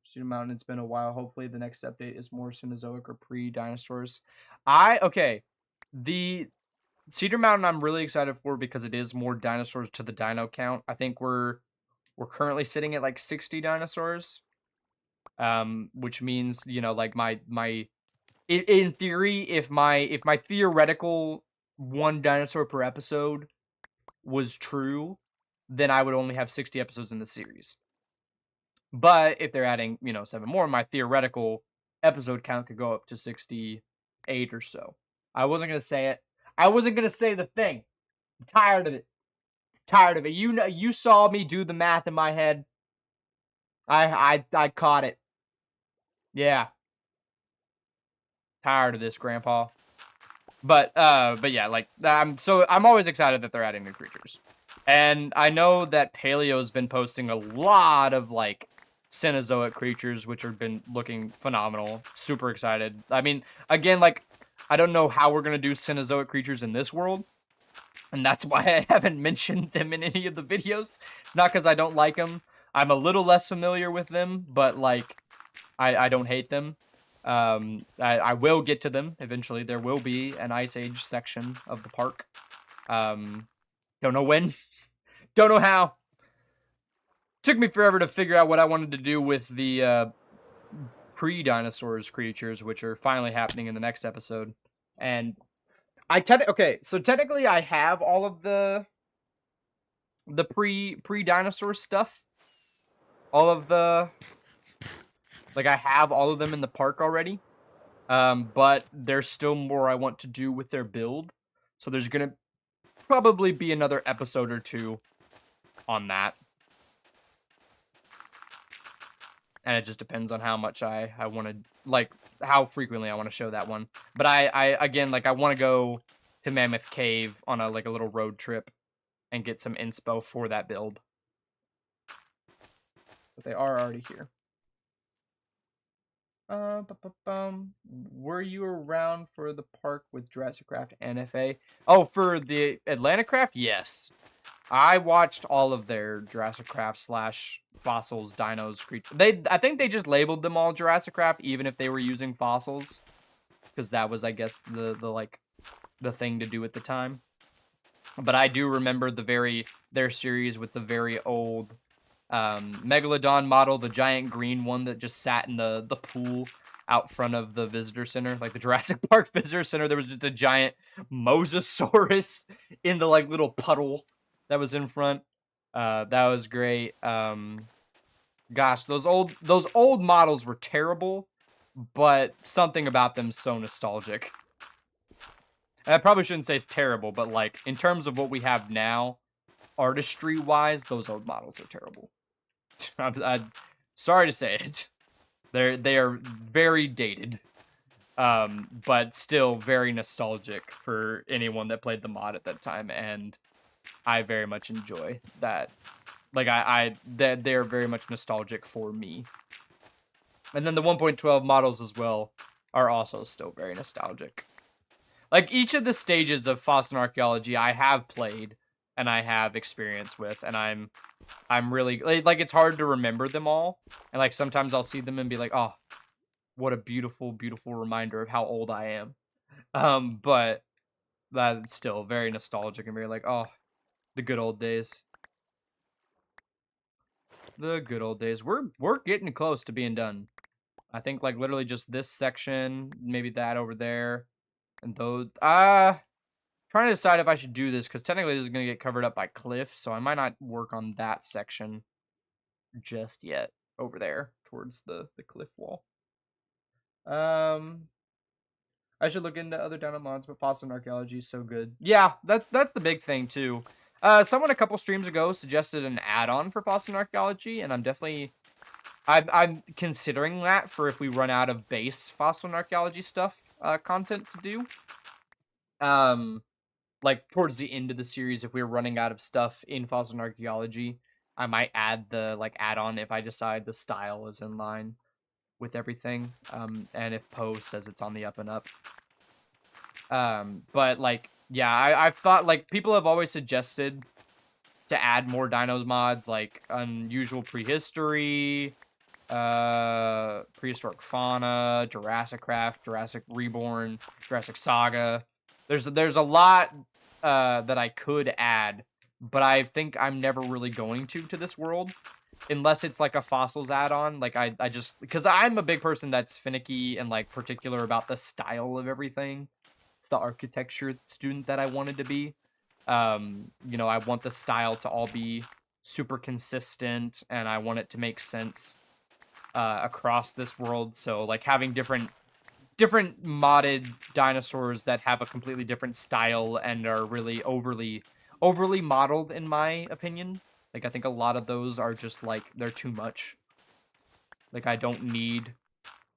Speaker 1: Cedar Mountain, it's been a while. Hopefully the next update is more Cenozoic or pre-dinosaurs. Okay. The Cedar Mountain I'm really excited for because it is more dinosaurs to the dino count. I think we're currently sitting at like 60 dinosaurs. Which means, you know, like in theory, if my theoretical one dinosaur per episode was true, then I would only have 60 episodes in the series. But if they're adding, you know, 7 more, my theoretical episode count could go up to 68 or so. I wasn't going to say it. I wasn't going to say the thing. I'm tired of it. Tired of it. You know, you saw me do the math in my head. I caught it. Yeah. Tired of this, Grandpa. But yeah, like I'm always excited that they're adding new creatures. And I know that Paleo's been posting a lot of like Cenozoic creatures, which have been looking phenomenal. Super excited. I mean, again, like I don't know how we're gonna do Cenozoic creatures in this world, and that's why I haven't mentioned them in any of the videos. It's not because I don't like them. I'm a little less familiar with them, but like I don't hate them. I will get to them eventually. There will be an Ice Age section of the park. Don't know when. Don't know how. Took me forever to figure out what I wanted to do with the pre-dinosaurs creatures, which are finally happening in the next episode. And okay, so technically I have all of the pre-dinosaur stuff. All of the like I have all of them in the park already. But there's still more I want to do with their build. So there's gonna probably be another episode or two on that. And it just depends on how much I want to, like, how frequently I want to show that one. But I again, like, I want to go to Mammoth Cave on a little road trip and get some inspo for that build. But they are already here. Were you around for the park with Jurassic Craft and FA? Oh, for the Atlanta Craft? Yes. I watched all of their Jurassic Craft / fossils, dinos, creatures. I think they just labeled them all Jurassic Craft, even if they were using fossils, because that was, I guess, the thing to do at the time. But I do remember their series with the very old Megalodon model, the giant green one that just sat in the pool out front of the visitor center, like the Jurassic Park visitor center. There was just a giant Mosasaurus in the little puddle that was in front. That was great. Gosh, those old models were terrible, but something about them so nostalgic. And I probably shouldn't say it's terrible, but like in terms of what we have now, artistry wise, those old models are terrible. I'm sorry to say it. They are very dated, but still very nostalgic for anyone that played the mod at that time, and I very much enjoy that. Like they're very much nostalgic for me. And then the 1.12 models as well are also still very nostalgic. Like each of the stages of Fossil Archaeology I have played and I have experience with, and I'm really like it's hard to remember them all, and like sometimes I'll see them and be like, oh, what a beautiful reminder of how old I am. But that's still very nostalgic and very like, oh, the good old days. The good old days. We're getting close to being done. I think like literally just this section, maybe that over there, and those. Trying to decide if I should do this because technically this is gonna get covered up by cliff, so I might not work on that section just yet over there towards the cliff wall. I should look into other dino mods, but fossil archaeology is so good. Yeah, that's the big thing too. Someone a couple streams ago suggested an add-on for fossil archaeology, and I'm considering that for if we run out of base fossil archaeology stuff content to do. Like towards the end of the series, if we're running out of stuff in fossil archaeology, I might add the add-on if I decide the style is in line with everything. And if Poe says it's on the up and up. But like, yeah, I've thought like people have always suggested to add more dinos mods, like unusual prehistory, prehistoric fauna, Jurassic Craft, Jurassic Reborn, Jurassic Saga. There's a lot that I could add, but I think I'm never really going to this world unless it's like a fossils add-on. Like I just because I'm a big person that's finicky and like particular about the style of everything. It's the architecture student that I wanted to be. You know, I want the style to all be super consistent, and I want it to make sense across this world. So like having different modded dinosaurs that have a completely different style and are really overly modeled, in my opinion. Like I think a lot of those are just like they're too much. Like I don't need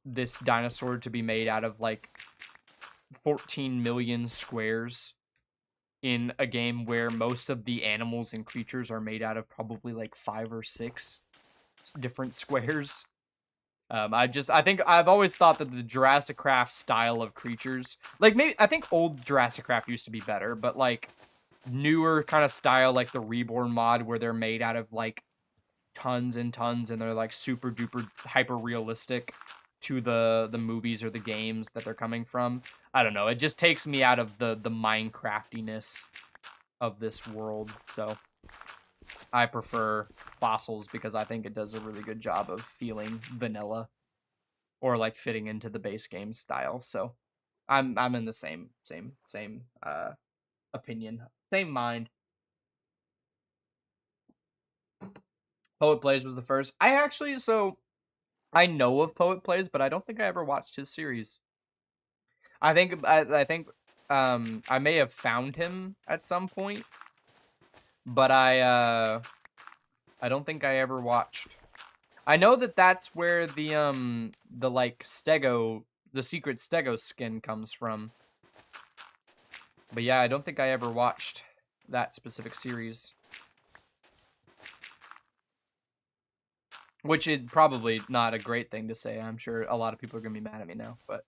Speaker 1: this dinosaur to be made out of like 14 million squares in a game where most of the animals and creatures are made out of probably like 5 or 6 different squares. I think I've always thought that the Jurassic Craft style of creatures, like maybe I think old Jurassic Craft used to be better, but like newer kind of style, like the Reborn mod, where they're made out of like tons and tons, and they're like super duper hyper realistic to the movies or the games that they're coming from. I don't know. It just takes me out of the Minecraftiness of this world. So I prefer fossils because I think it does a really good job of feeling vanilla or like fitting into the base game style. So I'm in the same opinion, same mind. Poet Plays was the first. I know of Poet Plays, but I don't think I ever watched his series. I think I may have found him at some point, but I don't think I ever watched. I know that that's where the like Stego, the secret Stego skin comes from. But yeah, I don't think I ever watched that specific series. Which is probably not a great thing to say. I'm sure a lot of people are gonna be mad at me now, but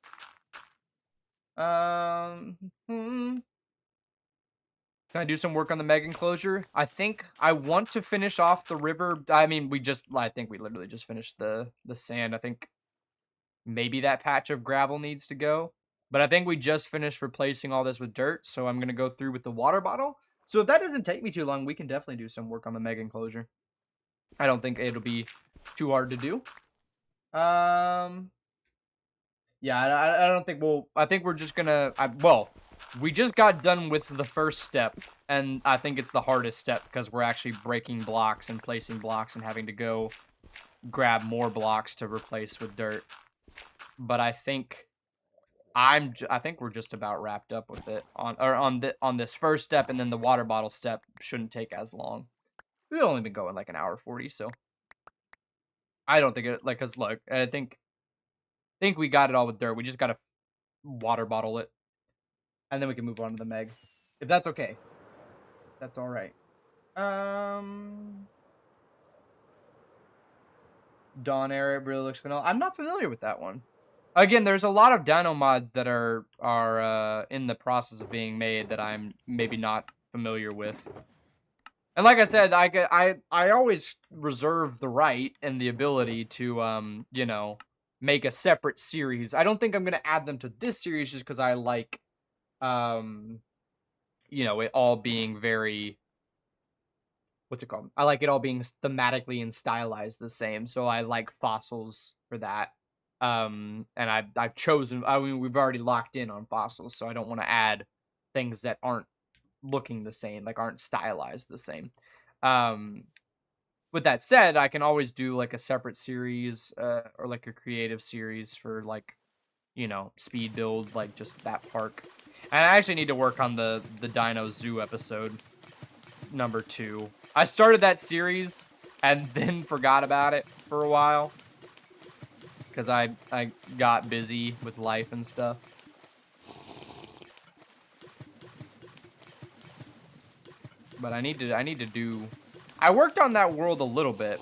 Speaker 1: can I do some work on the Meg enclosure? I think I want to finish off the river. I mean, I think we literally just finished the sand. I think maybe that patch of gravel needs to go. But I think we just finished replacing all this with dirt, so I'm going to go through with the water bottle. So if that doesn't take me too long, we can definitely do some work on the Meg enclosure. I don't think it'll be too hard to do. Yeah, I don't think I think we're just gonna, well, we just got done with the first step, and I think it's the hardest step because we're actually breaking blocks and placing blocks and having to go grab more blocks to replace with dirt. But I think I think we're just about wrapped up with it on this first step, and then the water bottle step shouldn't take as long. We've only been going like an hour 40, so I don't think it, like, cause look, I think we got it all with dirt. We just gotta water bottle it, and then we can move on to the Meg, if that's okay. That's all right. Dawn Era really looks vanilla. I'm not familiar with that one. Again, there's a lot of dino mods that are in the process of being made that I'm maybe not familiar with. And like I said, I always reserve the right and the ability to you know, make a separate series. I don't think I'm gonna add them to this series just because I like you know, it all being very, what's it called? I like it all being thematically and stylized the same. So I like fossils for that. And I've chosen, I mean, we've already locked in on fossils, so I don't want to add things that aren't looking the same, like aren't stylized the same. With that said, I can always do like a separate series or like a creative series for like, you know, speed build, like just that park. And I actually need to work on the Dino Zoo episode number 2. I started that series and then forgot about it for a while because I got busy with life and stuff. But I need to do. I worked on that world a little bit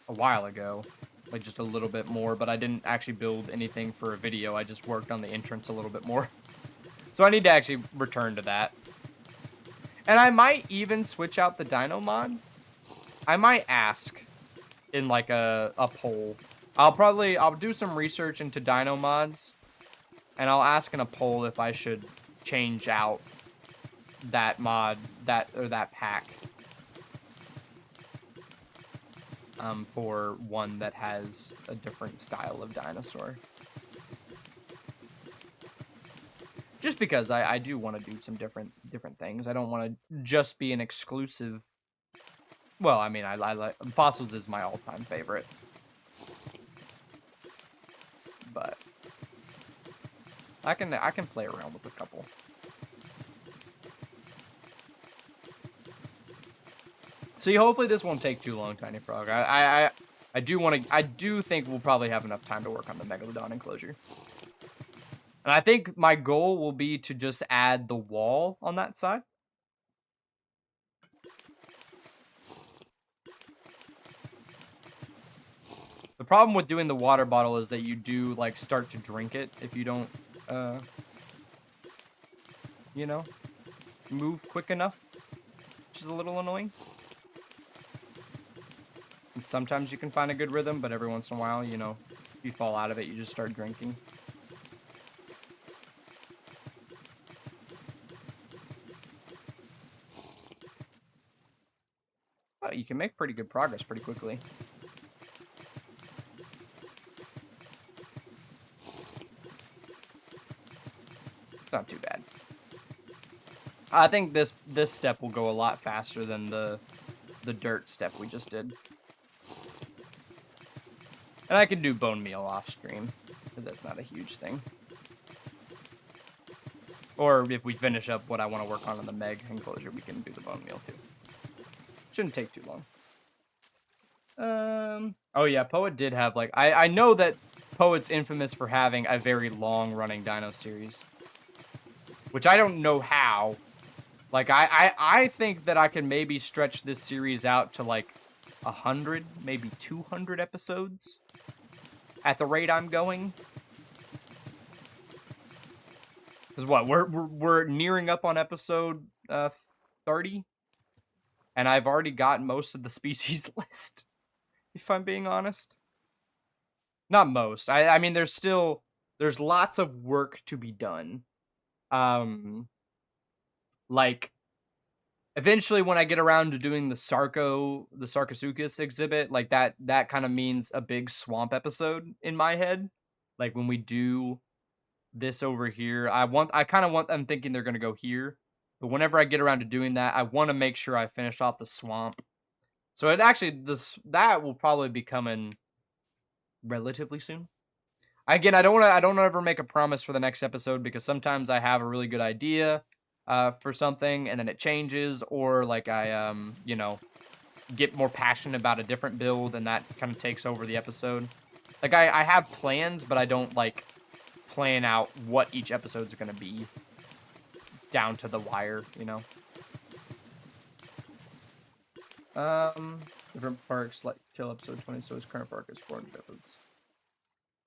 Speaker 1: a while ago, like just a little bit more, but I didn't actually build anything for a video. I just worked on the entrance a little bit more. So I need to actually return to that. And I might even switch out the dino mod. I might ask in like a poll. I'll do some research into dino mods, and I'll ask in a poll if I should change out that mod, that pack, for one that has a different style of dinosaur. Just because I do want to do some different things. I don't want to just be an exclusive. Well, I mean, I like fossils is my all-time favorite, but I can play around with a couple. See, hopefully this won't take too long, Tiny Frog. I do think we'll probably have enough time to work on the Megalodon enclosure. And I think my goal will be to just add the wall on that side. The problem with doing the water bottle is that you do, like, start to drink it if you don't, you know, move quick enough, which is a little annoying. And sometimes you can find a good rhythm, but every once in a while, you know, if you fall out of it, you just start drinking. Oh, you can make pretty good progress pretty quickly. It's not too bad. I think this step will go a lot faster than the dirt step we just did. And I can do bone meal off stream, because that's not a huge thing. Or if we finish up what I want to work on in the Meg enclosure, we can do the bone meal too. Shouldn't take too long. Oh yeah, Poet did have, like, I know that Poet's infamous for having a very long running Dino series. Which I don't know how. Like, I think that I can maybe stretch this series out to, like, 100, maybe 200 episodes. At the rate I'm going. Because what, we're nearing up on episode 30? And I've already got most of the species list. If I'm being honest. Not most. I mean, there's lots of work to be done. Like, eventually when I get around to doing the Sarcosuchus exhibit, like, that kind of means a big swamp episode in my head. Like, when we do this over here, I'm thinking they're going to go here. But whenever I get around to doing that, I want to make sure I finish off the swamp. So that will probably be coming relatively soon. Again, I don't ever make a promise for the next episode, because sometimes I have a really good idea for something and then it changes, or like I you know, get more passionate about a different build and that kind of takes over the episode. Like, I have plans, but I don't, like, plan out what each episode's gonna be down to the wire, you know. Different parks, like, till episode 20, so his current park is 400 episodes.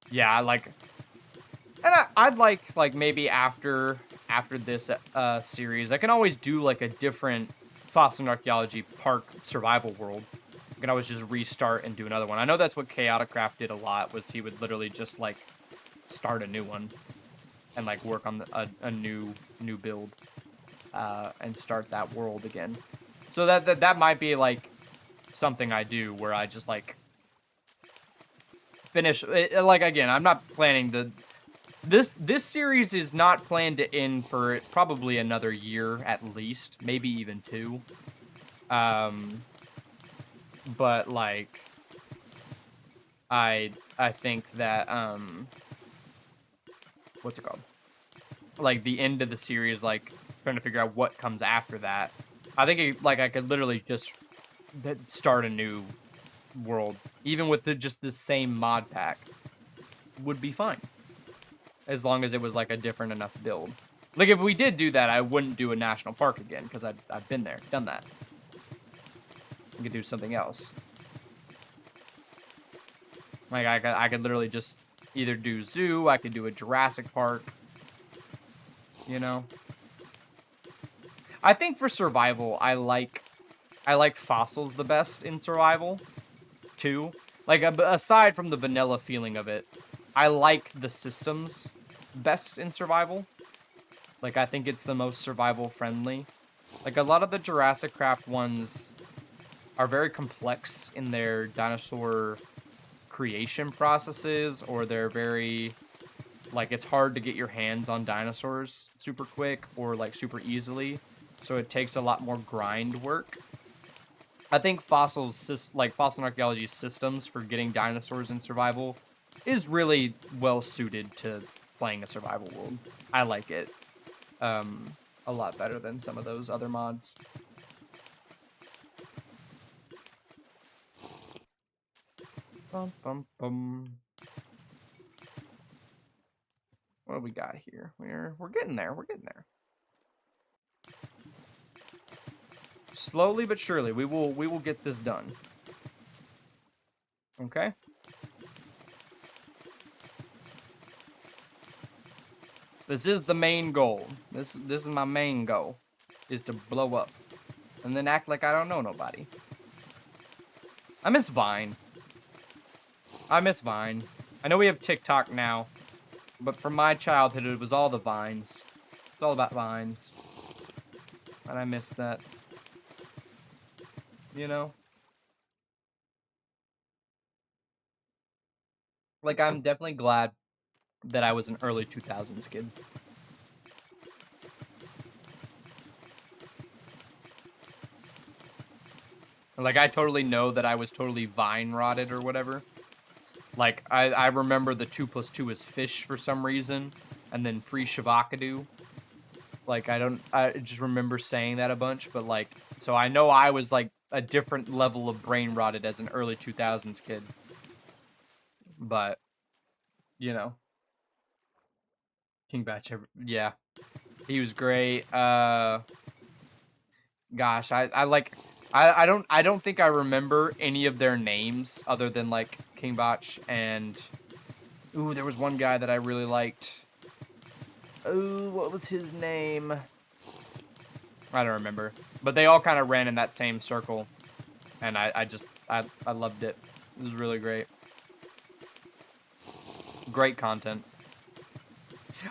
Speaker 1: Yeah, like, and I'd like maybe after this series, I can always do, like, a different fossil and archaeology park survival world. I can always just restart and do another one. I know that's what Chaoticraft did a lot, was he would literally just, like, start a new one and, like, work on a new build and start that world again. So that might be, like, something I do, where I just, like, finish it. Like, again, I'm not planning to. This series is not planned to end for probably another year at least, maybe even 2. But, like, I think that what's it called? Like, the end of the series, like, trying to figure out what comes after that. I think I could literally just start a new world, even with just the same mod pack, would be fine. As long as it was, like, a different enough build. Like, if we did do that, I wouldn't do a national park again, because I've been there, done that. I could do something else. Like, I could literally just either do zoo, I could do a Jurassic Park, you know? I think for survival, I like fossils the best in survival, too. Like, aside from the vanilla feeling of it, I like the systems best in survival. Like, I think it's the most survival friendly. Like, a lot of the Jurassic Craft ones are very complex in their dinosaur creation processes, or they're very, like, it's hard to get your hands on dinosaurs super quick or, like, super easily. So it takes a lot more grind work. I think fossil and archaeology systems for getting dinosaurs in survival is really well suited to playing a survival world. I like it a lot better than some of those other mods. Bum, bum, bum. What do we got here? We're getting there. We're getting there. Slowly but surely, we will get this done. Okay? This is the main goal. This is my main goal, is to blow up, and then act like I don't know nobody. I miss Vine. I miss Vine. I know we have TikTok now, but from my childhood, it was all the Vines. It's all about Vines, and I miss that. You know, like I'm definitely glad that I was an early 2000s kid. Like, I totally know that I was totally Vine rotted or whatever. Like, I remember the 2 plus 2 is fish for some reason, and then free Shavakadu. Like, I just remember saying that a bunch, but like, so I know I was like a different level of brain rotted as an early 2000s kid. But, you know, King Batch, yeah, he was great. Gosh, I like, I don't think I remember any of their names other than like King Botch and, ooh, there was one guy that I really liked. Ooh, what was his name? I don't remember. But they all kind of ran in that same circle, and I loved it. It was really great. Great content.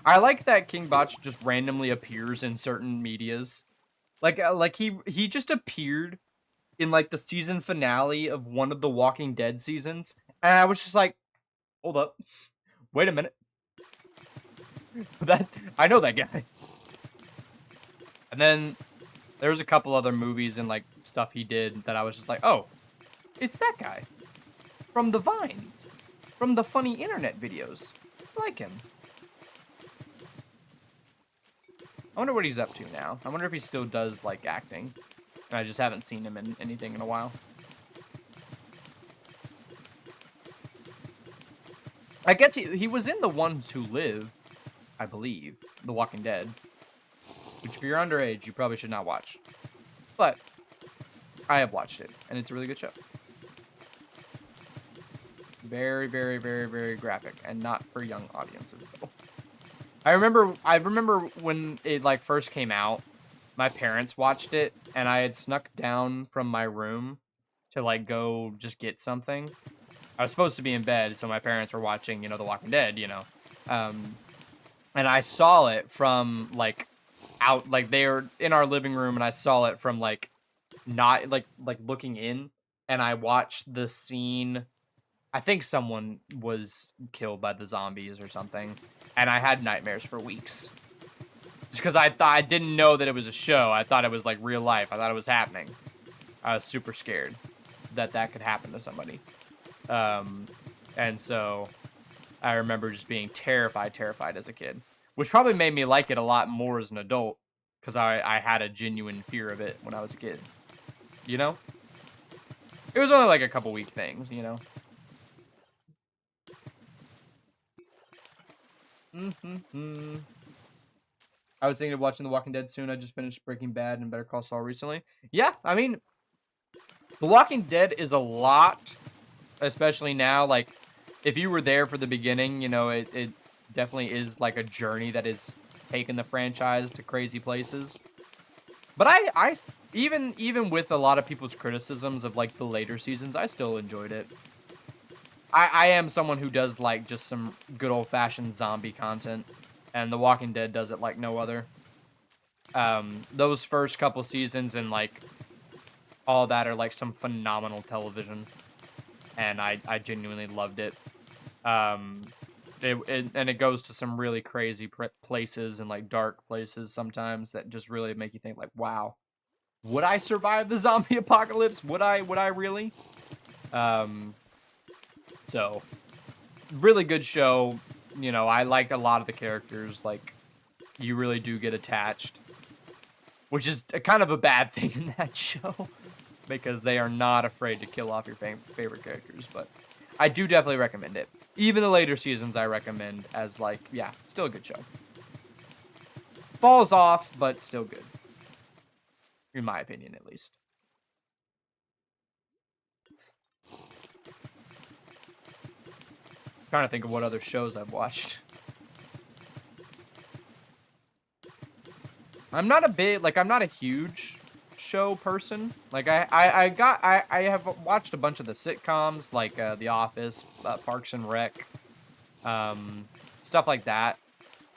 Speaker 1: I like that King Botch just randomly appears in certain medias. Like he just appeared in like the season finale of one of the Walking Dead seasons, and I was just like, hold up, wait a minute, that I know that guy. And then there was a couple other movies and like stuff he did that I was just like, oh, it's that guy from the Vines, from the funny internet videos. I like him. I wonder what he's up to now. I wonder if he still does like acting. I just haven't seen him in anything in a while. I guess he was in The Ones Who Live, I believe, The Walking Dead. Which, if you're underage, you probably should not watch. But I have watched it, and it's a really good show. Very, very, very, very graphic, and not for young audiences, though. I remember when it like first came out, my parents watched it, and I had snuck down from my room to like go just get something. I was supposed to be in bed, so my parents were watching, The Walking Dead, and I saw it from like out, like they were in our living room, and I saw it from like not like looking in, and I watched the scene. I think someone was killed by the zombies or something, and I had nightmares for weeks. Just because I didn't know that it was a show. I thought it was like real life. I thought it was happening. I was super scared that could happen to somebody. And so I remember just being terrified as a kid, which probably made me like it a lot more as an adult because I had a genuine fear of it when I was a kid. You know? It was only like a couple week things, I was thinking of watching The Walking Dead soon. I just finished Breaking Bad and Better Call Saul recently. Yeah, I mean, The Walking Dead is a lot, especially now. Like, if you were there for the beginning, it definitely is like a journey that is taking the franchise to crazy places. But I even with a lot of people's criticisms of like the later seasons, I still enjoyed it. I am someone who does like just some good old-fashioned zombie content, and The Walking Dead does it like no other. Those first couple seasons and like all that are like some phenomenal television, and I genuinely loved it. And it goes to some really crazy places and like dark places sometimes that just really make you think like, wow, would I survive the zombie apocalypse? Would I really? So really good show. I like a lot of the characters. Like, you really do get attached, which is kind of a bad thing in that show because they are not afraid to kill off your favorite characters. But I do definitely recommend it. Even the later seasons I recommend as, like, yeah, still a good show. Falls off, but still good. In my opinion, at least. Trying to think of what other shows I've watched. I'm not a huge show person. Like, I have watched a bunch of the sitcoms, like, The Office, Parks and Rec, stuff like that.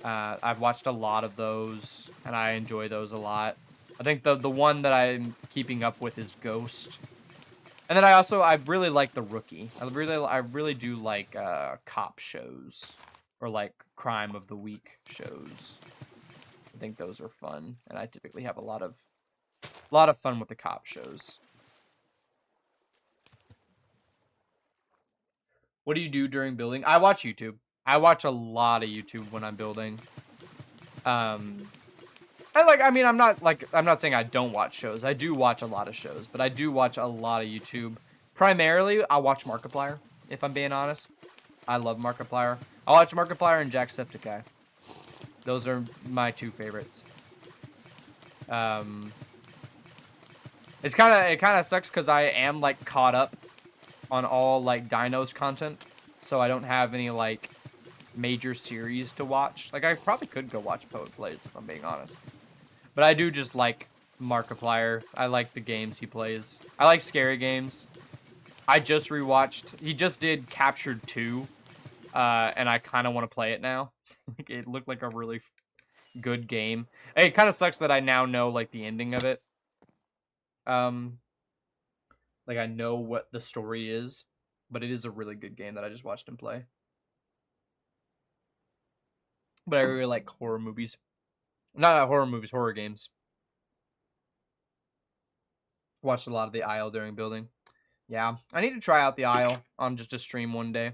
Speaker 1: I've watched a lot of those, and I enjoy those a lot. I think the one that I'm keeping up with is Ghost. And then I really like The Rookie. I really do like cop shows or like crime of the week shows. I think those are fun, and I typically have a lot of fun with the cop shows. What do you do during building? I watch YouTube. I watch a lot of YouTube when I'm building. I'm not saying I don't watch shows. I do watch a lot of shows, but I do watch a lot of YouTube. Primarily, I watch Markiplier, if I'm being honest. I love Markiplier. I watch Markiplier and Jacksepticeye. Those are my two favorites. It kind of sucks because I am, like, caught up on all, like, Dinos content, so I don't have any, like, major series to watch. Like, I probably could go watch Poet Plays, if I'm being honest. But I do just like Markiplier. I like the games he plays. I like scary games. I just rewatched. He just did Captured 2, and I kind of want to play it now. It looked like a really good game. It kind of sucks that I now know, like, the ending of it. Like, I know what the story is, but it is a really good game that I just watched him play. But I really like horror movies. Not horror movies, horror games. Watched a lot of The Isle during building. Yeah, I need to try out The Isle on just a stream one day.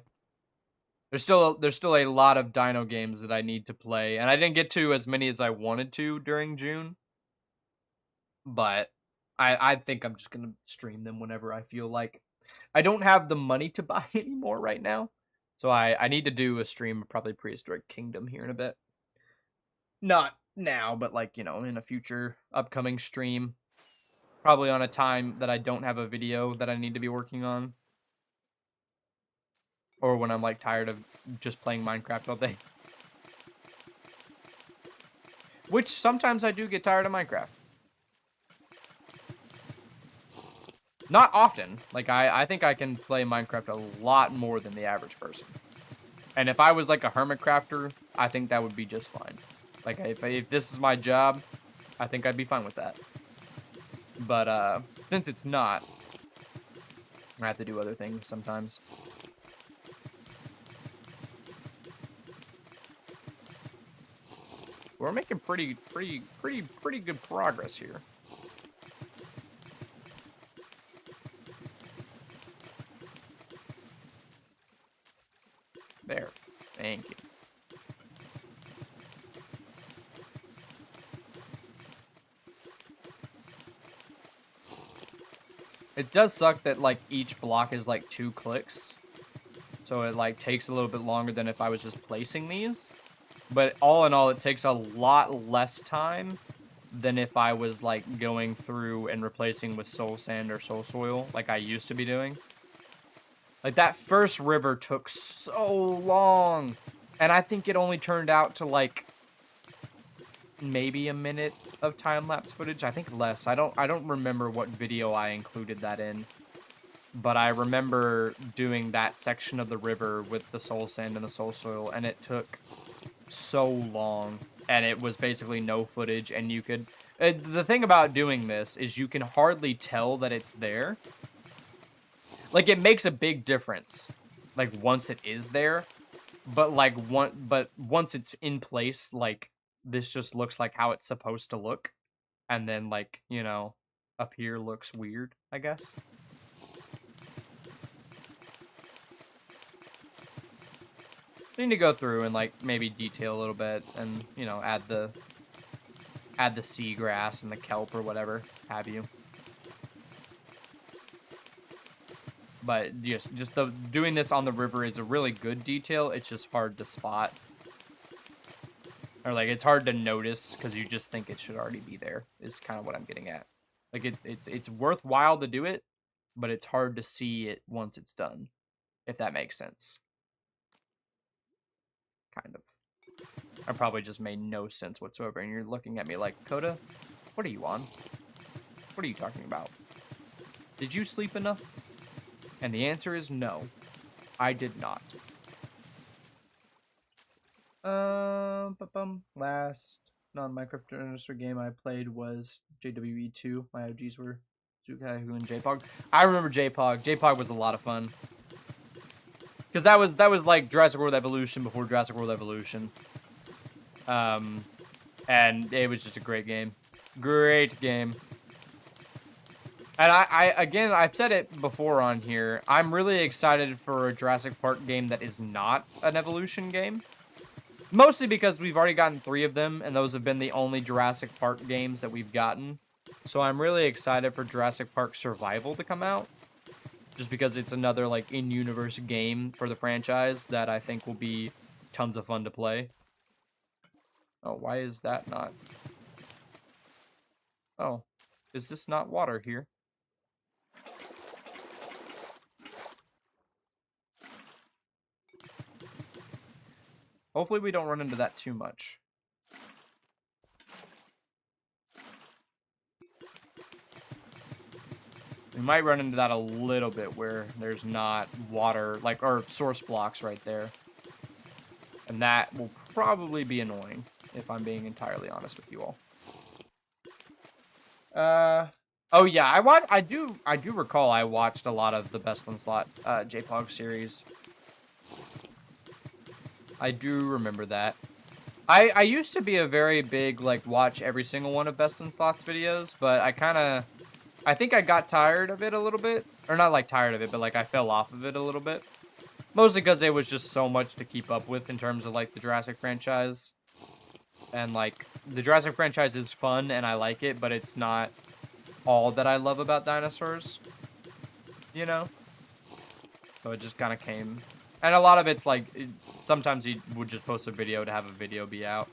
Speaker 1: There's still a lot of dino games that I need to play, and I didn't get to as many as I wanted to during June. But I think I'm just gonna stream them whenever I feel like. I don't have the money to buy anymore right now, so I need to do a stream of probably Prehistoric Kingdom here in a bit. Not now, but, like, you know, in a future upcoming stream. Probably on a time that I don't have a video that I need to be working on. Or when I'm, like, tired of just playing Minecraft all day. Which sometimes I do get tired of Minecraft. Not often. Like, I think I can play Minecraft a lot more than the average person. And if I was, like, a hermit crafter, I think that would be just fine. Like, if this is my job, I think I'd be fine with that. But, since it's not, I have to do other things sometimes. We're making pretty good progress here. There. Thank you. It does suck that, like, each block is, like, 2 clicks. So it, like, takes a little bit longer than if I was just placing these. But all in all, it takes a lot less time than if I was, like, going through and replacing with soul sand or soul soil like I used to be doing. Like, that first river took so long. And I think it only turned out to, like, maybe a minute of time-lapse footage. I think less. I don't remember what video I included that in. But I remember doing that section of the river with the soul sand and the soul soil, and it took so long, and it was basically no footage, and you could... the thing about doing this is you can hardly tell that it's there. Like, it makes a big difference, like, once it is there, but, like, once it's in place, like, this just looks like how it's supposed to look, and then, like, you know, up here looks weird, I guess. I need to go through and, like, maybe detail a little bit and, you know, add the seagrass and the kelp or whatever have you. But just doing this on the river is a really good detail. It's just hard to spot. Or, like, it's hard to notice because you just think it should already be there, is kind of what I'm getting at. Like, it's worthwhile to do it, but it's hard to see it once it's done, if that makes sense. Kind of. I probably just made no sense whatsoever, and you're looking at me like, Coda, what are you on? What are you talking about? Did you sleep enough? And the answer is no. I did not. Last non-Minecraft dinosaur game I played was JWE2. My OGs were Zukahu and JPog. I remember JPog. JPog was a lot of fun. Because that was like Jurassic World Evolution before Jurassic World Evolution. And it was just a great game. Great game. And again, I've said it before on here. I'm really excited for a Jurassic Park game that is not an Evolution game. Mostly because we've already gotten 3 of them, and those have been the only Jurassic Park games that we've gotten. So I'm really excited for Jurassic Park Survival to come out. Just because it's another, like, in-universe game for the franchise that I think will be tons of fun to play. Oh, why is that not? Oh, is this not water here? Hopefully we don't run into that too much. We might run into that a little bit where there's not water, like, or source blocks right there. And that will probably be annoying, if I'm being entirely honest with you all. Oh yeah, I do recall I watched a lot of the Best in Slot JPOG series. I do remember that. I used to be a very big, like, watch every single one of Best in Slots videos, but I think I got tired of it a little bit. Or not, like, tired of it, but, like, I fell off of it a little bit. Mostly because it was just so much to keep up with in terms of, like, the Jurassic franchise. And, like, the Jurassic franchise is fun, and I like it, but it's not all that I love about dinosaurs. You know? So it just kind of came... And a lot of it's, like, sometimes he would just post a video to have a video be out.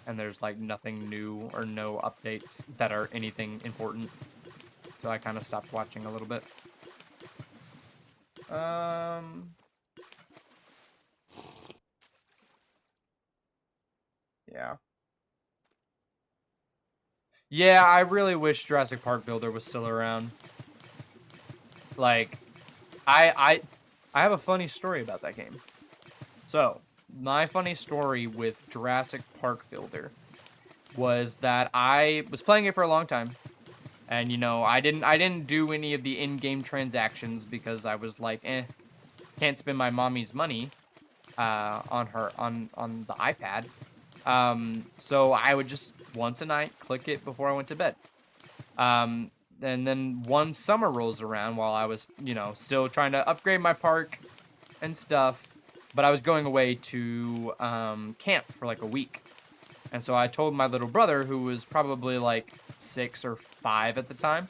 Speaker 1: And there's, like, nothing new or no updates that are anything important. So I kind of stopped watching a little bit. Yeah. Yeah, I really wish Jurassic Park Builder was still around. Like, I have a funny story about that game. So, my funny story with Jurassic Park Builder was that I was playing it for a long time. And, you know, I didn't do any of the in-game transactions because I was like, can't spend my mommy's money on the iPad. So I would just once a night click it before I went to bed. And then one summer rolls around while I was, you know, still trying to upgrade my park and stuff. But I was going away to camp for like a week. And so I told my little brother, who was probably like 6 or 5 at the time,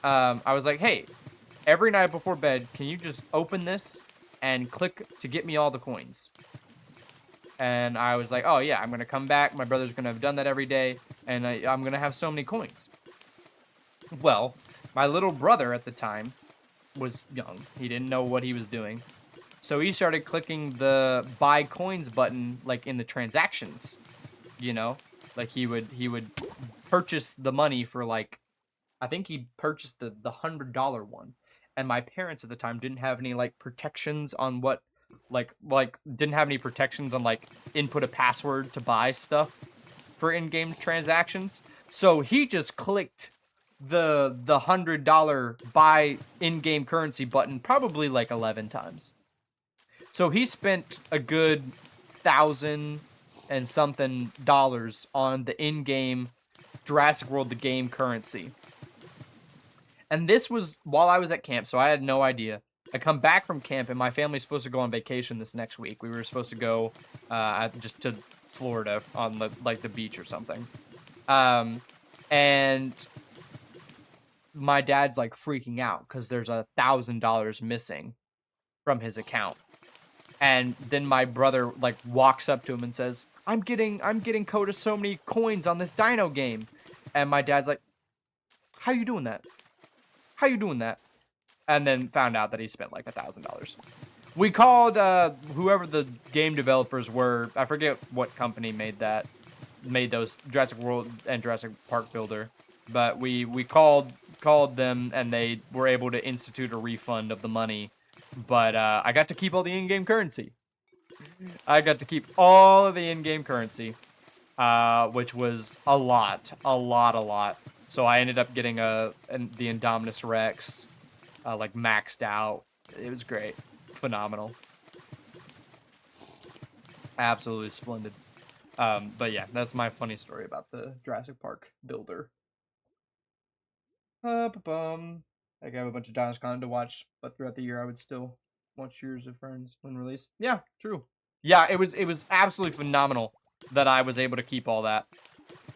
Speaker 1: I was like, hey, every night before bed, can you just open this and click to get me all the coins? And I was like, oh yeah, I'm going to come back. My brother's going to have done that every day. And I'm going to have so many coins. Well, my little brother at the time was young. He didn't know what he was doing. So he started clicking the buy coins button, like in the transactions, you know, like he would purchase the money for like, I think he purchased the $100 one. And my parents at the time didn't have any like protections on what, like didn't have any protections on like input a password to buy stuff for in-game transactions. So he just clicked the $100 buy in-game currency button probably like 11 times. So he spent a good 1,000 and something dollars on the in-game Jurassic World the game currency. And this was while I was at camp, so I had no idea. I come back from camp, and my family's supposed to go on vacation this next week. We were supposed to go just to Florida on the beach or something. And my dad's like freaking out because there's $1,000 missing from his account. And then my brother like walks up to him and says, I'm getting coded so many coins on this dino game. And my dad's like, how you doing that? How you doing that? And then found out that he spent like $1,000. We called whoever the game developers were. I forget what company made those Jurassic World and Jurassic Park Builder. But we called them, and they were able to institute a refund of the money. But I got to keep all the in-game currency. I got to keep all of the in-game currency, which was a lot. So I ended up getting the Indominus Rex, like maxed out. It was great, phenomenal, absolutely splendid. But yeah, that's my funny story about the Jurassic Park Builder. Like I have a bunch of dinosaur content to watch, but throughout the year I would still watch Years of Friends when released. Yeah, true. Yeah, it was absolutely phenomenal that I was able to keep all that.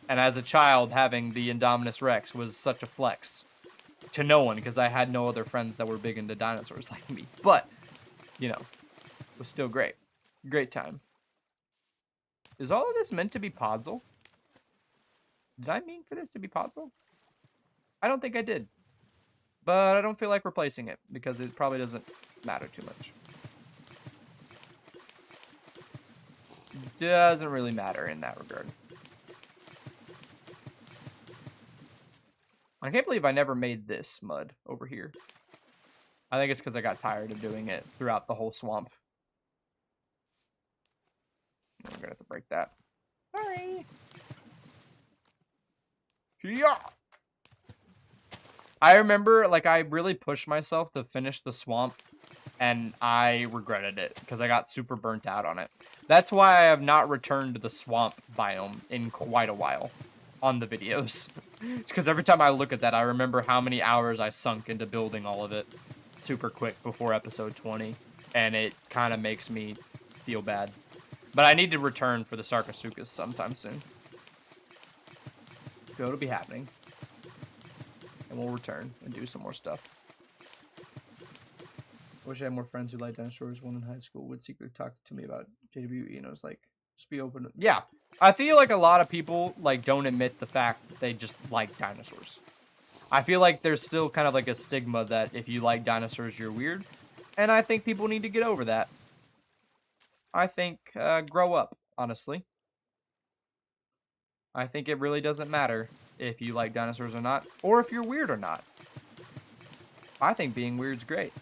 Speaker 1: And as a child, having the Indominus Rex was such a flex to no one because I had no other friends that were big into dinosaurs like me. But, you know, it was still great. Great time. Is all of this meant to be Podzol? Did I mean for this to be Podzol? I don't think I did. But I don't feel like replacing it because it probably doesn't matter too much. Doesn't really matter in that regard. I can't believe I never made this mud over here. I think it's because I got tired of doing it throughout the whole swamp. I'm gonna have to break that. Sorry. Yeah. I remember, like, I really pushed myself to finish the swamp, and I regretted it because I got super burnt out on it. That's why I have not returned to the swamp biome in quite a while on the videos. It's because every time I look at that, I remember how many hours I sunk into building all of it super quick before episode 20, and it kind of makes me feel bad. But I need to return for the Sarcosuchus sometime soon. So it'll be happening. And we'll return and do some more stuff. I wish I had more friends who like dinosaurs. One in high school would secretly talk to me about JWE, and I was like, just be open. Yeah, I feel like a lot of people like don't admit the fact that they just like dinosaurs. I feel like there's still kind of like a stigma that if you like dinosaurs, you're weird. And I think people need to get over that. I think grow up, honestly. I think it really doesn't matter if you like dinosaurs or not, or if you're weird or not. I think being weird's great.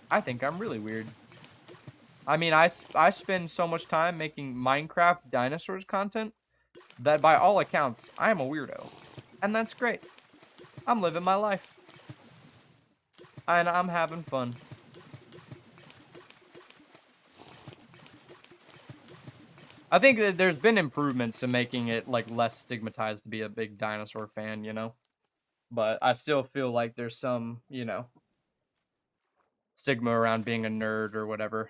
Speaker 1: I think I'm really weird. I mean, I spend so much time making Minecraft dinosaurs content that by all accounts, I am a weirdo. And that's great. I'm living my life. And I'm having fun. I think that there's been improvements to making it like less stigmatized to be a big dinosaur fan, you know? But I still feel like there's some, you know, stigma around being a nerd or whatever.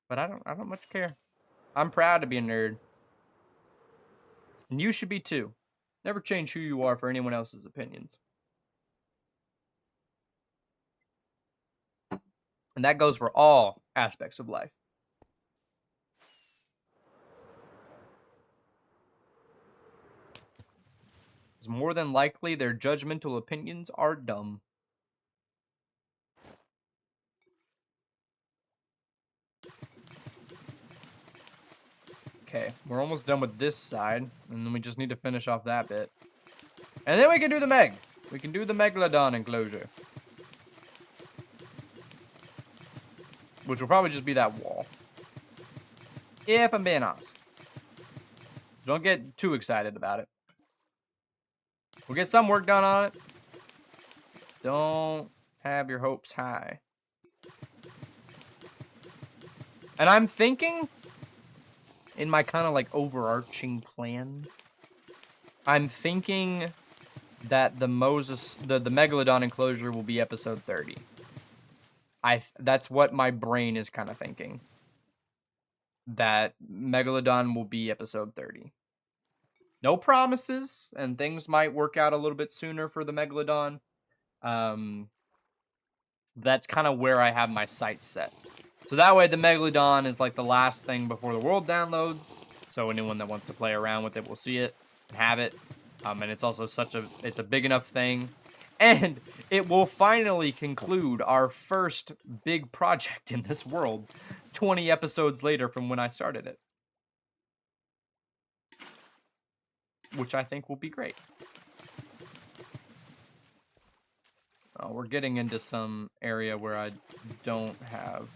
Speaker 1: But I don't much care. I'm proud to be a nerd. And you should be too. Never change who you are for anyone else's opinions. And that goes for all aspects of life. It's more than likely their judgmental opinions are dumb. Okay, we're almost done with this side, and then we just need to finish off that bit. And then we can do the Meg. We can do the Megalodon enclosure. Which will probably just be that wall. If I'm being honest. Don't get too excited about it. We'll get some work done on it. Don't have your hopes high. And I'm thinking, in my kind of like overarching plan, I'm thinking that the Megalodon enclosure will be episode 30. That's what my brain is kind of thinking. That Megalodon will be episode 30. No promises, and things might work out a little bit sooner for the Megalodon. That's kind of where I have my sights set. So that way the Megalodon is like the last thing before the world downloads. So anyone that wants to play around with it will see it and have it. And it's also it's a big enough thing. And it will finally conclude our first big project in this world 20 episodes later from when I started it. Which I think will be great. We're getting into some area where I don't have...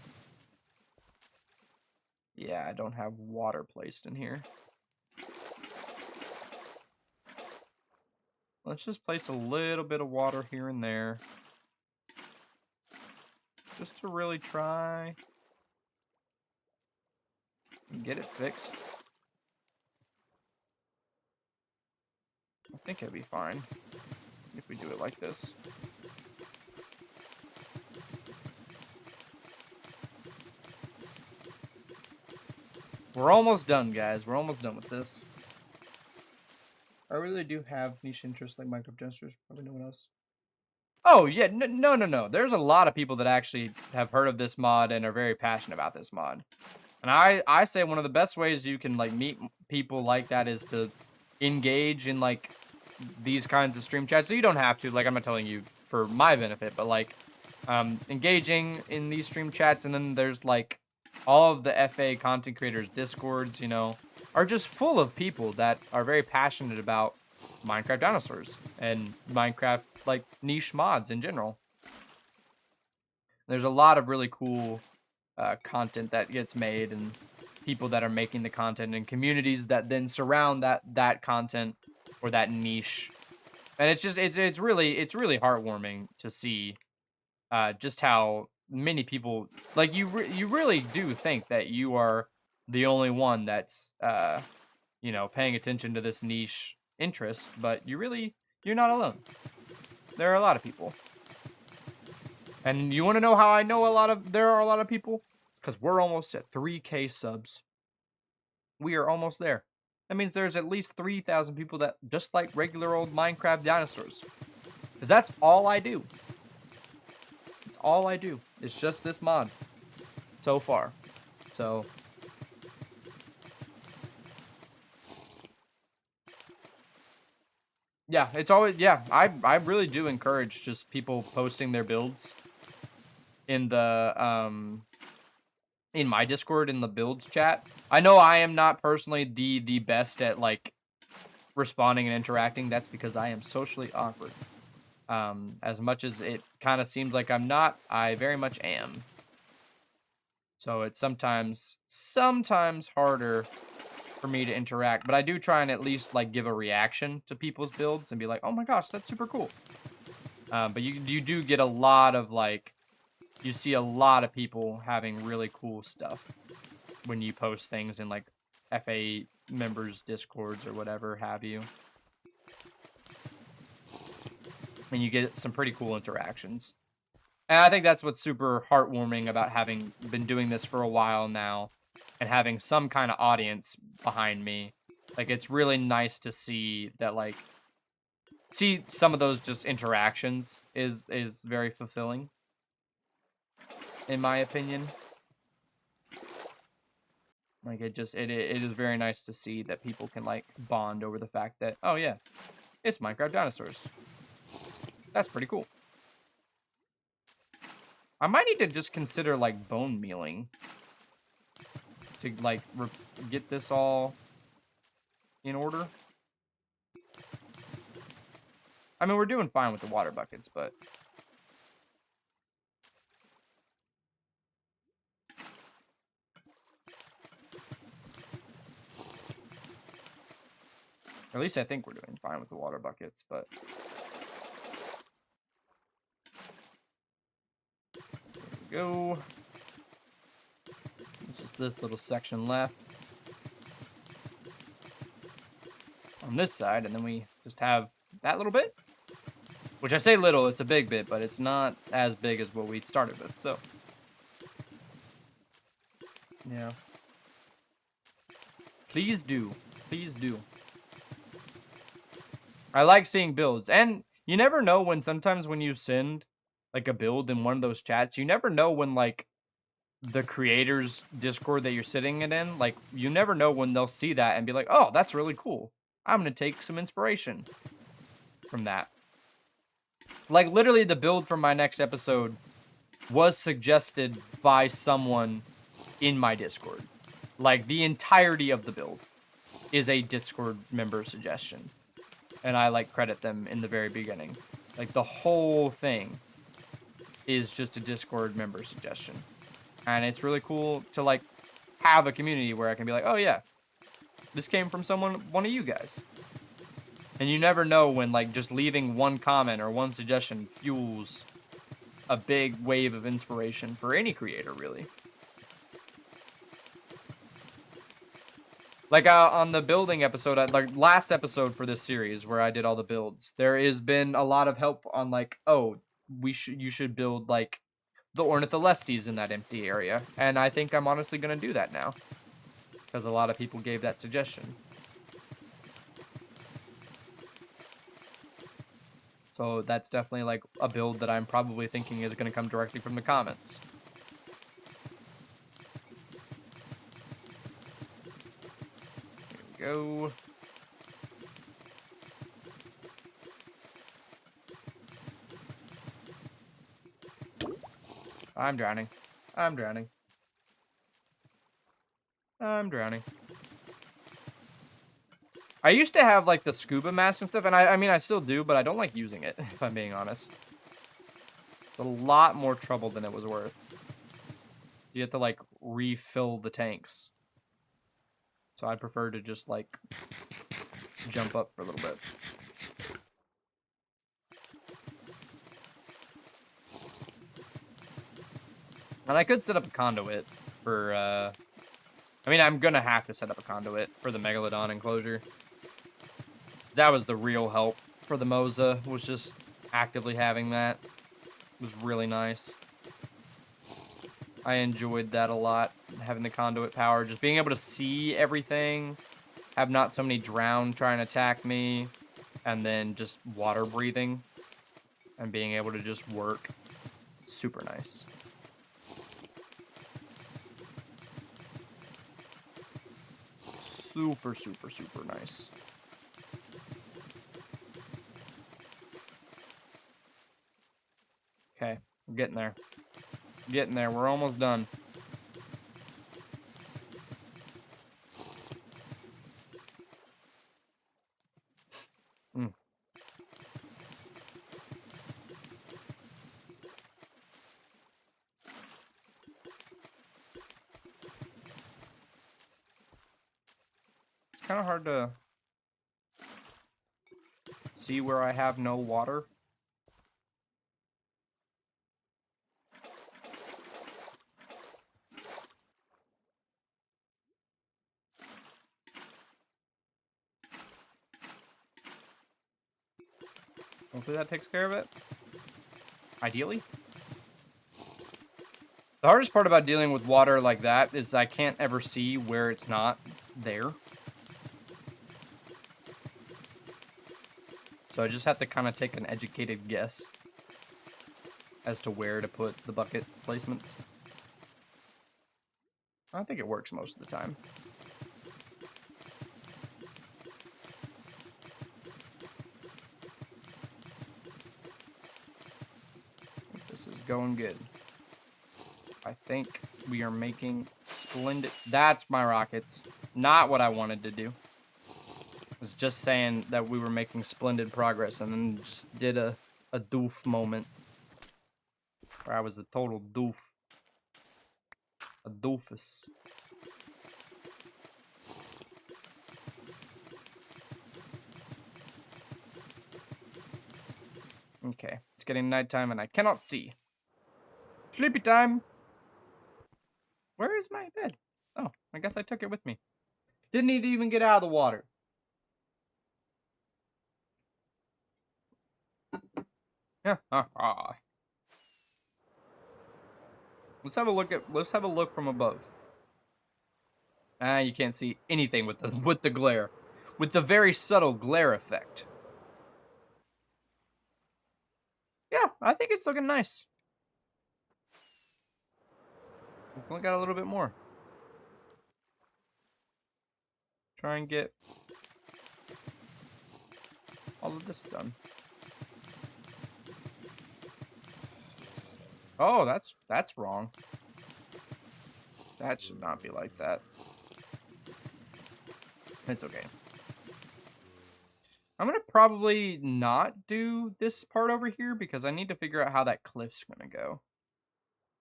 Speaker 1: Yeah, I don't have water placed in here. Let's just place a little bit of water here and there. Just to really try and get it fixed. I think it'll be fine if we do it like this. We're almost done, guys. We're almost done with this. I really do have niche interests like Minecraft Dinosaurs. Probably no one else. Oh, yeah. No. There's a lot of people that actually have heard of this mod and are very passionate about this mod. And I say one of the best ways you can, like, meet people like that is to engage in, like, these kinds of stream chats. So you don't have to. Like, I'm not telling you for my benefit, but, like, engaging in these stream chats. And then there's, like, all of the FA content creators Discords, you know, are just full of people that are very passionate about Minecraft Dinosaurs and Minecraft, like, niche mods in general. There's a lot of really cool content that gets made, and people that are making the content, and communities that then surround that content or that niche. And it's just it's really heartwarming to see just how many people, like, you really do think that you are the only one that's you know, paying attention to this niche interest, but you're not alone. There are a lot of people. And you want to know how I know there are a lot of people? Because we're almost at 3K subs. We are almost there. That means there's at least 3,000 people that just like regular old Minecraft dinosaurs. Because that's all I do. It's all I do. It's just this mod. So far. So... yeah, it's always... yeah, I really do encourage just people posting their builds in the... in my Discord, in the builds chat. I know I am not personally the best at, like, responding and interacting. That's because I am socially awkward. As much as it kind of seems like I'm not, I very much am. So it's sometimes harder for me to interact, but I do try and at least, like, give a reaction to people's builds and be like, oh my gosh, that's super cool. But you do get a lot of, like, you see a lot of people having really cool stuff when you post things in, like, FA members' Discords or whatever have you. And you get some pretty cool interactions. And I think that's what's super heartwarming about having been doing this for a while now and having some kind of audience behind me. Like, it's really nice to see that, like, see some of those just interactions is very fulfilling, in my opinion. Like, it is very nice to see that people can, like, bond over the fact that, oh yeah, it's Minecraft Dinosaurs. That's pretty cool. I might need to just consider, like, bone mealing to, like, get this all in order. I mean, we're doing fine with the water buckets, but... at least I think we're doing fine with the water buckets, but... there we go. It's just this little section left on this side, and then we just have that little bit. Which I say little, it's a big bit, but it's not as big as what we started with, so... yeah. Please do. Please do. I like seeing builds, and you never know when sometimes when you send like a build in one of those chats, you never know when like the creator's Discord that you're sitting it in, like you never know when they'll see that and be like, oh, that's really cool. I'm gonna take some inspiration from that. Like literally the build from my next episode was suggested by someone in my Discord. Like the entirety of the build is a Discord member suggestion. And I like credit them in the very beginning. Like the whole thing is just a Discord member suggestion. And it's really cool to like have a community where I can be like, oh yeah, this came from one of you guys. And you never know when like just leaving one comment or one suggestion fuels a big wave of inspiration for any creator, really. Like on the building episode, like last episode for this series where I did all the builds, there has been a lot of help on like, oh, you should build like the Ornitholestes in that empty area, and I think I'm honestly gonna do that now because a lot of people gave that suggestion. So that's definitely like a build that I'm probably thinking is gonna come directly from the comments. Here we go. I'm drowning. I'm drowning. I'm drowning. I used to have like the scuba mask and stuff, and I mean I still do, but I don't like using it, if I'm being honest. It's a lot more trouble than it was worth. You have to like refill the tanks. So I prefer to just like jump up for a little bit. And I could set up a conduit for, I mean, I'm gonna have to set up a conduit for the Megalodon enclosure. That was the real help for the Moza, was just actively having that. It was really nice. I enjoyed that a lot, having the conduit power, just being able to see everything, have not so many drown trying to attack me, and then just water breathing, and being able to just work. Super nice. Super, super, super nice. Okay, we're getting there. Getting there. We're almost done. Mm. It's kind of hard to see where I have no water. Hopefully that takes care of it. Ideally. The hardest part about dealing with water like that is I can't ever see where it's not there. So I just have to kind of take an educated guess as to where to put the bucket placements. I think it works most of the time. This is going good. I think we are making splendid... That's my rockets. Not what I wanted to do. I was just saying that we were making splendid progress and then just did a doof moment. Where I was a total doof. A doofus. Okay, it's getting nighttime and I cannot see. Sleepy time! Where is my bed? Oh, I guess I took it with me. Didn't need to even get out of the water. Let's have a look from above. You can't see anything with the glare. With the very subtle glare effect. I think it's looking nice. We've only got a little bit more. Try and get all of this done. Oh, that's wrong. That should not be like that. It's okay. I'm gonna probably not do this part over here because I need to figure out how that cliff's gonna go.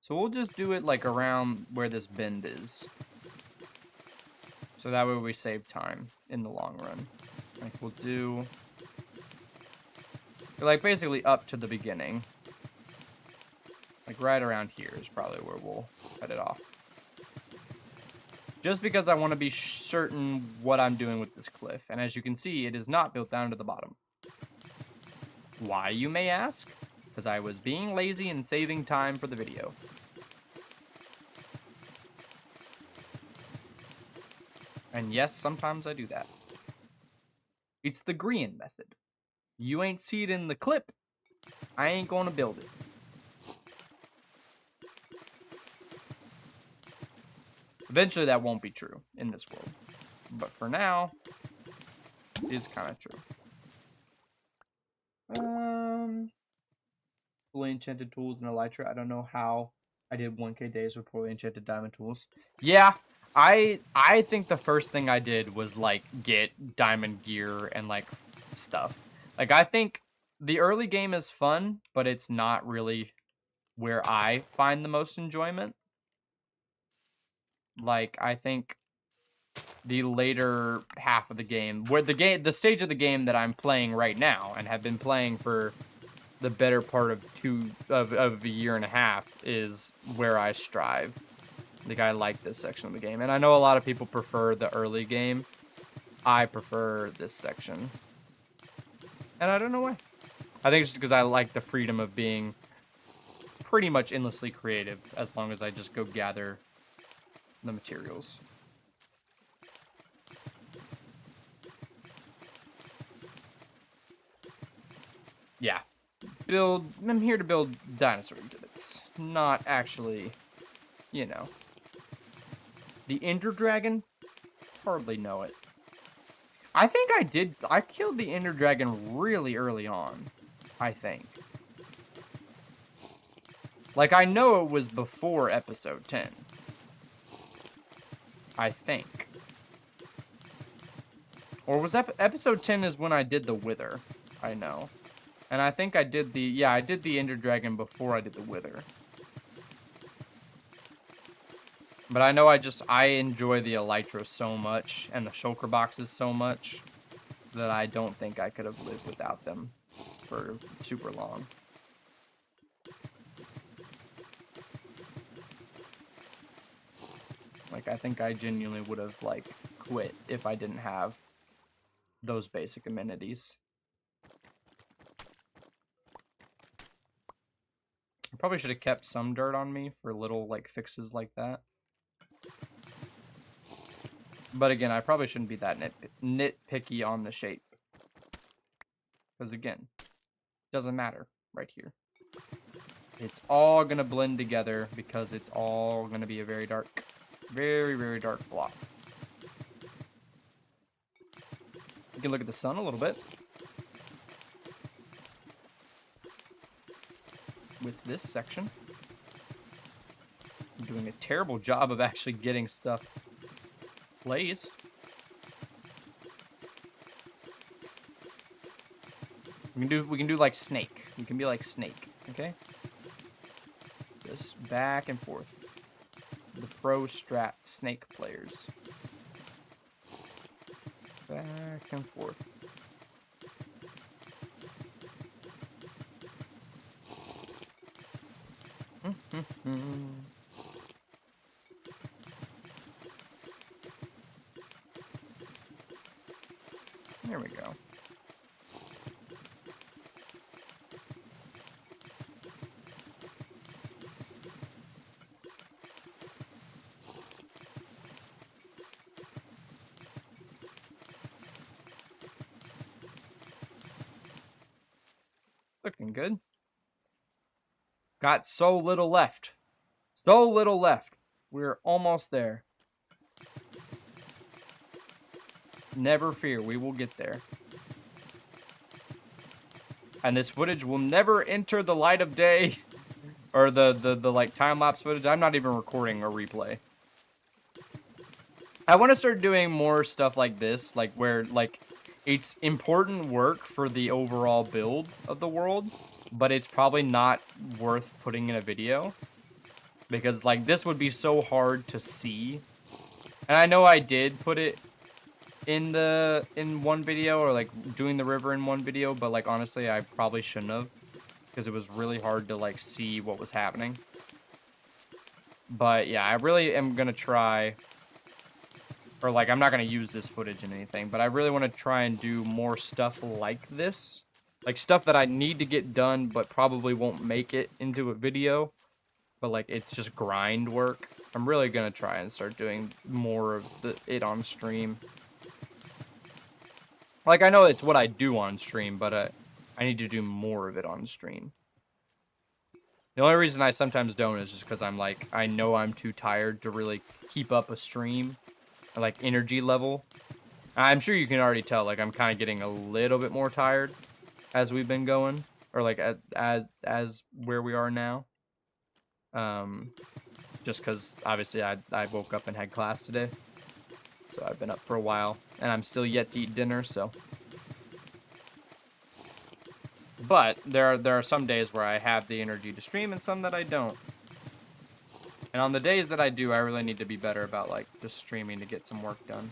Speaker 1: So we'll just do it like around where this bend is. So that way we save time in the long run. Like we'll do like basically up to the beginning. Like right around here is probably where we'll cut it off. Just because I want to be certain what I'm doing with this cliff. And as you can see, it is not built down to the bottom. Why, you may ask? Because I was being lazy and saving time for the video. And yes, sometimes I do that. It's the green method. You ain't see it in the clip, I ain't gonna build it. Eventually that won't be true in this world. But for now, it is kind of true. Fully enchanted tools and elytra. I don't know how I did 1K days with poorly enchanted diamond tools. Yeah, I think the first thing I did was like get diamond gear and like stuff. Like I think the early game is fun, but it's not really where I find the most enjoyment. Like I think the later half of the game, where the stage of the game that I'm playing right now and have been playing for the better part of a year and a half, is where I strive. Like I like this section of the game, and I know a lot of people prefer the early game. I prefer this section, and I don't know why. I think it's just because I like the freedom of being pretty much endlessly creative as long as I just go gather the materials. Yeah. I'm here to build dinosaur exhibits. Not actually, you know. The Ender Dragon? Hardly know it. I think I killed the Ender Dragon really early on. I think. Like, I know it was before episode 10. I think. Or was episode 10 is when I did the Wither. I know. And I think I did the Ender Dragon before I did the Wither. But I know I enjoy the elytra so much and the shulker boxes so much that I don't think I could have lived without them for super long. Like, I think I genuinely would have, like, quit if I didn't have those basic amenities. I probably should have kept some dirt on me for little, like, fixes like that. But again, I probably shouldn't be that nitpicky on the shape. Because again, doesn't matter right here. It's all going to blend together because it's all going to be a very dark, very, very dark block. You can look at the sun a little bit. With this section. I'm doing a terrible job of actually getting stuff placed. We can do like Snake. We can be like Snake, okay? Just back and forth. The pro strat Snake players. Back and forth. There we go. Looking good. Got so little left. So little left. We're almost there. Never fear, we will get there. And this footage will never enter the light of day. Or the like time-lapse footage. I'm not even recording a replay. I want to start doing more stuff like this, like where like it's important work for the overall build of the world, but it's probably not worth putting in a video because like this would be so hard to see. And I know I did put it in one video, or like doing the river in one video, but like honestly I probably shouldn't have, because it was really hard to like see what was happening. But yeah, I really am gonna try, or like I'm not gonna use this footage in anything, but I really want to try and do more stuff like this, like stuff that I need to get done but probably won't make it into a video, but like it's just grind work. I'm really gonna try and start doing more of it on stream. Like I know it's what I do on stream, but I need to do more of it on stream. The only reason I sometimes don't is just because I'm like, I know I'm too tired to really keep up a stream, or like energy level. I'm sure you can already tell, like I'm kind of getting a little bit more tired as we've been going, or like as where we are now. Just because obviously I woke up and had class today, so I've been up for a while, and I'm still yet to eat dinner, so. But there are some days where I have the energy to stream and some that I don't. And on the days that I do, I really need to be better about like just streaming to get some work done.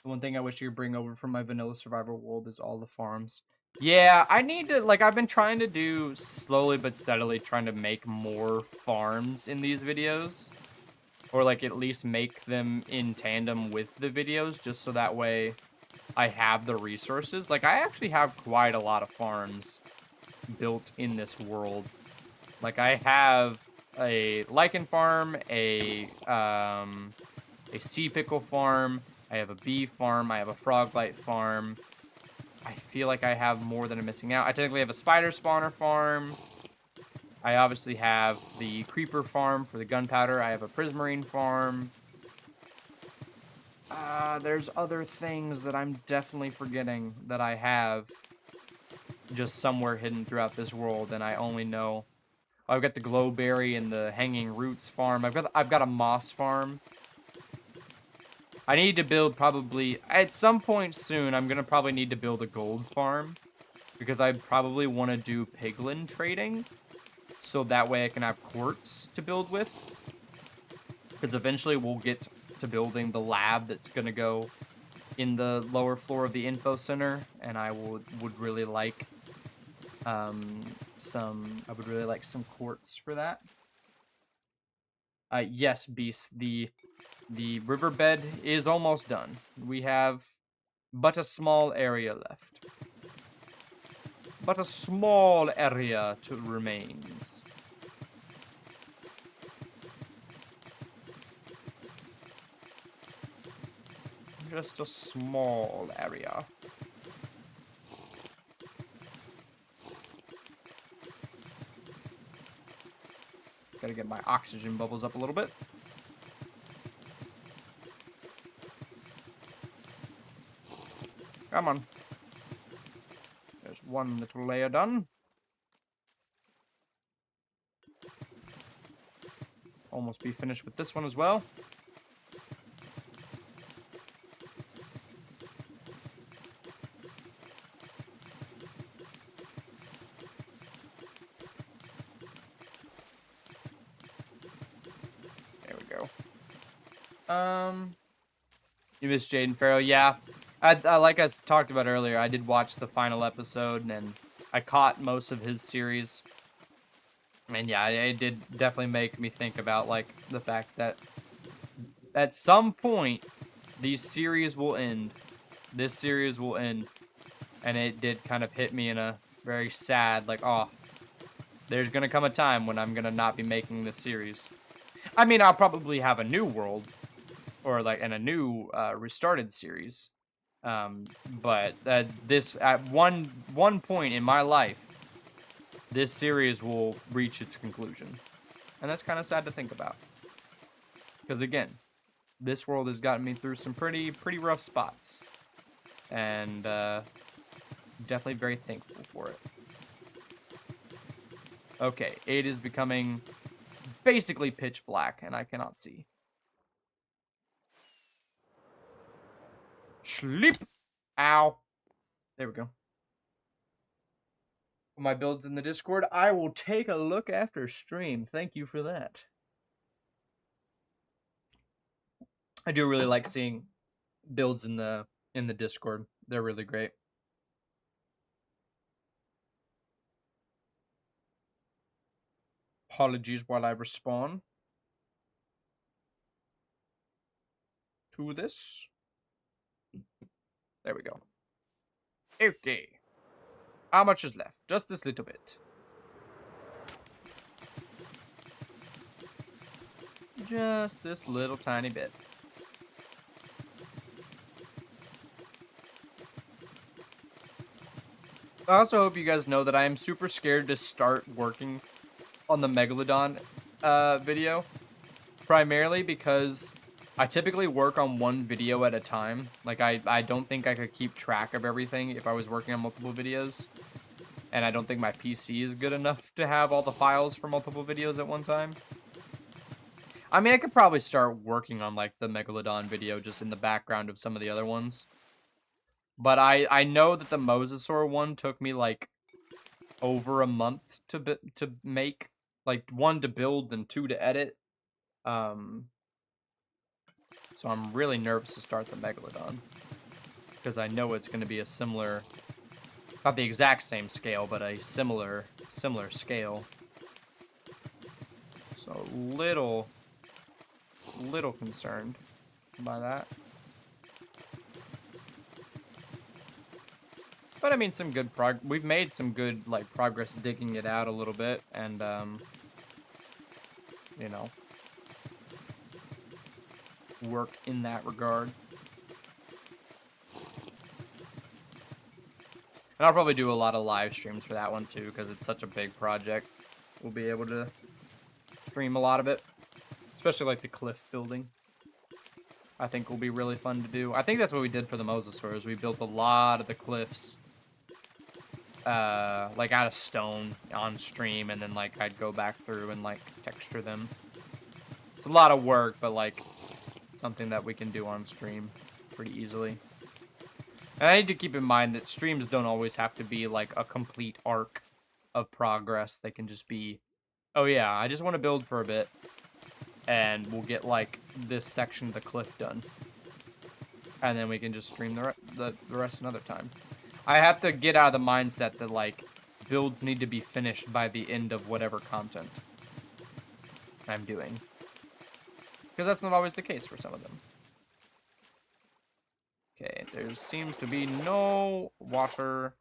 Speaker 1: The one thing I wish you could bring over from my vanilla survival world is all the farms. Yeah, I need to, like, I've been trying to do slowly but steadily trying to make more farms in these videos. Or, like, at least make them in tandem with the videos, just so that way I have the resources. Like, I actually have quite a lot of farms built in this world. Like, I have a lichen farm, a sea pickle farm, I have a bee farm, I have a frogbite farm. I feel like I have more than I'm missing out. I technically have a spider spawner farm. I obviously have the creeper farm for the gunpowder. I have a prismarine farm. There's other things that I'm definitely forgetting that I have just somewhere hidden throughout this world, and I only know. I've got the glowberry and the hanging roots farm. I've got a moss farm. I need to build probably, at some point soon, I'm going to probably need to build a gold farm. Because I probably want to do piglin trading. So that way I can have quartz to build with. Because eventually we'll get to building the lab that's going to go in the lower floor of the info center. And I would really like some quartz for that. Yes, Beast, the riverbed is almost done. We have but a small area left. But a small area remains. Just a small area. Gotta get my oxygen bubbles up a little bit. Come on. There's one little layer done. Almost be finished with this one as well. There we go. You missed Jaden Farrow? Yeah. I like I talked about earlier, I did watch the final episode, and I caught most of his series. And yeah, it did definitely make me think about, like, the fact that at some point, these series will end. This series will end. And it did kind of hit me in a very sad, like, oh, There's gonna come a time when I'm gonna not be making this series. I mean, I'll probably have a new world, or like, and a new restarted series. But this at one point in my life, this series will reach its conclusion, and that's kind of sad to think about. Because again, this world has gotten me through some pretty rough spots, and definitely very thankful for it. Okay, it is becoming basically pitch black, and I cannot see. Sleep! Ow. There we go. My builds in the Discord, I will take a look after stream. Thank you for that. I do really like seeing builds in the Discord. They're really great. Apologies while I respawn to this. There we go. Okay. How much is left? Just this little bit. Just this little tiny bit. I also hope you guys know that I am super scared to start working on the Megalodon video. Primarily because I typically work on one video at a time. Like, I don't think I could keep track of everything if I was working on multiple videos. And I don't think my PC is good enough to have all the files for multiple videos at one time. I mean, I could probably start working on, like, the Megalodon video just in the background of some of the other ones. But I know that the Mosasaur one took me, like, over a month to make. Like, 1 to build and 2 to edit. So I'm really nervous to start the Megalodon. Because I know it's going to be a similar... Not the exact same scale, but a similar scale. So, little concerned by that. But I mean, some good we've made some good, like, progress digging it out a little bit, and, you know, work in that regard. And I'll probably do a lot of live streams for that one, too, because it's such a big project. We'll be able to stream a lot of it, especially, like, the cliff building. I think will be really fun to do. I think that's what we did for the Mosasaurs. We built a lot of the cliffs, like, out of stone on stream, and then, like, I'd go back through and, like, texture them. It's a lot of work, but, like, something that we can do on stream pretty easily. And I need to keep in mind that streams don't always have to be, like, a complete arc of progress. They can just be, oh yeah, I just want to build for a bit, and we'll get, like, this section of the cliff done. And then we can just stream the rest another time. I have to get out of the mindset that, like, builds need to be finished by the end of whatever content I'm doing. Because that's not always the case for some of them. Okay, there seems to be no water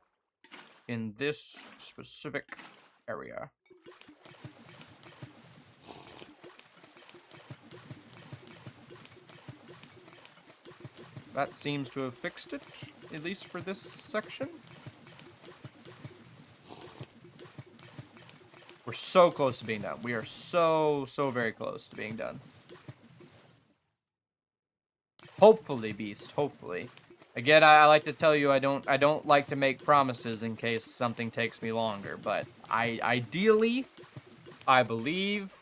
Speaker 1: in this specific area. That seems to have fixed it, at least for this section. We're so close to being done. We are so very close to being done. Hopefully, Beast. Hopefully. Again, I like to tell you I don't like to make promises in case something takes me longer. But ideally, I believe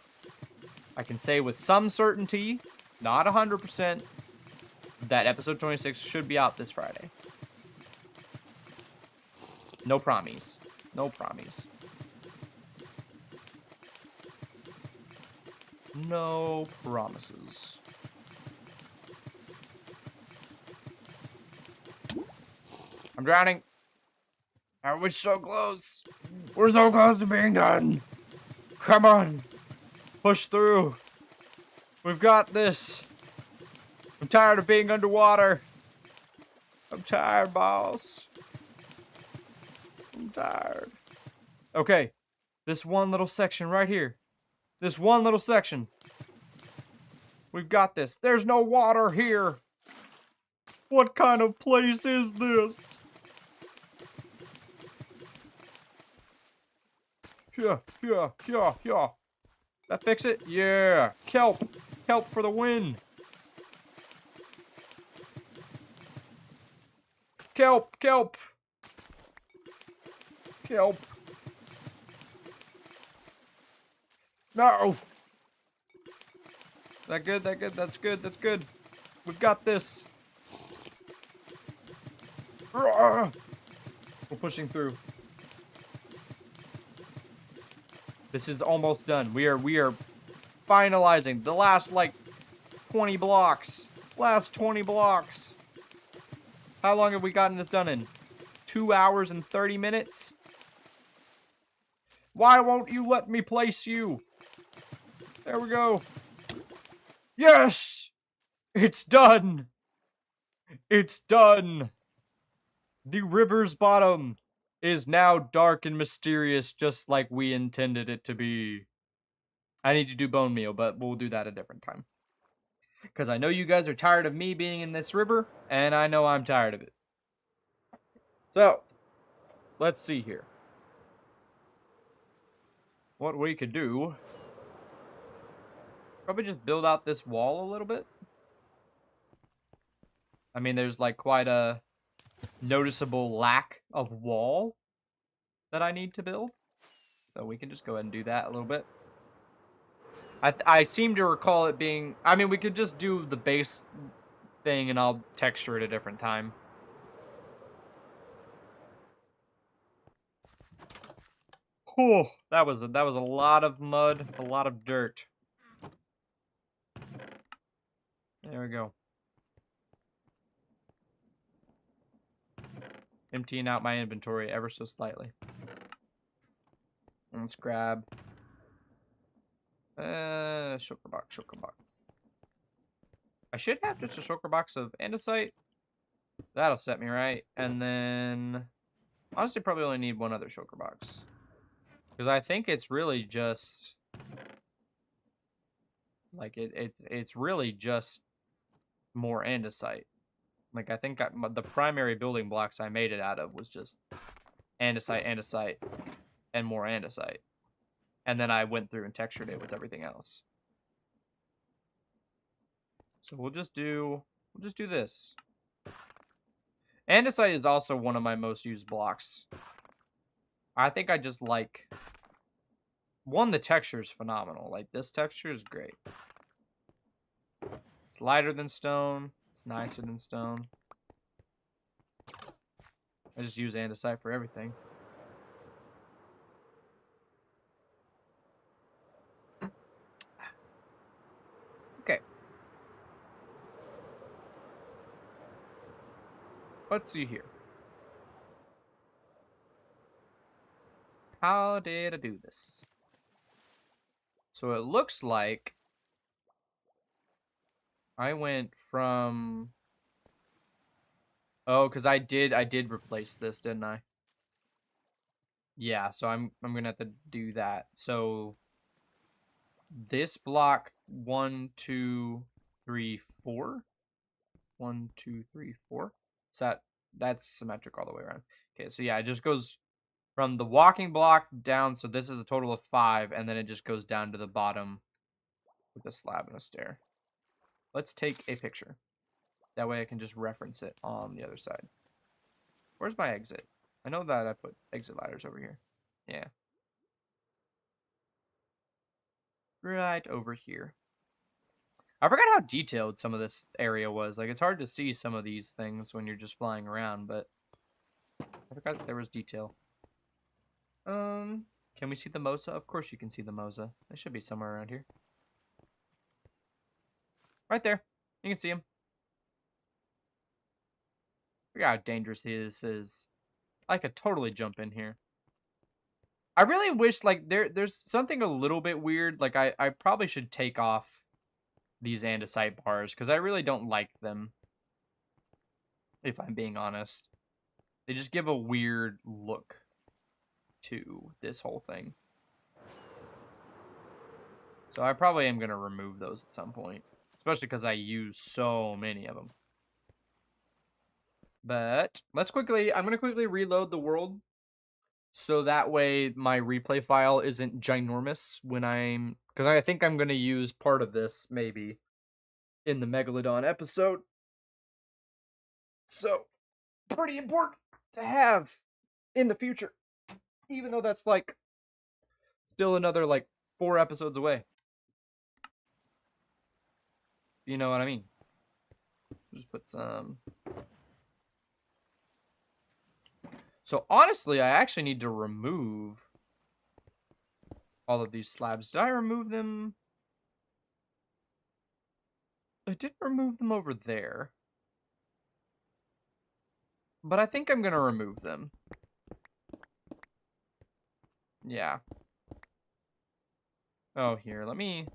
Speaker 1: I can say with some certainty, not 100%, that episode 26 should be out this Friday. No promise. No promise. No promises. I'm drowning. Are we so close? We're so close to being done. Come on. Push through. We've got this. I'm tired of being underwater. I'm tired, boss. I'm tired. Okay. This one little section right here. This one little section. We've got this. There's no water here. What kind of place is this? Yeah. That fix it? Yeah. Kelp. Kelp for the win. Kelp. No. That good? That's good. We've got this. We're pushing through. This is almost done. We are finalizing the last like 20 blocks. Last 20 blocks. How long have we gotten this done in? 2 hours and 30 minutes? Why won't you let me place you? There we go. Yes! It's done! It's done! The river's bottom is now dark and mysterious, just like we intended it to be. I need to do bone meal, but we'll do that a different time. Because I know you guys are tired of me being in this river, and I know I'm tired of it. So, let's see here. What we could do... Probably just build out this wall a little bit. I mean, there's like quite a noticeable lack of wall that I need to build. So we can just go ahead and do that a little bit. I seem to recall it being... I mean, we could just do the base thing and I'll texture it a different time. Oh, that was a lot of mud, a lot of dirt. There we go. Emptying out my inventory ever so slightly. Let's grab... shulker box. I should have just a shulker box of andesite. That'll set me right. And then... Honestly, probably only need one other shulker box. Because I think it's really just... Like, it's really just more andesite. Like, I think the primary building blocks I made it out of was just andesite, and more andesite. And then I went through and textured it with everything else. So we'll just do this. Andesite is also one of my most used blocks. I think I just like... One, the texture is phenomenal. Like, this texture is great. It's lighter than stone. It's nicer than stone. I just use andesite for everything. Okay. Let's see here. How did I do this? So it looks like I went from... Oh, because I did replace this, didn't I? Yeah, so I'm gonna have to do that. So this block 1, 2, 3, 4. 1, 2, 3, 4. So that's symmetric all the way around. Okay, so yeah, it just goes from the walking block down. So this is a total of 5, and then it just goes down to the bottom with a slab and a stair. Let's take a picture. That way I can just reference it on the other side. Where's my exit? I know that I put exit ladders over here. Yeah. Right over here. I forgot how detailed some of this area was. Like, it's hard to see some of these things when you're just flying around, but I forgot that there was detail. Can we see the Mosa? Of course you can see the Mosa. They should be somewhere around here. Right there. You can see him. Look how dangerous this is. I could totally jump in here. I really wish, like, there's something a little bit weird. Like, I probably should take off these andesite bars, because I really don't like them, if I'm being honest. They just give a weird look to this whole thing. So I probably am going to remove those at some point. Especially because I use so many of them. But I'm going to quickly reload the world. So that way my replay file isn't ginormous when because I think I'm going to use part of this, maybe, in the Megalodon episode. So, pretty important to have in the future. Even though that's, like, still another, like, 4 episodes away. You know what I mean? Just put some... So, honestly, I actually need to remove all of these slabs. Did I remove them? I did remove them over there. But I think I'm going to remove them. Yeah. Oh, here, let me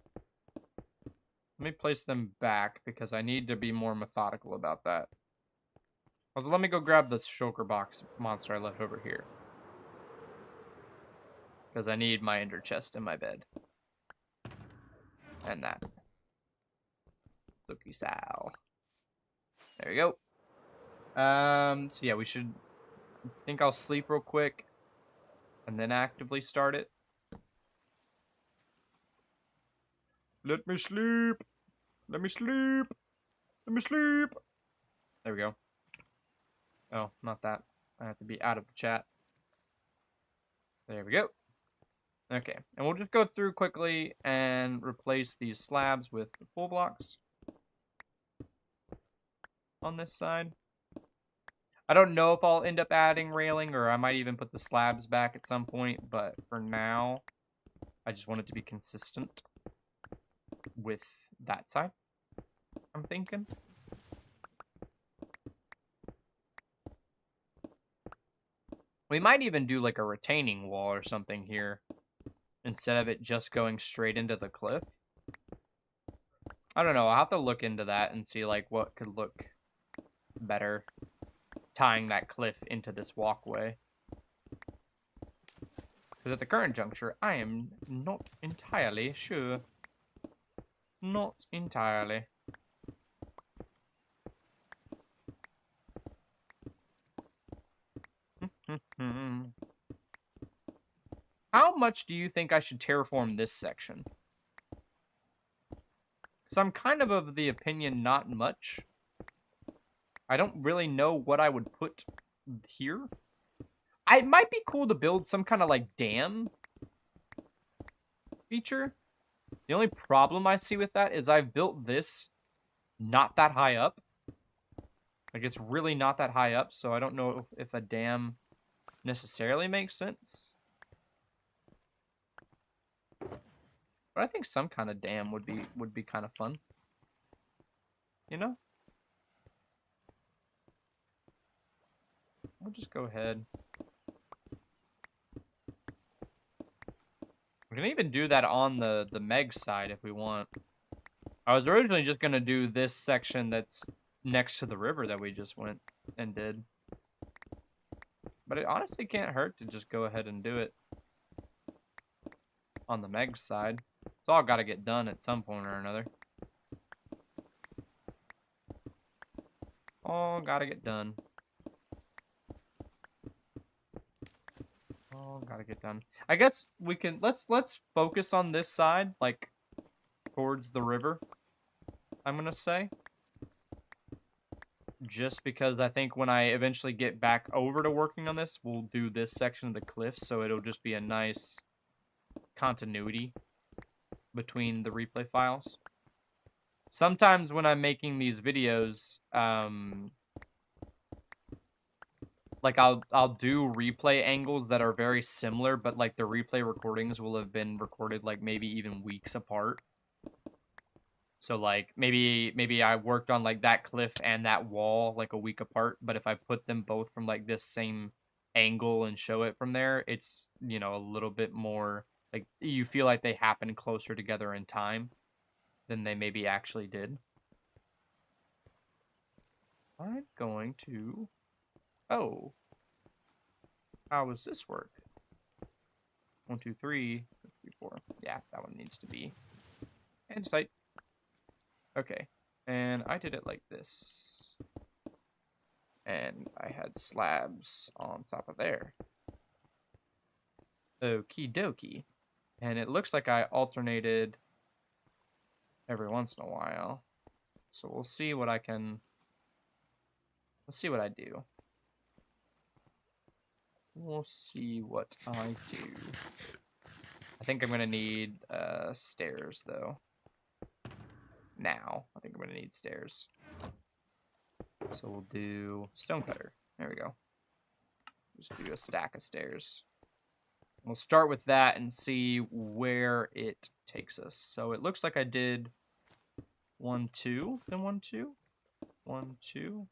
Speaker 1: place them back because I need to be more methodical about that. Also, let me go grab the shulker box monster I left over here. Because I need my ender chest in my bed. And that. Cookie style. There we go. So yeah, we should... I think I'll sleep real quick. And then actively start it. Let me sleep. Let me sleep. Let me sleep. There we go. Oh, not that. I have to be out of the chat. There we go. Okay, and we'll just go through quickly and replace these slabs with the full blocks on this side. I don't know if I'll end up adding railing, or I might even put the slabs back at some point, but for now, I just want it to be consistent with that side, I'm thinking. We might even do like a retaining wall or something here, instead of it just going straight into the cliff. I don't know, I'll have to look into that and see like what could look better tying that cliff into this walkway. Because at the current juncture, I am not entirely sure. Not entirely. How much do you think I should terraform this section? Because I'm kind of the opinion not much. I don't really know what I would put here. It might be cool to build some kind of like dam feature. The only problem I see with that is I've built this not that high up. Like, it's really not that high up, so I don't know if a dam necessarily makes sense. But I think some kind of dam would be kind of fun. You know? We'll just go ahead. We can even do that on the Meg side if we want. I was originally just going to do this section that's next to the river that we just went and did. But it honestly can't hurt to just go ahead and do it on the Meg side. It's all got to get done at some point or another. All got to get done. All got to get done. I guess we can let's focus on this side, like towards the river. I'm going to say. Just because I think when I eventually get back over to working on this, we'll do this section of the cliff, so it'll just be a nice continuity between the replay files. Sometimes when I'm making these videos, like I'll do replay angles that are very similar, but like the replay recordings will have been recorded like maybe even weeks apart. So like maybe I worked on like that cliff and that wall like a week apart, but if I put them both from like this same angle and show it from there, it's, you know, a little bit more like you feel like they happen closer together in time than they maybe actually did. I'm going to... Oh. How does this work? 1, 2, 3, 4. Yeah, that one needs to be Andesite. Okay. And I did it like this. And I had slabs on top of there. Okie dokie. And it looks like I alternated every once in a while. So we'll see what I can... Let's see what I do. We'll see what I do. I think I'm going to need stairs, though. Now. I think I'm going to need stairs. So we'll do stonecutter. There we go. Just do a stack of stairs. We'll start with that and see where it takes us. So it looks like I did 1, 2, then 1, 2. 1, 2.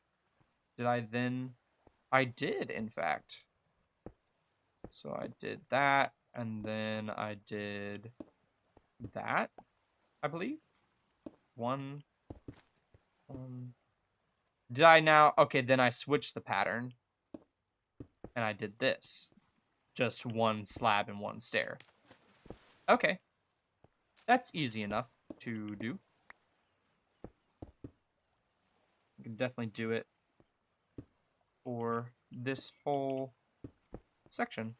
Speaker 1: Did I then... I did, in fact. So I did that, and then I did that, I believe. 1, 1. Did I now... Okay, then I switched the pattern. And I did this. Just 1 slab and 1 stair. Okay. That's easy enough to do. You can definitely do it for this whole section.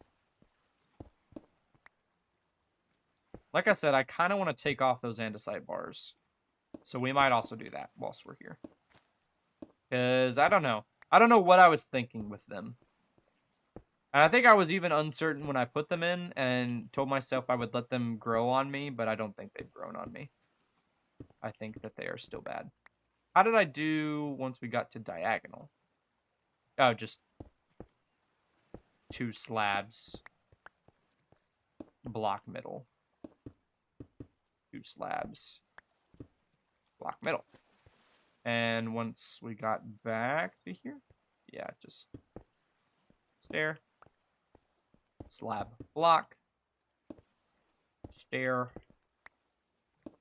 Speaker 1: Like I said, I kind of want to take off those andesite bars. So we might also do that whilst we're here. Because I don't know. I don't know what I was thinking with them. And I think I was even uncertain when I put them in and told myself I would let them grow on me, but I don't think they've grown on me. I think that they are still bad. How did I do once we got to diagonal? Oh, just 2 slabs. Block middle. 2 slabs. Block middle. And once we got back to here, yeah, just stair. Slab. Block. Stair.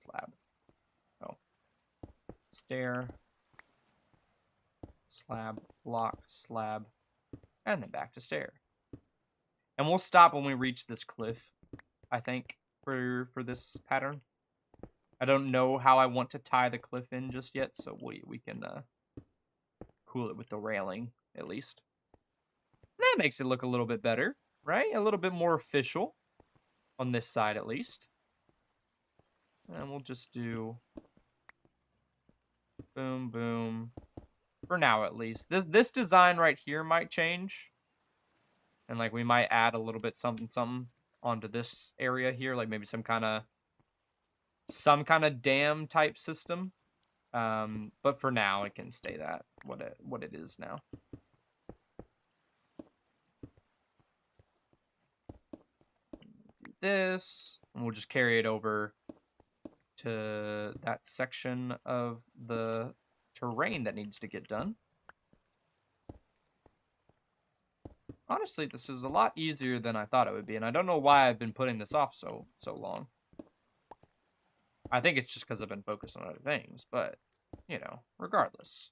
Speaker 1: Slab. Oh. Stair. Slab. Block. Slab. And then back to stair. And we'll stop when we reach this cliff, I think, for this pattern. I don't know how I want to tie the cliff in just yet, so we can cool it with the railing, at least. That makes it look a little bit better, right? A little bit more official on this side, at least. And we'll just do boom, boom. For now, at least. This design right here might change. And, like, we might add a little bit something onto this area here. Like, maybe some kind of dam type system. But for now, it can stay that, what it is now. Do this. And we'll just carry it over to that section of the terrain that needs to get done. Honestly, this is a lot easier than I thought it would be, and I don't know why I've been putting this off so long. I think it's just because I've been focused on other things, but, you know, regardless.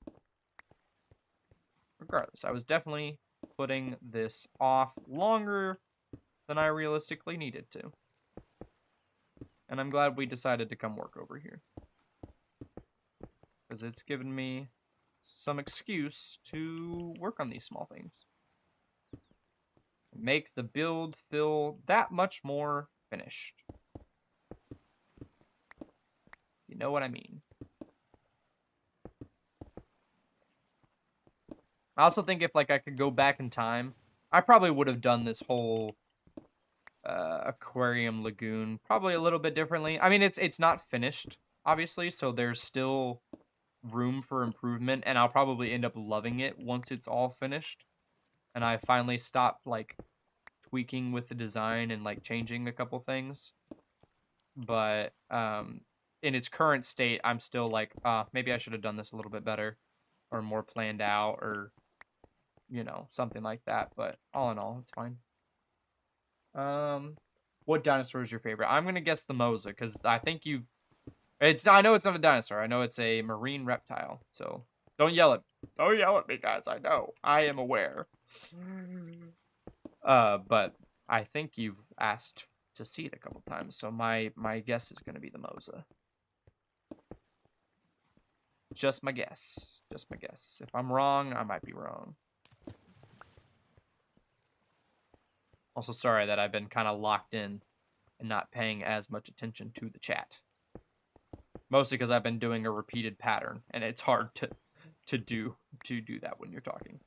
Speaker 1: I was definitely putting this off longer than I realistically needed to. And I'm glad we decided to come work over here. Because it's given me some excuse to work on these small things. Make the build feel that much more finished. You know what I mean. I also think if, like, I could go back in time, I probably would have done this whole aquarium lagoon probably a little bit differently. I mean, it's not finished, obviously, so there's still room for improvement, and I'll probably end up loving it once it's all finished. And I finally stopped, like, tweaking with the design and, like, changing a couple things. But in its current state, I'm still like, maybe I should have done this a little bit better or more planned out or, you know, something like that. But all in all, it's fine. What dinosaur is your favorite? I'm going to guess the Mosa because I think I know it's not a dinosaur. I know it's a marine reptile. So don't yell at me. Don't yell at me, guys. I know. I am aware. But I think you've asked to see it a couple times, so my guess is going to be the Mosa. Just my guess. Just my guess. If I'm wrong, I might be wrong. Also, sorry that I've been kind of locked in and not paying as much attention to the chat. Mostly because I've been doing a repeated pattern, and it's hard to do that when you're talking.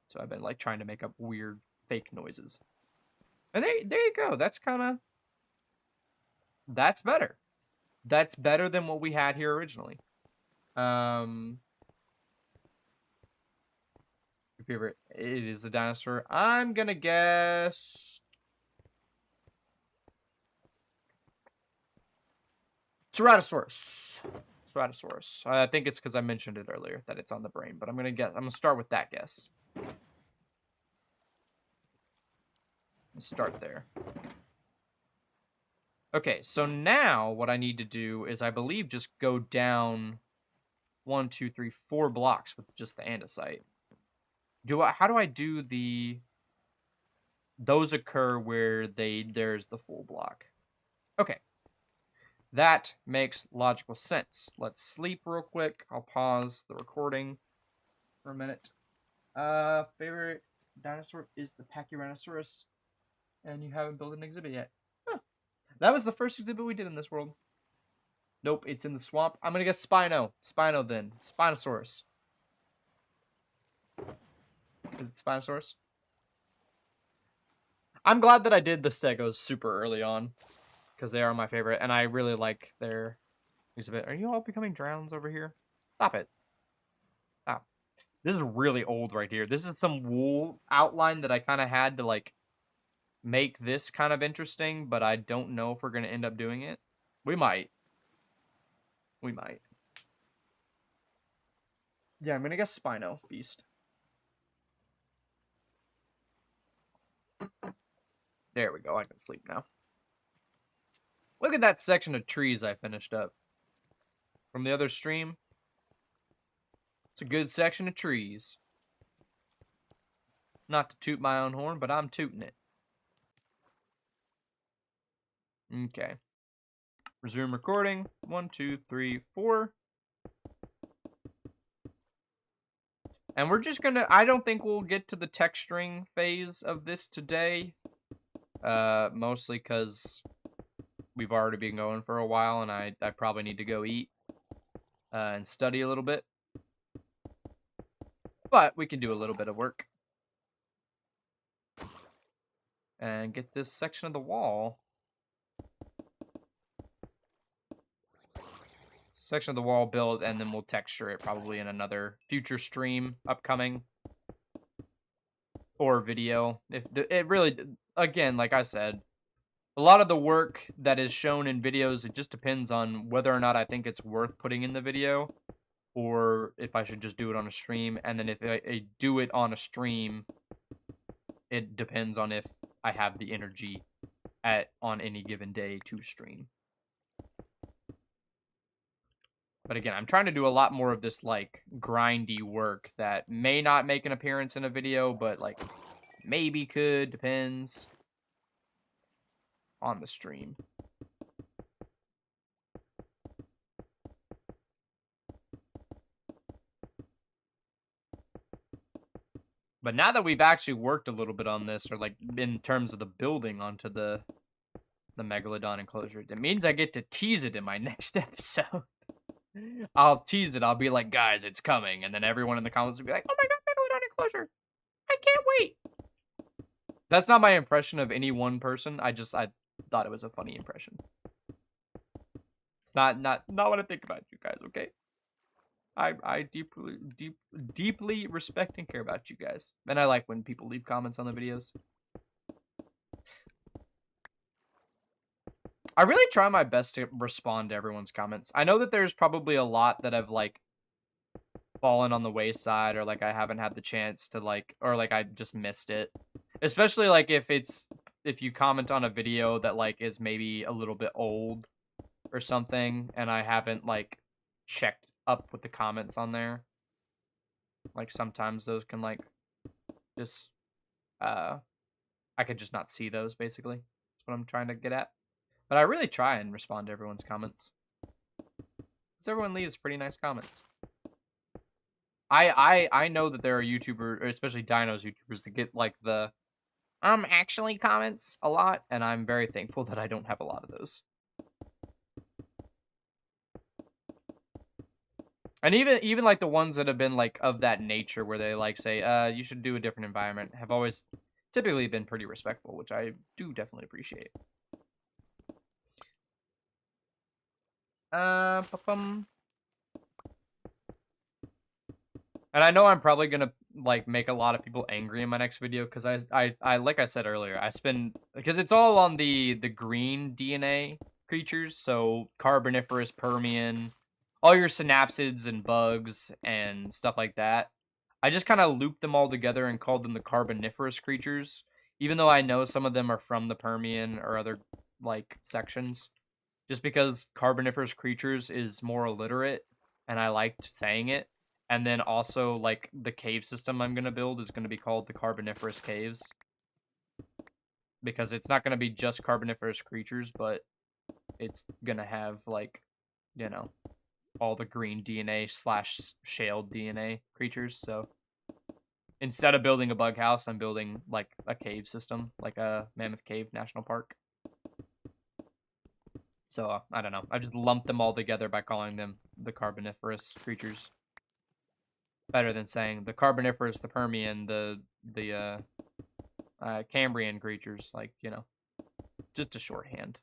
Speaker 1: So I've been like trying to make up weird fake noises. And there you go. That's better. That's better than what we had here originally. Your favorite? It is a dinosaur. I'm gonna guess Ceratosaurus. Ceratosaurus. I think it's because I mentioned it earlier that it's on the brain, but I'm gonna start with that guess. Let's start there. Okay, so now what I need to do is, I believe, just go down 1, 2, 3, 4 blocks with just the andesite. How do I do the... Those occur where there's the full block. Okay. That makes logical sense. Let's sleep real quick. I'll pause the recording for a minute. Favorite dinosaur is the Pachyrhinosaurus. And you haven't built an exhibit yet. Huh. That was the first exhibit we did in this world. Nope, it's in the swamp. I'm gonna guess Spino. Spino then. Spinosaurus. Is it Spinosaurus? I'm glad that I did the stegos super early on, because they are my favorite, and I really like their exhibit. Are you all becoming drowns over here? Stop it. Stop. This is really old right here. This is some wool outline that I kind of had to, like, make this kind of interesting, but I don't know if we're going to end up doing it. We might. We might. Yeah, I'm going to guess Spino Beast. There we go. I can sleep now. Look at that section of trees I finished up from the other stream. It's a good section of trees. Not to toot my own horn, but I'm tooting it. Okay. Resume recording. 1, 2, 3, 4. And we're just gonna... I don't think we'll get to the texturing phase of this today. Mostly because we've already been going for a while, and I probably need to go eat and study a little bit. But we can do a little bit of work. And get this section of the wall. Section of the wall built, and then we'll texture it probably in another future stream upcoming. Or video. If it really... Again, like I said, a lot of the work that is shown in videos, it just depends on whether or not I think it's worth putting in the video, or if I should just do it on a stream. And then if I do it on a stream, it depends on if I have the energy on any given day to stream. But again, I'm trying to do a lot more of this, like, grindy work that may not make an appearance in a video, but, like, maybe could, depends on the stream. But now that we've actually worked a little bit on this, or like in terms of the building onto the Megalodon enclosure, it means I get to tease it in my next episode. I'll tease it. I'll be like, guys, it's coming. And then everyone in the comments will be like, oh my god, Megalodon enclosure. I can't wait. That's not my impression of any one person. I thought it was a funny impression. It's not what I think about you guys, okay? I deeply respect and care about you guys. And I like when people leave comments on the videos. I really try my best to respond to everyone's comments. I know that there's probably a lot that have, like, fallen on the wayside, or, like, I haven't had the chance to, like, or, like, I just missed it. Especially, like, if you comment on a video that, like, is maybe a little bit old or something, and I haven't, like, checked up with the comments on there. Like, sometimes those can, like, just, I could just not see those, basically. That's what I'm trying to get at. But I really try and respond to everyone's comments. Because everyone leaves pretty nice comments. I know that there are YouTubers, especially dinos YouTubers, that get like the actually comments a lot, and I'm very thankful that I don't have a lot of those. And even like the ones that have been like of that nature where they like say, you should do a different environment, have always typically been pretty respectful, which I do definitely appreciate. And I know I'm probably gonna like make a lot of people angry in my next video because I like I said earlier, I spend because it's all on the green DNA creatures, so Carboniferous, Permian, all your synapsids and bugs and stuff like that. I just kind of looped them all together and called them the Carboniferous creatures, even though I know some of them are from the Permian or other like sections. Just because Carboniferous creatures is more illiterate, and I liked saying it. And then also, like, the cave system I'm going to build is going to be called the Carboniferous Caves. Because it's not going to be just Carboniferous creatures, but it's going to have, like, you know, all the green DNA / shale DNA creatures. So instead of building a bug house, I'm building, like, a cave system, like a Mammoth Cave National Park. So, I don't know. I just lumped them all together by calling them the Carboniferous creatures. Better than saying the Carboniferous, the Permian, the Cambrian creatures, like, you know, just a shorthand.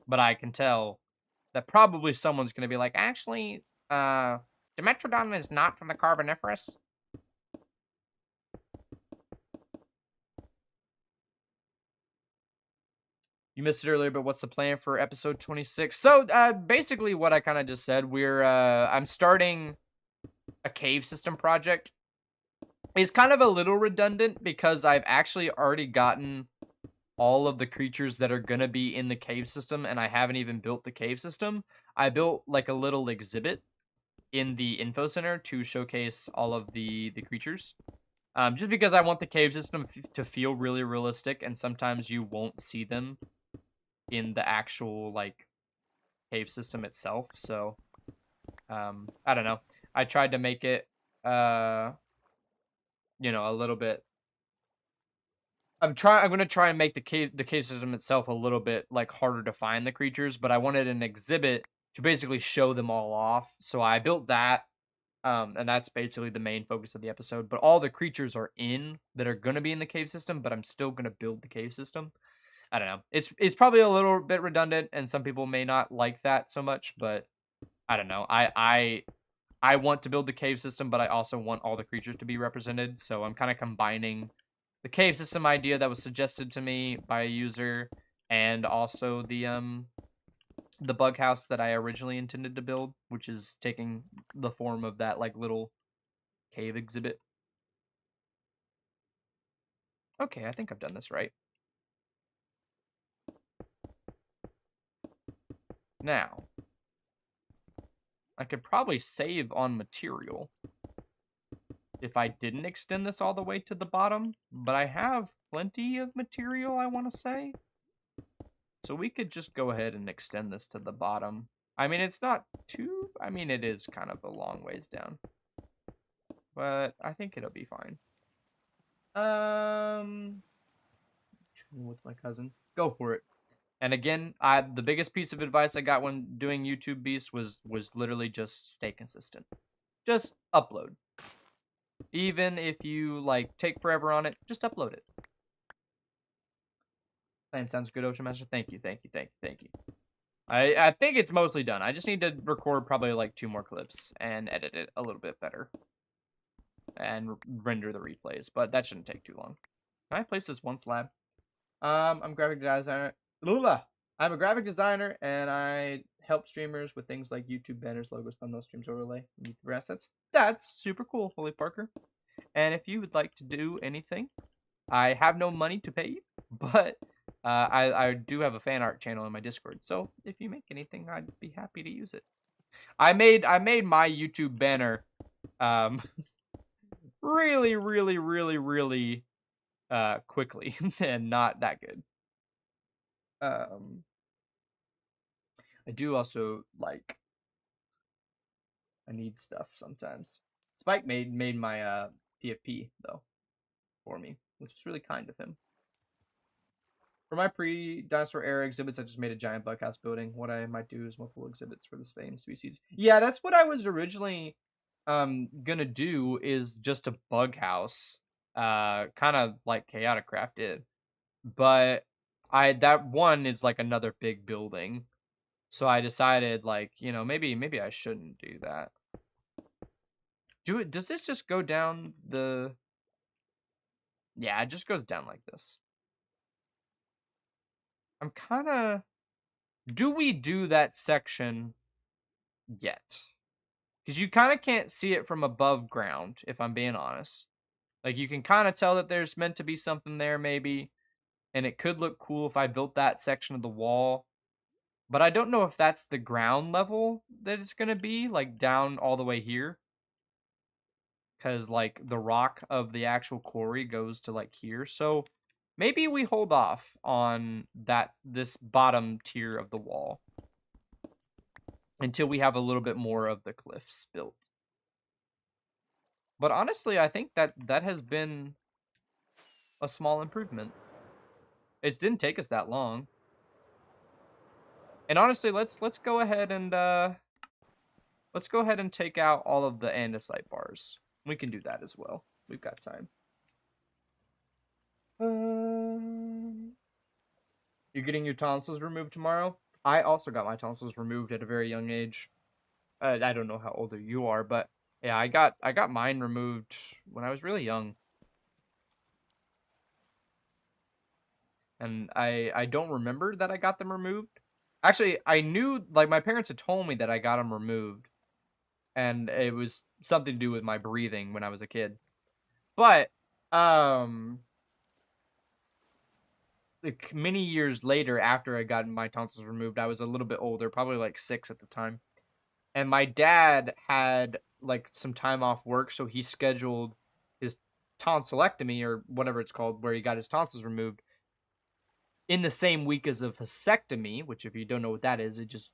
Speaker 1: But I can tell that probably someone's going to be like, actually, Dimetrodon is not from the Carboniferous. You missed it earlier, but what's the plan for episode 26? So, basically what I kind of just said, I'm starting a cave system project. It's kind of a little redundant because I've actually already gotten all of the creatures that are going to be in the cave system, and I haven't even built the cave system. I built like a little exhibit in the info center to showcase all of the creatures. Just because I want the cave system to feel really realistic, and sometimes you won't see them in the actual like cave system itself. So I don't know. I tried to make it you know, a little bit. I'm gonna try and make the cave system itself a little bit like harder to find the creatures, but I wanted an exhibit to basically show them all off. So I built that, and that's basically the main focus of the episode. But all the creatures are in that are gonna be in the cave system, but I'm still gonna build the cave system. I don't know. It's probably a little bit redundant, and some people may not like that so much, but I don't know. I want to build the cave system, but I also want all the creatures to be represented. So I'm kind of combining the cave system idea that was suggested to me by a user, and also the bug house that I originally intended to build, which is taking the form of that like little cave exhibit. Okay, I think I've done this right. Now, I could probably save on material if I didn't extend this all the way to the bottom, but I have plenty of material, I want to say. So we could just go ahead and extend this to the bottom. I mean, it's not too... I mean, it is kind of a long ways down. But I think it'll be fine. With my cousin. Go for it. And again, the biggest piece of advice I got when doing YouTube Beast was literally just stay consistent. Just upload. Even if you, like, take forever on it, just upload it. Plan sounds good, Ocean Master. Thank you, thank you, thank you, thank you. I think it's mostly done. I just need to record probably like 2 more clips and edit it a little bit better. And render the replays, but that shouldn't take too long. Can I place this one slab? I'm a graphic designer. I'm a graphic designer, and I help streamers with things like YouTube banners, logos, thumbnails, streams, overlay, and YouTube assets. That's super cool, Holy Parker. And if you would like to do anything, I have no money to pay you, but I do have a fan art channel in my Discord. So if you make anything, I'd be happy to use it. I made my YouTube banner really, really, really, really quickly and not that good. I do also like I need stuff sometimes. Spike made my PFP though for me, which is really kind of him. For my pre-dinosaur era exhibits, I just made a giant bughouse building. What I might do is multiple exhibits for this same species. Yeah, that's what I was originally gonna do, is just a bug house. Kind of like Chaotic Craft did. But that one is like another big building. So I decided, like, you know, maybe I shouldn't do that. Does this just go down the... Yeah, it just goes down like this. I'm kind of... Do we do that section yet? Because you kind of can't see it from above ground, if I'm being honest. Like, you can kind of tell that there's meant to be something there, maybe. And it could look cool if I built that section of the wall. But I don't know if that's the ground level that it's going to be, like, down all the way here. Because, like, the rock of the actual quarry goes to, like, here. So maybe we hold off on this bottom tier of the wall until we have a little bit more of the cliffs built. But honestly, I think that has been a small improvement. It didn't take us that long. And honestly, let's go ahead and take out all of the andesite bars. We can do that as well. We've got time. You're getting your tonsils removed tomorrow? I also got my tonsils removed at a very young age. I don't know how older you are, but yeah, I got mine removed when I was really young. And I don't remember that I got them removed. Actually, I knew, like, my parents had told me that I got them removed. And it was something to do with my breathing when I was a kid. But, like, many years later, after I got my tonsils removed, I was a little bit older, probably like 6 at the time. And my dad had, like, some time off work, so he scheduled his tonsillectomy, or whatever it's called, where he got his tonsils removed, in the same week as a vasectomy, which, if you don't know what that is, it just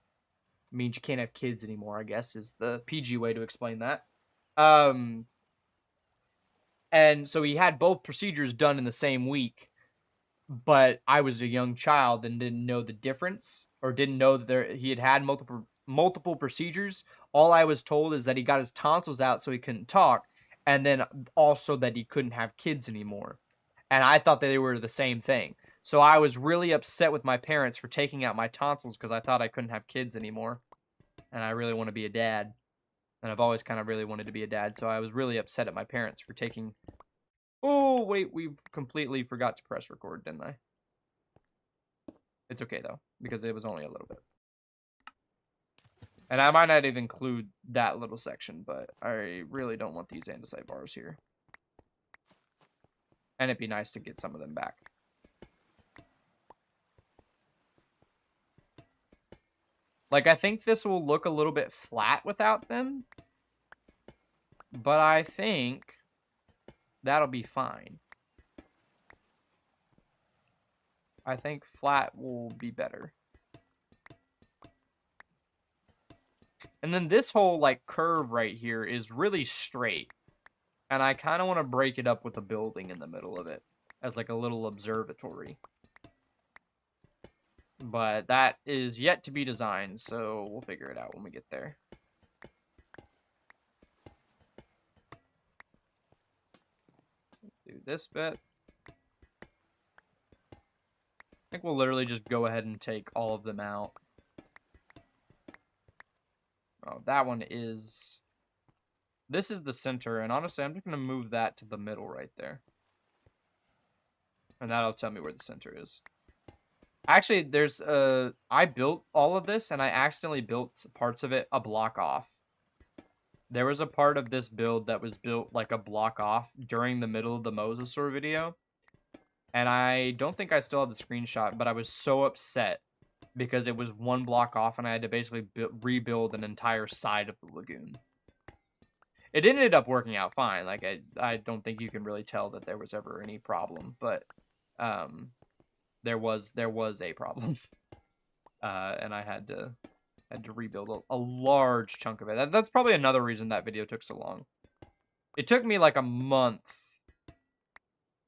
Speaker 1: means you can't have kids anymore, I guess, is the PG way to explain that. And so he had both procedures done in the same week, but I was a young child and didn't know the difference, or didn't know that he had multiple procedures. All I was told is that he got his tonsils out so he couldn't talk, and then also that he couldn't have kids anymore. And I thought that they were the same thing. So I was really upset with my parents for taking out my tonsils because I thought I couldn't have kids anymore. And I really want to be a dad. And I've always kind of really wanted to be a dad, so I was really upset at my parents for taking... Oh, wait, we completely forgot to press record, didn't I? It's okay, though, because it was only a little bit. And I might not even include that little section, but I really don't want these andesite bars here. And it'd be nice to get some of them back. Like, I think this will look a little bit flat without them. But I think that'll be fine. I think flat will be better. And then this whole, like, curve right here is really straight. And I kind of want to break it up with a building in the middle of it as, like, a little observatory. But that is yet to be designed, so we'll figure it out when we get there. Do this bit. I think we'll literally just go ahead and take all of them out. Oh, that one is... This is the center, and honestly, I'm just going to move that to the middle right there. And that'll tell me where the center is. Actually, there's I built all of this, and I accidentally built parts of it a block off. There was a part of this build that was built like a block off during the middle of the Mosasaur video. And I don't think I still have the screenshot, but I was so upset because it was one block off, and I had to basically rebuild an entire side of the lagoon. It ended up working out fine. Like, I don't think you can really tell that there was ever any problem, but there was a problem, and I had to Had to rebuild a large chunk of it. That's probably another reason that video took so long. It took me like a month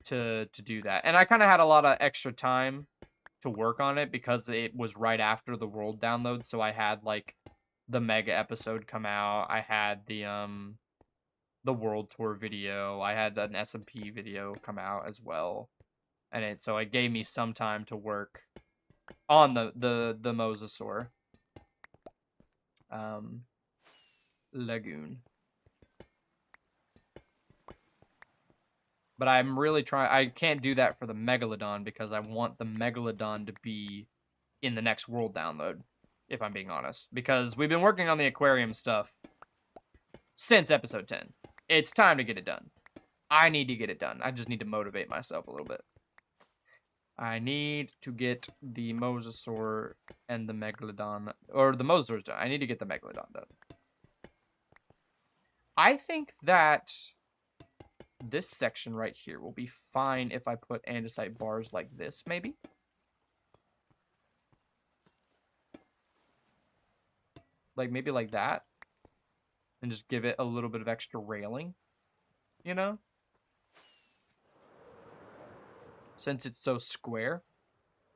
Speaker 1: to do that. And I kind of had a lot of extra time to work on it because it was right after the world download, so I had like the mega episode come out. I had the world tour video. I had an SMP video come out as well. And so it gave me some time to work on the mosasaur lagoon. But I'm really trying. I can't do that for the Megalodon because I want the Megalodon to be in the next world download, if I'm being honest. Because we've been working on the aquarium stuff since episode 10. It's time to get it done. I need to get it done. I just need to motivate myself a little bit. I need to get the mosasaur and the Megalodon, or the mosasaurs done. I need to get the Megalodon done. I think that this section right here will be fine if I put andesite bars like this, maybe. Like, maybe like that. And just give it a little bit of extra railing, you know? Since it's so square.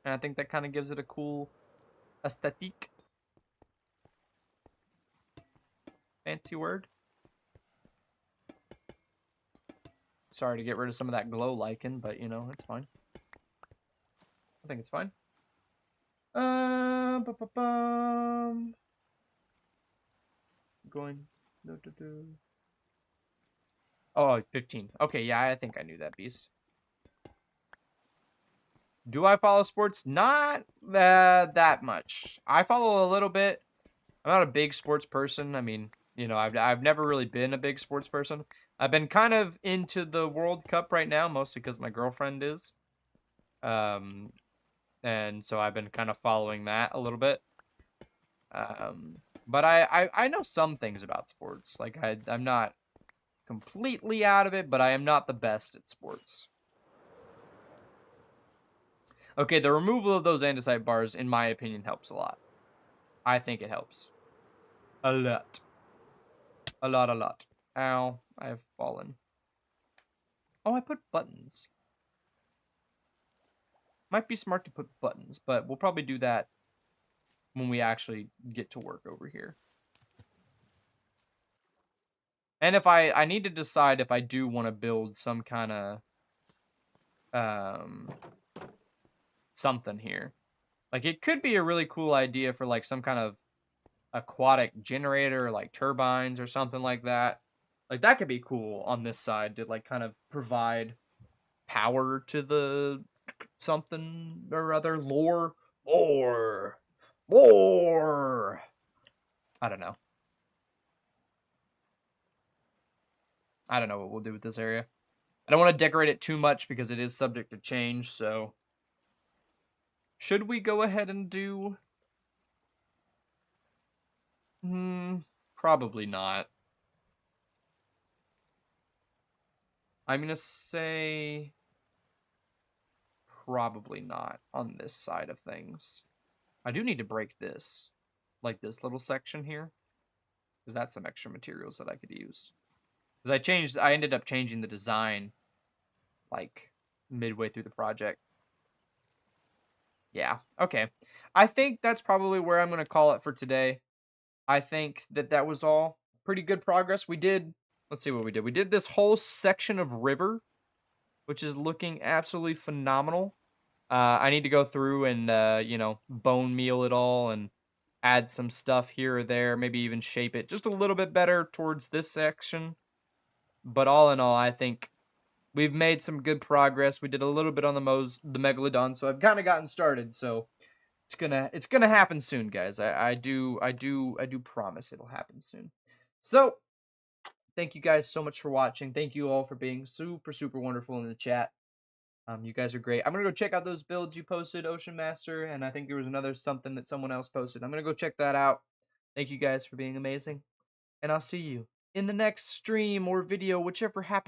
Speaker 1: And I think that kind of gives it a cool aesthetic. Fancy word. Sorry to get rid of some of that glow lichen, but, you know, it's fine. I think it's fine. Going. Oh, 15. Okay, yeah, I think I knew that beast. Do I follow sports? Not that much. I follow a little bit. I'm not a big sports person. I mean, you know, I've never really been a big sports person. I've been kind of into the World Cup right now, mostly because my girlfriend is. And so I've been kind of following that a little bit. But I know some things about sports. Like, I'm not completely out of it, but I am not the best at sports. Okay, the removal of those andesite bars, in my opinion, helps a lot. I think it helps. A lot. A lot. Ow, I have fallen. Oh, I put buttons. Might be smart to put buttons, but we'll probably do that when we actually get to work over here. And if I need to decide if I do want to build some kind of something here. Like, it could be a really cool idea for like some kind of aquatic generator, like turbines or something like that. Like, that could be cool on this side to like kind of provide power to the something or other. Lore. I don't know. I don't know what we'll do with this area. I don't want to decorate it too much because it is subject to change, so should we go ahead and do... probably not. I'm gonna say probably not on this side of things. I do need to break this, like this little section here, because that's some extra materials that I could use. Because I ended up changing the design, like, midway through the project. Yeah, okay. I think that's probably where I'm going to call it for today. I think that was all pretty good progress. We did, let's see what we did. We did this whole section of river, which is looking absolutely phenomenal. I need to go through and, you know, bone meal it all and add some stuff here or there, maybe even shape it just a little bit better towards this section. But all in all, I think we've made some good progress. We did a little bit on the Megalodon, so I've kind of gotten started. So it's gonna happen soon, guys. I do promise it'll happen soon. So thank you guys so much for watching. Thank you all for being super wonderful in the chat. You guys are great. I'm gonna go check out those builds you posted, Ocean Master, and I think there was another something that someone else posted. I'm gonna go check that out. Thank you guys for being amazing, and I'll see you in the next stream or video, whichever happens.